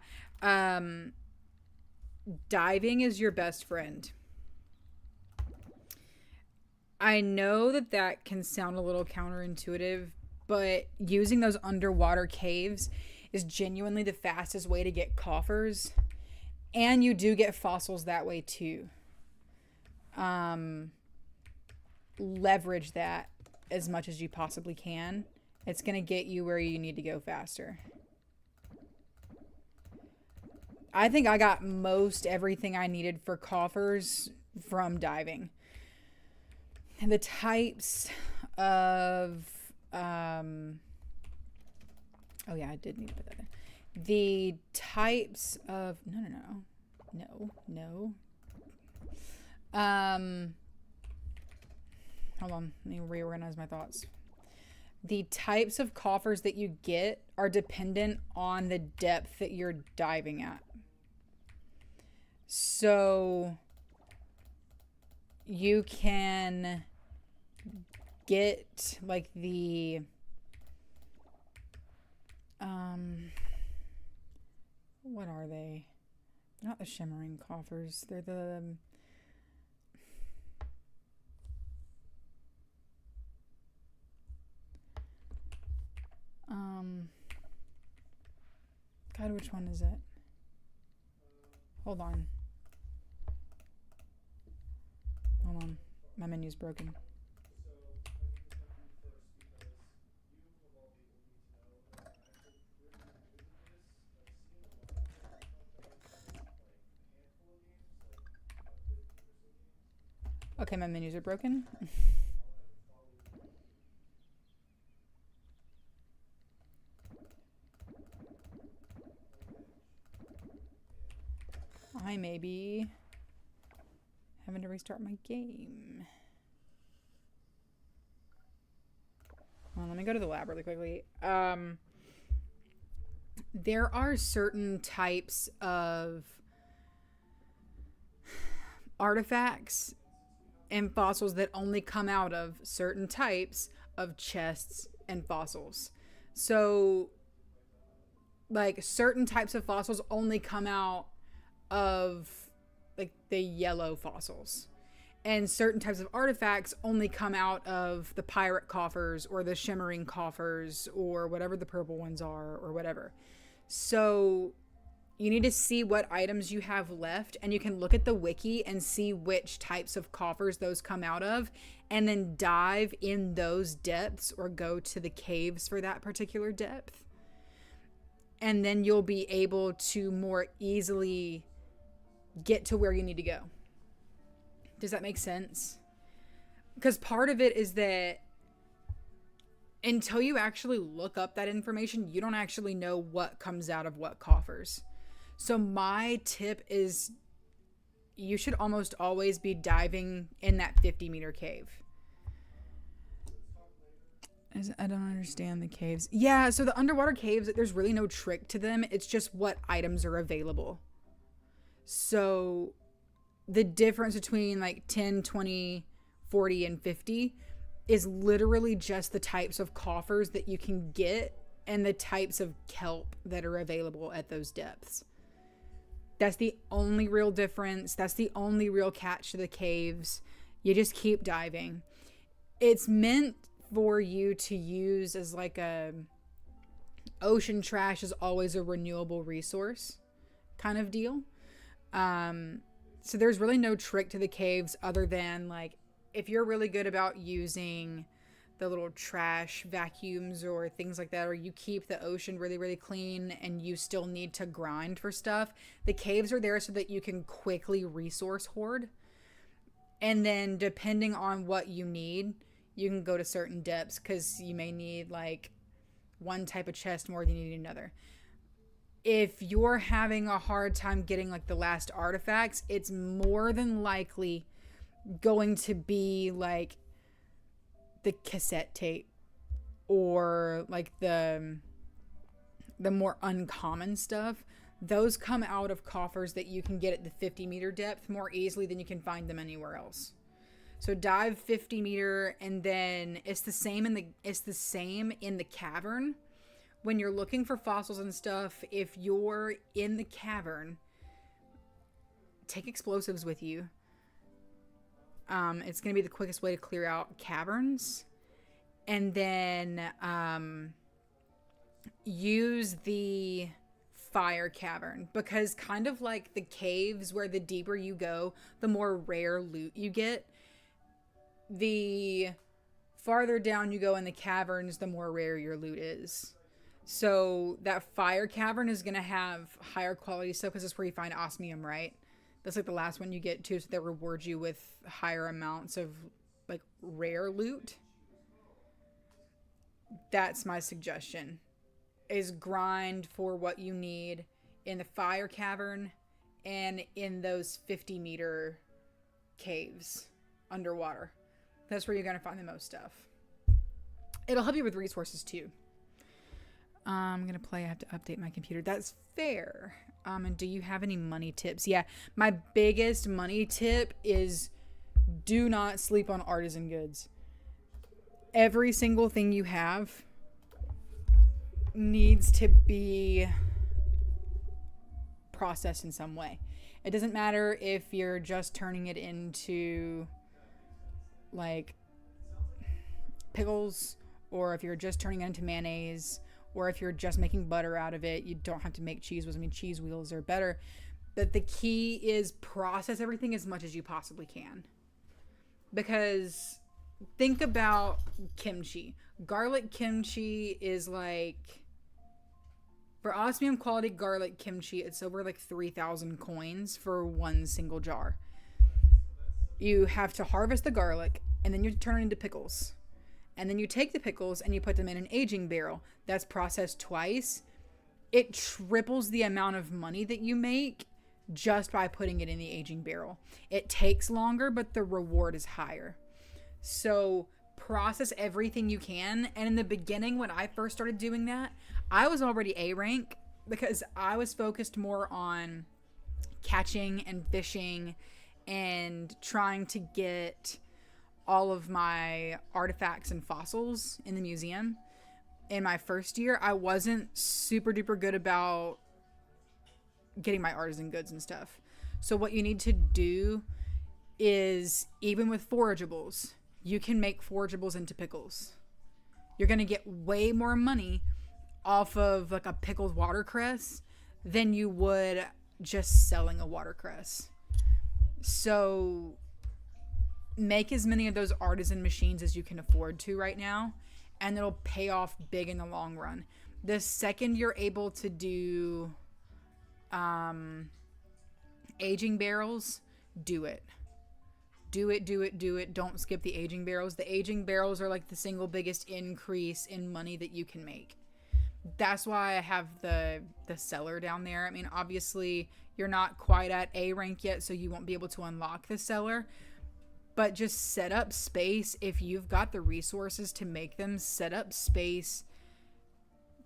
S1: Diving is your best friend. I know that that can sound a little counterintuitive, but using those underwater caves is genuinely the fastest way to get coffers, and you do get fossils that way too. Leverage that as much as you possibly can. It's gonna get you where you need to go faster. I think I got most everything I needed for coffers from diving. And the types of oh yeah, I did need to put that in. The types of no. Hold on, let me reorganize my thoughts. The types of coffers that you get are dependent on the depth that you're diving at. So you can get like the what are they? Not the shimmering coffers. They're the God, which one is it? Hold on. Hold on. My menu's broken. Okay, my menus are broken. I may be having to restart my game. Well, let me go to the lab really quickly. There are certain types of artifacts and fossils that only come out of certain types of chests and fossils. So, like, certain types of fossils only come out of, like, the yellow fossils. And certain types of artifacts only come out of the pirate coffers or the shimmering coffers or whatever the purple ones are or whatever. So you need to see what items you have left, and you can look at the wiki and see which types of coffers those come out of, and then dive in those depths or go to the caves for that particular depth. And then you'll be able to more easily get to where you need to go. Does that make sense? Because part of it is that until you actually look up that information, you don't actually know what comes out of what coffers. So my tip is you should almost always be diving in that 50-meter cave. I don't understand the caves. Yeah, so the underwater caves, there's really no trick to them. It's just what items are available. So the difference between like 10, 20, 40, and 50 is literally just the types of coffers that you can get and the types of kelp that are available at those depths. That's the only real difference. That's the only real catch to the caves. You just keep diving. It's meant for you to use as like a ocean trash is always a renewable resource kind of deal. So there's really no trick to the caves other than like if you're really good about using the little trash vacuums or things like that, or you keep the ocean really, really clean and you still need to grind for stuff, the caves are there so that you can quickly resource hoard. And then depending on what you need, you can go to certain depths because you may need like one type of chest more than you need another. If you're having a hard time getting like the last artifacts, it's more than likely going to be like the cassette tape or like the more uncommon stuff. Those come out of coffers that you can get at the 50-meter depth more easily than you can find them anywhere else. So dive 50 meter, and then it's the same in the cavern. When you're looking for fossils and stuff, if you're in the cavern, take explosives with you. It's going to be the quickest way to clear out caverns. And then use the fire cavern, because kind of like the caves where the deeper you go, the more rare loot you get. The farther down you go in the caverns, the more rare your loot is. So that fire cavern is going to have higher quality stuff because that's where you find osmium, right? That's like the last one you get to, so that rewards you with higher amounts of like rare loot. That's my suggestion, is grind for what you need in the fire cavern and in those 50-meter caves underwater. That's where you're going to find the most stuff. It'll help you with resources too. I'm going to play. I have to update my computer. That's fair. And do you have any money tips? Yeah. My biggest money tip is do not sleep on artisan goods. Every single thing you have needs to be processed in some way. It doesn't matter if you're just turning it into like pickles, or if you're just turning it into mayonnaise, or if you're just making butter out of it. You don't have to make cheese wheels. I mean, cheese wheels are better. But the key is process everything as much as you possibly can. Because think about kimchi. Garlic kimchi is like, for osmium quality garlic kimchi, it's over like 3,000 coins for one single jar. You have to harvest the garlic, and then you turn it into pickles. And then you take the pickles and you put them in an aging barrel. That's processed twice. It triples the amount of money that you make just by putting it in the aging barrel. It takes longer, but the reward is higher. So process everything you can. And in the beginning, when I first started doing that, I was already A rank because I was focused more on catching and fishing and trying to get all of my artifacts and fossils in the museum. In my first year, I wasn't super duper good about getting my artisan goods and stuff. So what you need to do is, even with forageables, you can make forageables into pickles. You're going to get way more money off of like a pickled watercress than you would just selling a watercress. So make as many of those artisan machines as you can afford to right now, and it'll pay off big in the long run. The second you're able to do aging barrels, do it. Do it. Don't skip the aging barrels. The aging barrels are like the single biggest increase in money that you can make. That's why I have the cellar down there. I mean, obviously, you're not quite at A rank yet, so you won't be able to unlock the cellar. But just set up space. If you've got the resources to make them, set up space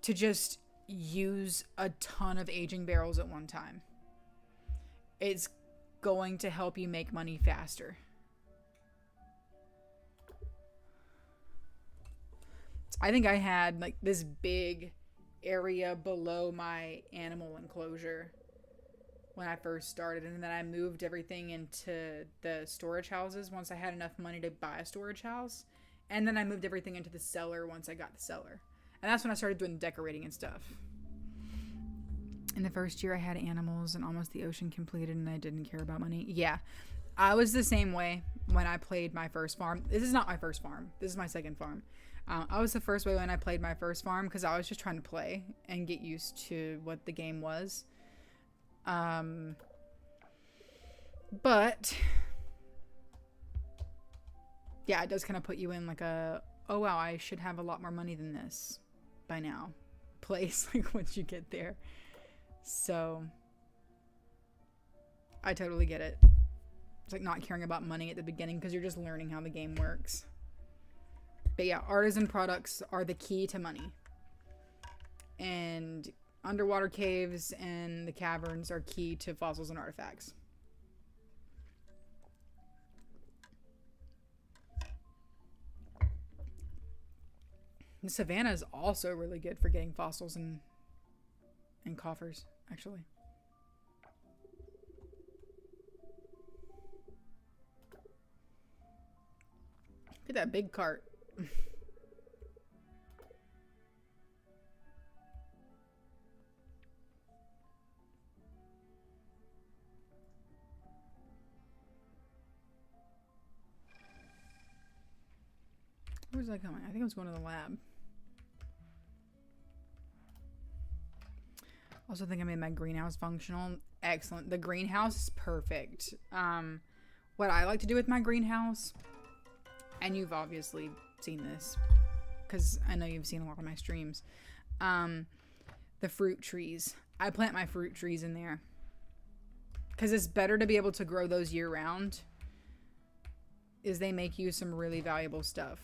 S1: to just use a ton of aging barrels at one time. It's going to help you make money faster. I think I had like this big area below my animal enclosure when I first started, and then I moved everything into the storage houses once I had enough money to buy a storage house, and then I moved everything into the cellar once I got the cellar, and that's when I started doing decorating and stuff. In the first year I had animals and almost the ocean completed, and I didn't care about money. Yeah, I was the same way when I played my first farm. This is not my first farm, this is my second farm. I was the first way when I played my first farm because I was just trying to play and get used to what the game was. But yeah, it does kind of put you in like a, oh wow, I should have a lot more money than this by now place, like once you get there. So I totally get it. It's like not caring about money at the beginning because you're just learning how the game works. But yeah, artisan products are the key to money. And underwater caves and the caverns are key to fossils and artifacts. The savannah is also really good for getting fossils and coffers, actually. Look at that big cart. Where's that going? I think I was going to the lab. Also think I made my greenhouse functional. Excellent. The greenhouse is perfect. What I like to do with my greenhouse, and you've obviously seen this because I know you've seen a lot of my streams, the fruit trees. I plant my fruit trees in there because it's better to be able to grow those year round, is they make you some really valuable stuff.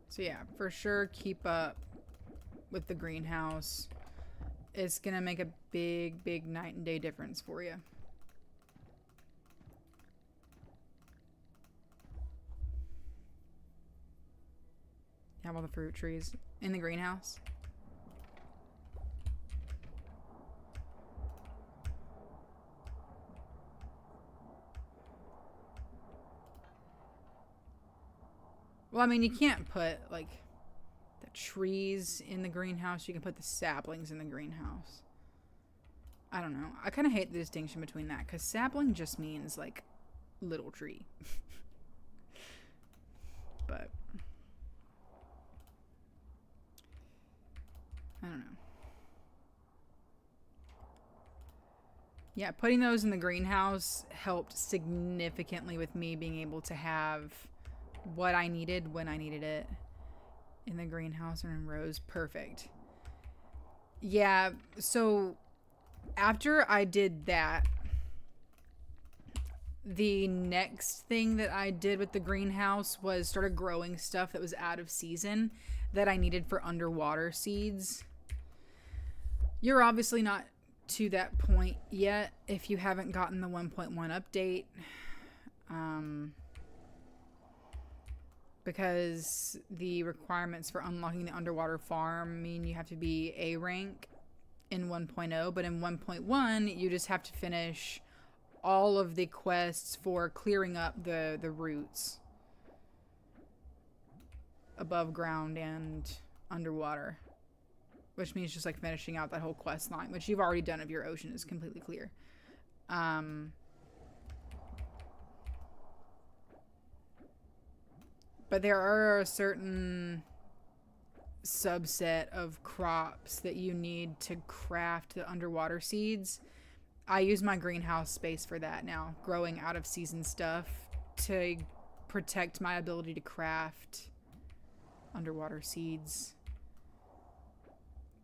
S1: So yeah, for sure keep up with the greenhouse. It's gonna make a big night and day difference for you. You have all the fruit trees in the greenhouse. Well, I mean, you can't put, like, the trees in the greenhouse. You can put the saplings in the greenhouse. I don't know. I kind of hate the distinction between that, because sapling just means, like, little tree. But I don't know. Yeah, putting those in the greenhouse helped significantly with me being able to have what I needed when I needed it in the greenhouse and in rows. Perfect. Yeah, so after I did that, the next thing that I did with the greenhouse was started growing stuff that was out of season that I needed for underwater seeds. You're obviously not to that point yet if you haven't gotten the 1.1 update. Because the requirements for unlocking the underwater farm mean you have to be A rank in 1.0, but in 1.1 you just have to finish all of the quests for clearing up the roots above ground and underwater, which means just like finishing out that whole quest line, which you've already done if your ocean is completely clear. But there are a certain subset of crops that you need to craft the underwater seeds. I use my greenhouse space for that now, growing out of season stuff to protect my ability to craft underwater seeds.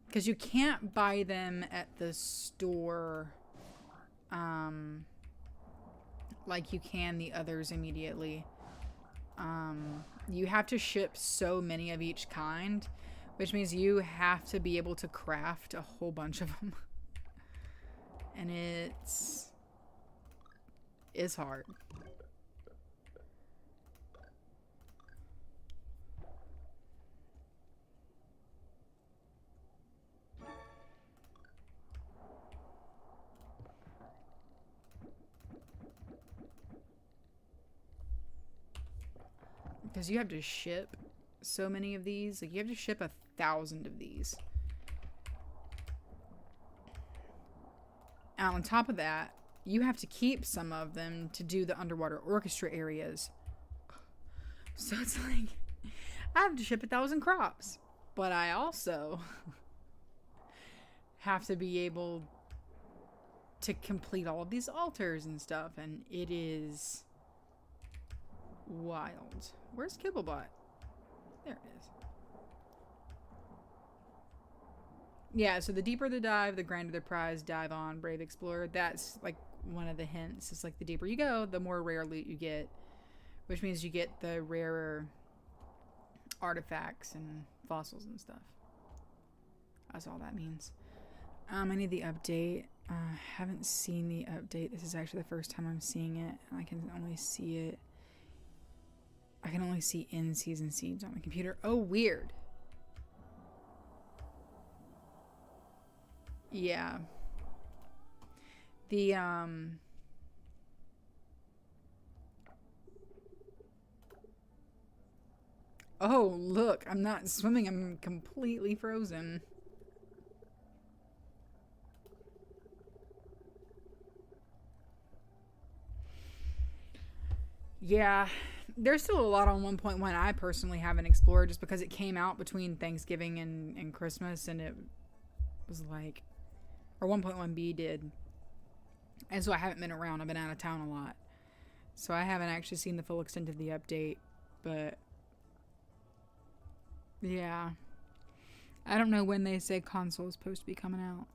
S1: Because you can't buy them at the store like you can the others immediately. You have to ship so many of each kind, which means you have to be able to craft a whole bunch of them. And it's hard. Because you have to ship so many of these. Like, you have to ship 1,000 of these. And on top of that, you have to keep some of them to do the underwater orchestra areas. So it's like, I have to ship 1,000 crops. But I also have to be able to complete all of these altars and stuff. And it is wild. Where's Kibblebot? There it is. Yeah, so the deeper the dive, the grander the prize. Dive on, brave explorer. That's like one of the hints. It's like the deeper you go, the more rare loot you get, which means you get the rarer artifacts and fossils and stuff. That's all that means. I need the update. Haven't seen the update. This is actually the first time I'm seeing it. I can only see it. I can only see in-season seeds on my computer. Oh, weird. Yeah. The, oh, look. I'm not swimming. I'm completely frozen. Yeah. There's still a lot on 1.1 I personally haven't explored just because it came out between Thanksgiving and Christmas, and it was like, or 1.1b did. And so I haven't been around. I've been out of town a lot. So I haven't actually seen the full extent of the update. But yeah. I don't know when they say console is supposed to be coming out.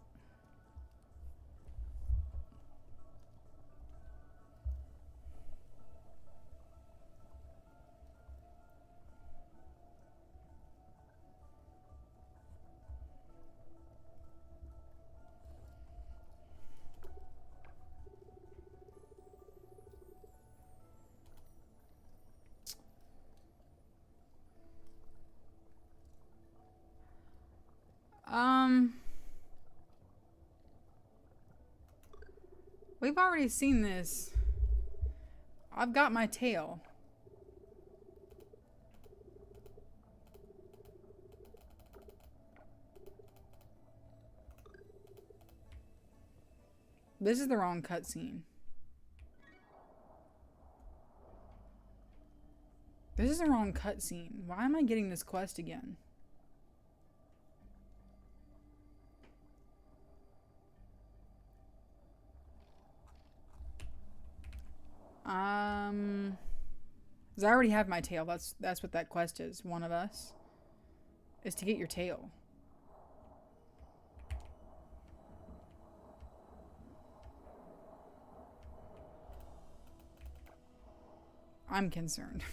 S1: We've already seen this. I've got my tail. This is the wrong cutscene. This is the wrong cutscene. Why am I getting this quest again? Because I already have my tail. That's what that quest is. One of us is to get your tail. I'm concerned.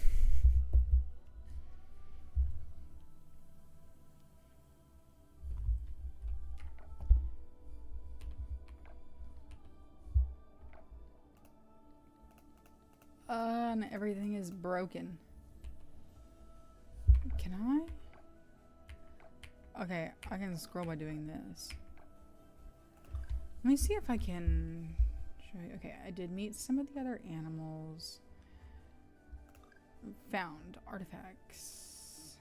S1: And everything is broken. Can I? Okay, I can scroll by doing this. Let me see if I can show you. Okay, I did meet some of the other animals. Found artifacts.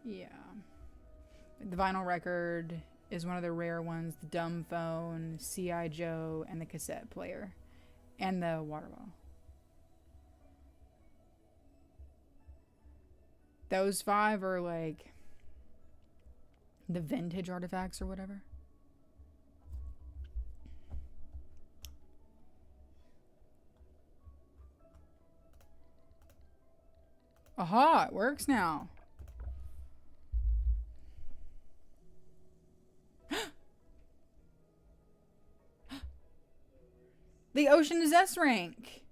S1: Yeah. The vinyl record is one of the rare ones. The dumb phone, C.I. Joe, and the cassette player. And the water well. Those 5 are like the vintage artifacts or whatever. Aha, it works now. The Ocean is S rank.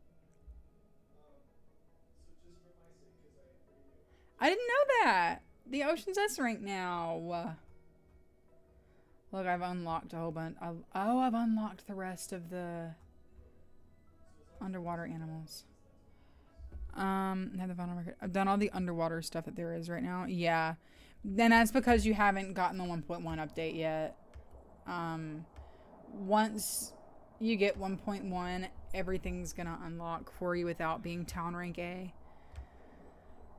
S1: I didn't know that. The Ocean's S rank now. Look, I've unlocked a whole bunch. I've unlocked the rest of the underwater animals. Have the final record. I've done all the underwater stuff that there is right now. Yeah. Then that's because you haven't gotten the 1.1 update yet. Once you get 1.1, everything's gonna unlock for you without being town rank A.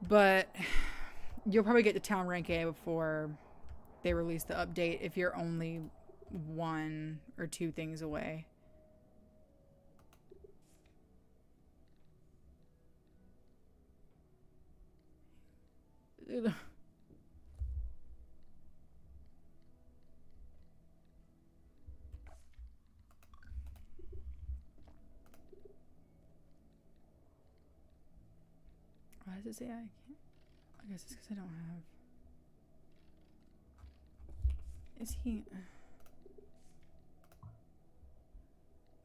S1: But you'll probably get to town rank A before they release the update if you're only 1 or 2 things away. Why does it say I can't? I guess it's because I don't have. Is he?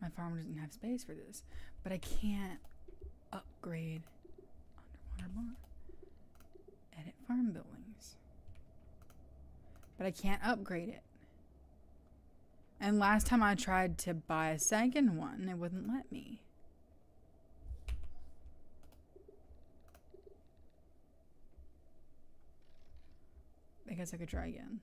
S1: My farm doesn't have space for this, but I can't upgrade underwater barn. Edit farm buildings. But I can't upgrade it. And last time I tried to buy a second one, it wouldn't let me. I guess I could try again.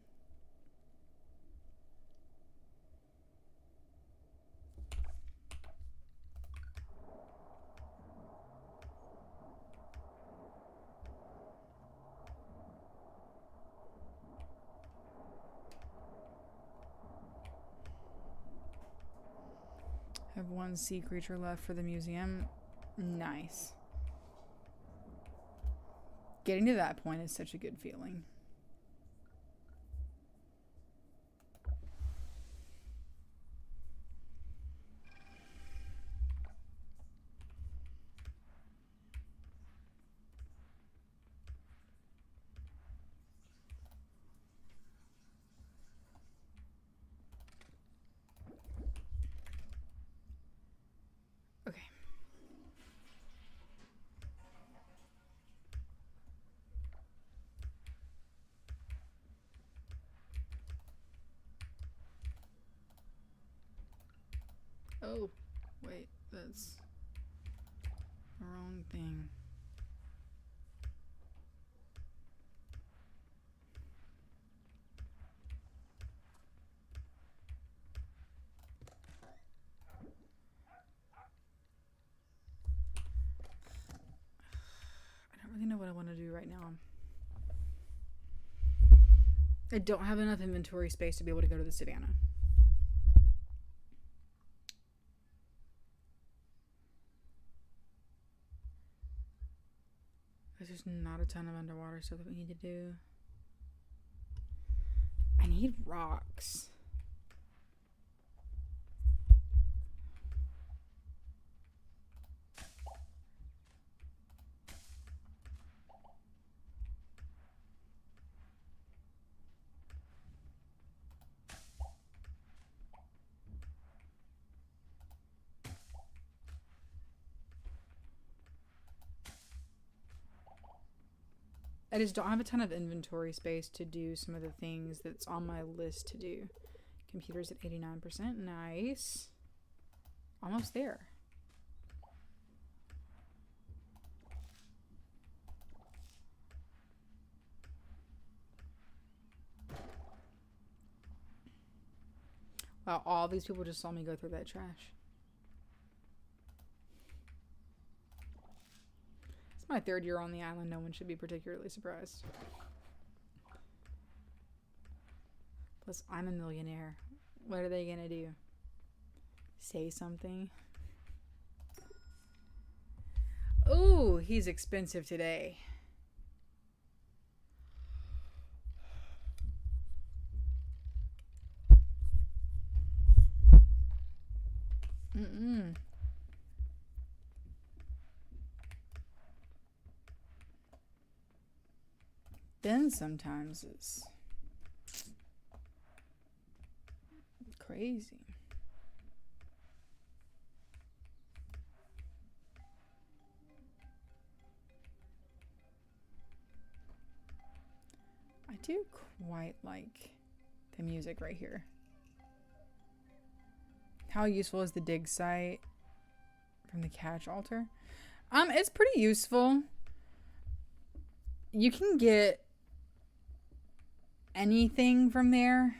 S1: I have 1 sea creature left for the museum. Nice. Getting to that point is such a good feeling. Oh, wait, that's the wrong thing. I don't really know what I want to do right now. I don't have enough inventory space to be able to go to the savannah. There's not a ton of underwater stuff that we need to do. I need rocks. I just don't have a ton of inventory space to do some of the things that's on my list to do. Computer's at 89%. Nice. Almost there. Wow, all these people just saw me go through that trash. It's my 3rd year on the island. No one should be particularly surprised. Plus, I'm a millionaire. What are they gonna do? Say something? Ooh, he's expensive today. Ben sometimes is crazy. I do quite like the music right here. How useful is the dig site from the catch altar? It's pretty useful. You can get anything from there.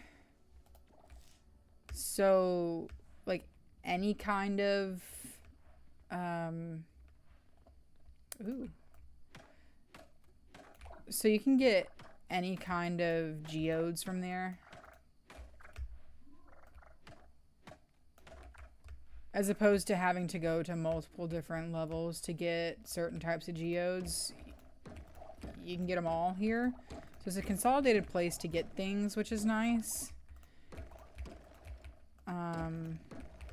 S1: So, like, any kind of, ooh. So you can get any kind of geodes from there. As opposed to having to go to multiple different levels to get certain types of geodes. You can get them all here. So it's a consolidated place to get things, which is nice.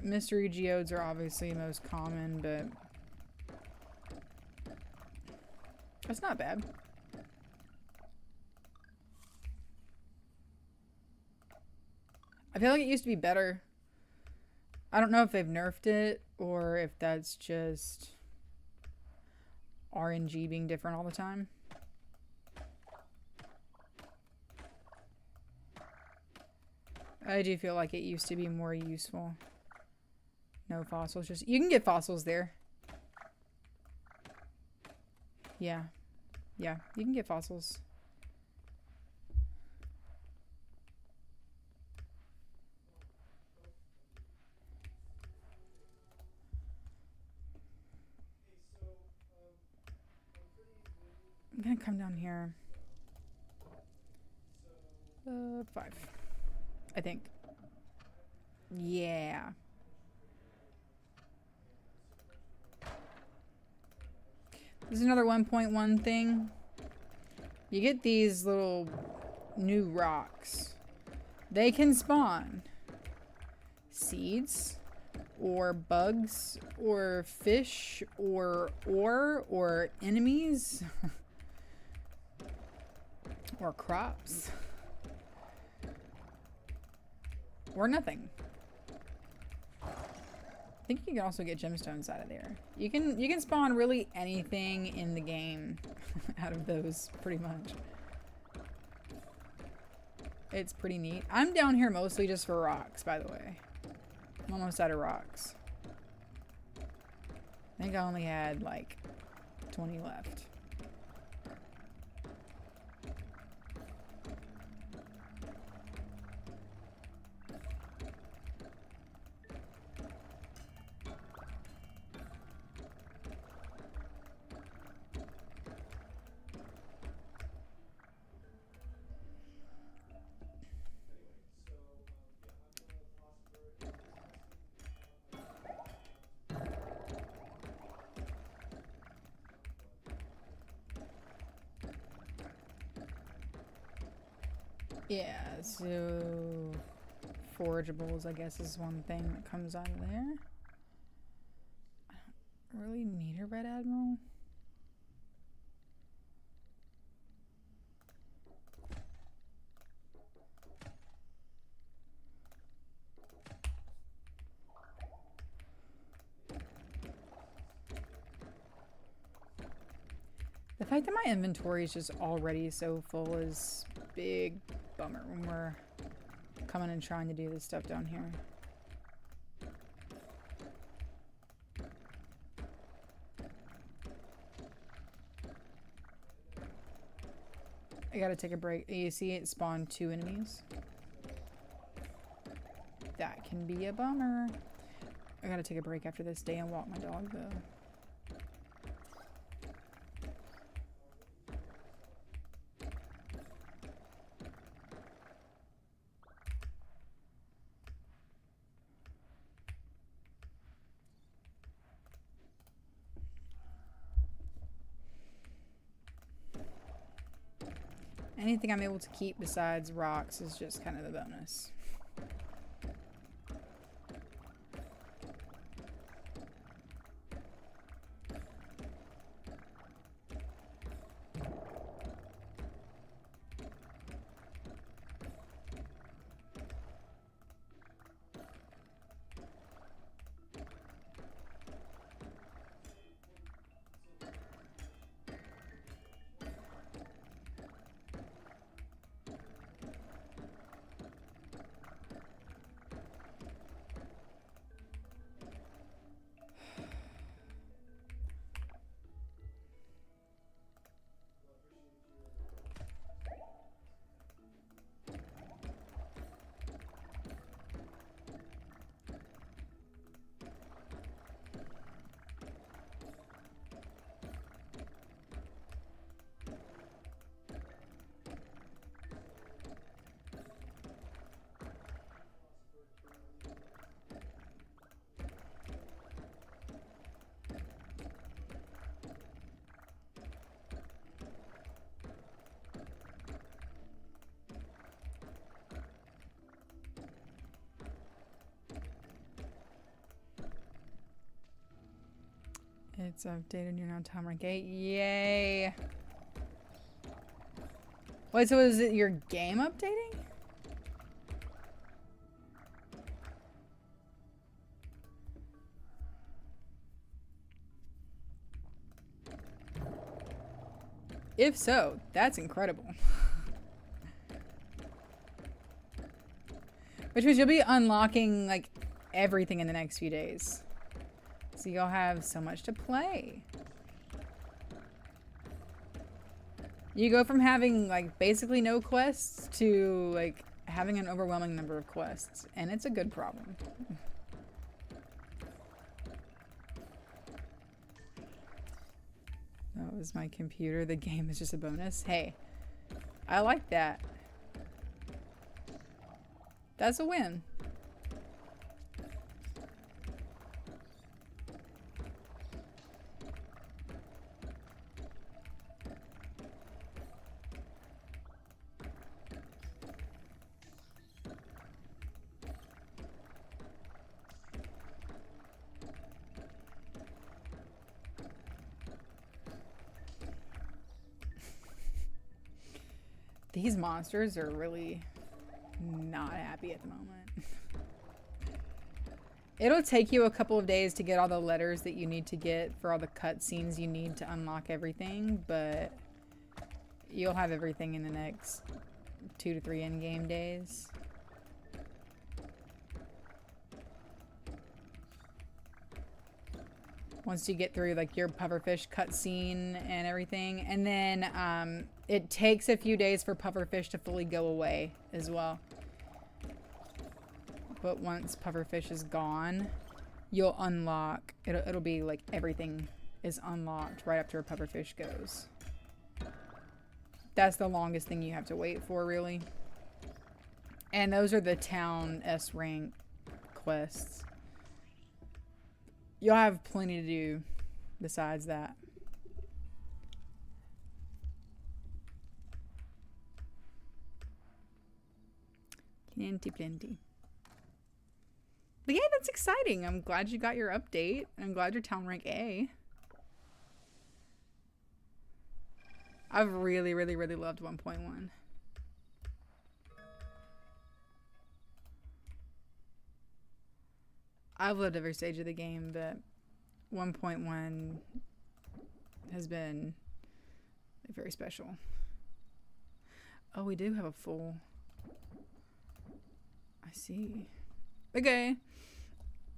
S1: Mystery geodes are obviously most common, but that's not bad. I feel like it used to be better. I don't know if they've nerfed it or if that's just RNG being different all the time. I do feel like it used to be more useful. No fossils, just you can get fossils there. Yeah. Yeah, you can get fossils. I'm gonna come down here. 5. I think. Yeah. This is another 1.1 thing. You get these little new rocks. They can spawn seeds or bugs or fish or ore or enemies or crops or nothing. I think you can also get gemstones out of there. You can spawn really anything in the game out of those, pretty much. It's pretty neat. I'm down here mostly just for rocks, by the way. I'm almost out of rocks. I think I only had like 20 left. Yeah, so forageables, I guess, is one thing that comes out of there. I don't really need a red admiral. The fact that my inventory is just already so full is big bummer when we're coming and trying to do this stuff down here. I gotta take a break. You see it spawned 2 enemies. That can be a bummer. I gotta take a break after this day and walk my dog though. Anything I'm able to keep besides rocks is just kind of the bonus. It's updated. You're now Tom rank 8. Yay! Wait, so is it your game updating? If so, that's incredible. Which means you'll be unlocking like everything in the next few days. So you'll have so much to play. You go from having like basically no quests to like having an overwhelming number of quests, and it's a good problem. That was my computer. The game is just a bonus. Hey, I like that. That's a win. These monsters are really not happy at the moment. It'll take you a couple of days to get all the letters that you need to get for all the cutscenes you need to unlock everything, but you'll have everything in the next 2 to 3 in-game days. Once you get through like your pufferfish cutscene and everything, and then it takes a few days for pufferfish to fully go away as well. But once pufferfish is gone, you'll unlock. It'll be like everything is unlocked right after a pufferfish goes. That's the longest thing you have to wait for, really. And those are the town S rank quests. You'll have plenty to do besides that. Plenty. But yeah, that's exciting. I'm glad you got your update. I'm glad you're town rank A. I've really loved 1.1. I've loved every stage of the game, but 1.1 has been very special. Oh, we do have a full. I see. Okay.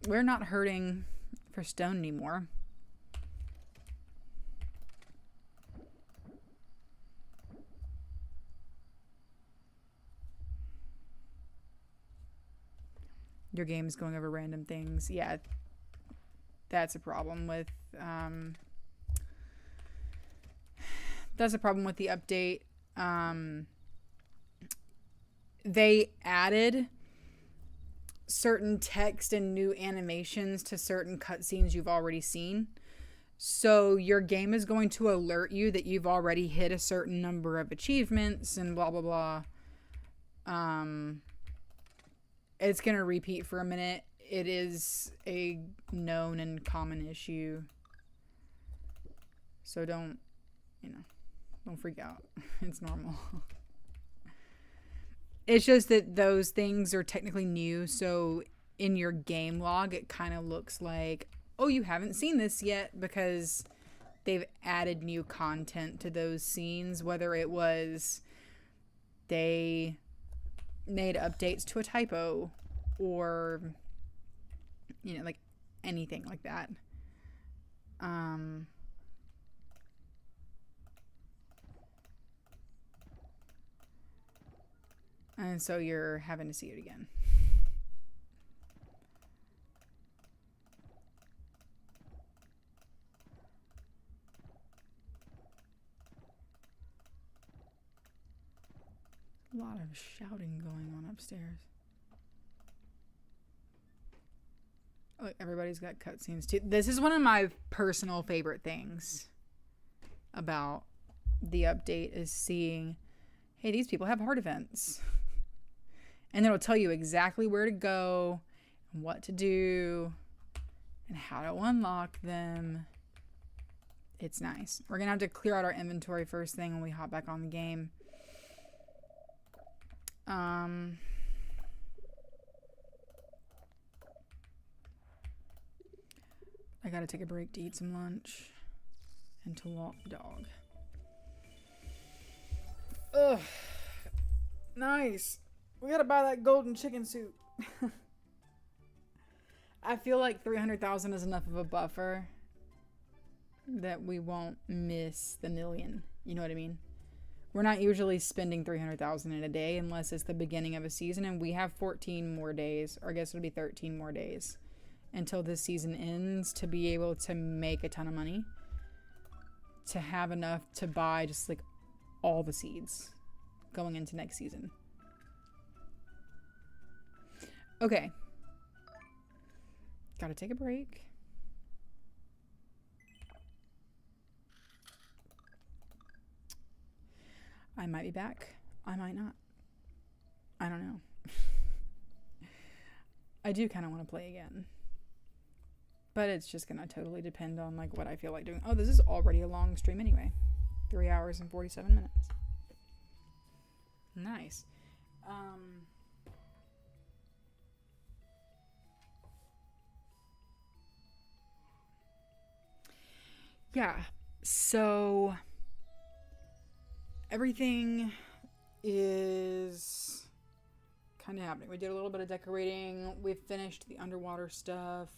S1: We're not hurting for stone anymore. Your game is going over random things. Yeah. That's a problem with that's a problem with the update. They added certain text and new animations to certain cutscenes you've already seen. So your game is going to alert you that you've already hit a certain number of achievements and blah, blah, blah. It's going to repeat for a minute. It is a known and common issue. So don't freak out. It's normal. It's just that those things are technically new. So in your game log, it kind of looks like, oh, you haven't seen this yet, because they've added new content to those scenes, whether it was they made updates to a typo or, like anything like that. And so you're having to see it again. A lot of shouting going on upstairs. Look, everybody's got cutscenes too. This is one of my personal favorite things about the update, is seeing, hey, these people have hard events. And it'll tell you exactly where to go, and what to do, and how to unlock them. It's nice. We're going to have to clear out our inventory first thing when we hop back on the game. I got to take a break to eat some lunch and to walk the dog. Ugh. Nice. We gotta buy that golden chicken suit. I feel like 300,000 is enough of a buffer that we won't miss the million. You know what I mean? We're not usually spending 300,000 in a day unless it's the beginning of a season, and we have 14 more days, or I guess it'll be 13 more days until this season ends, to be able to make a ton of money, to have enough to buy just like all the seeds going into next season. Okay. Gotta take a break. I might be back. I might not. I don't know. I do kind of want to play again. But it's just gonna totally depend on like what I feel like doing. Oh, this is already a long stream anyway. 3 hours and 47 minutes. Nice. Yeah, so everything is kind of happening. We did a little bit of decorating. We finished the underwater stuff.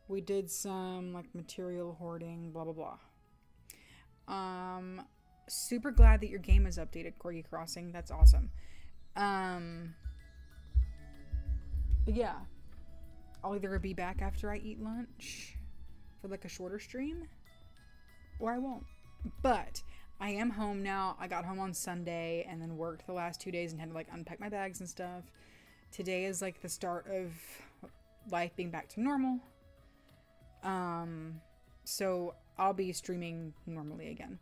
S1: We did some like material hoarding, blah, blah, blah. Super glad that your game is updated, Corgi Crossing. That's awesome. But yeah, I'll either be back after I eat lunch for like a shorter stream, or I won't. But I am home now. I got home on Sunday and then worked the last 2 days and had to like unpack my bags and stuff. Today is like the start of life being back to normal. So I'll be streaming normally again.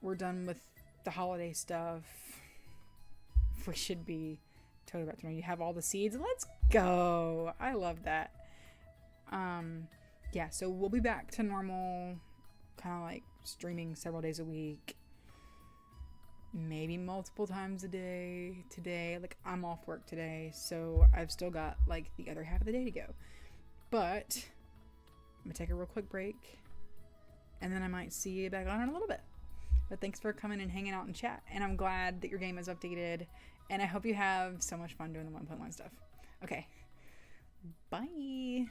S1: We're done with the holiday stuff. We should be totally back to normal. You have all the seeds. Let's go. I love that. Yeah, so we'll be back to normal, kind of like streaming several days a week, maybe multiple times a day. Today, like, I'm off work today, so I've still got like the other half of the day to go, but I'm gonna take a real quick break and then I might see you back on in a little bit. But thanks for coming and hanging out and chat. And I'm glad that your game is updated. And I hope you have so much fun doing the 1.1 stuff. Okay. Bye.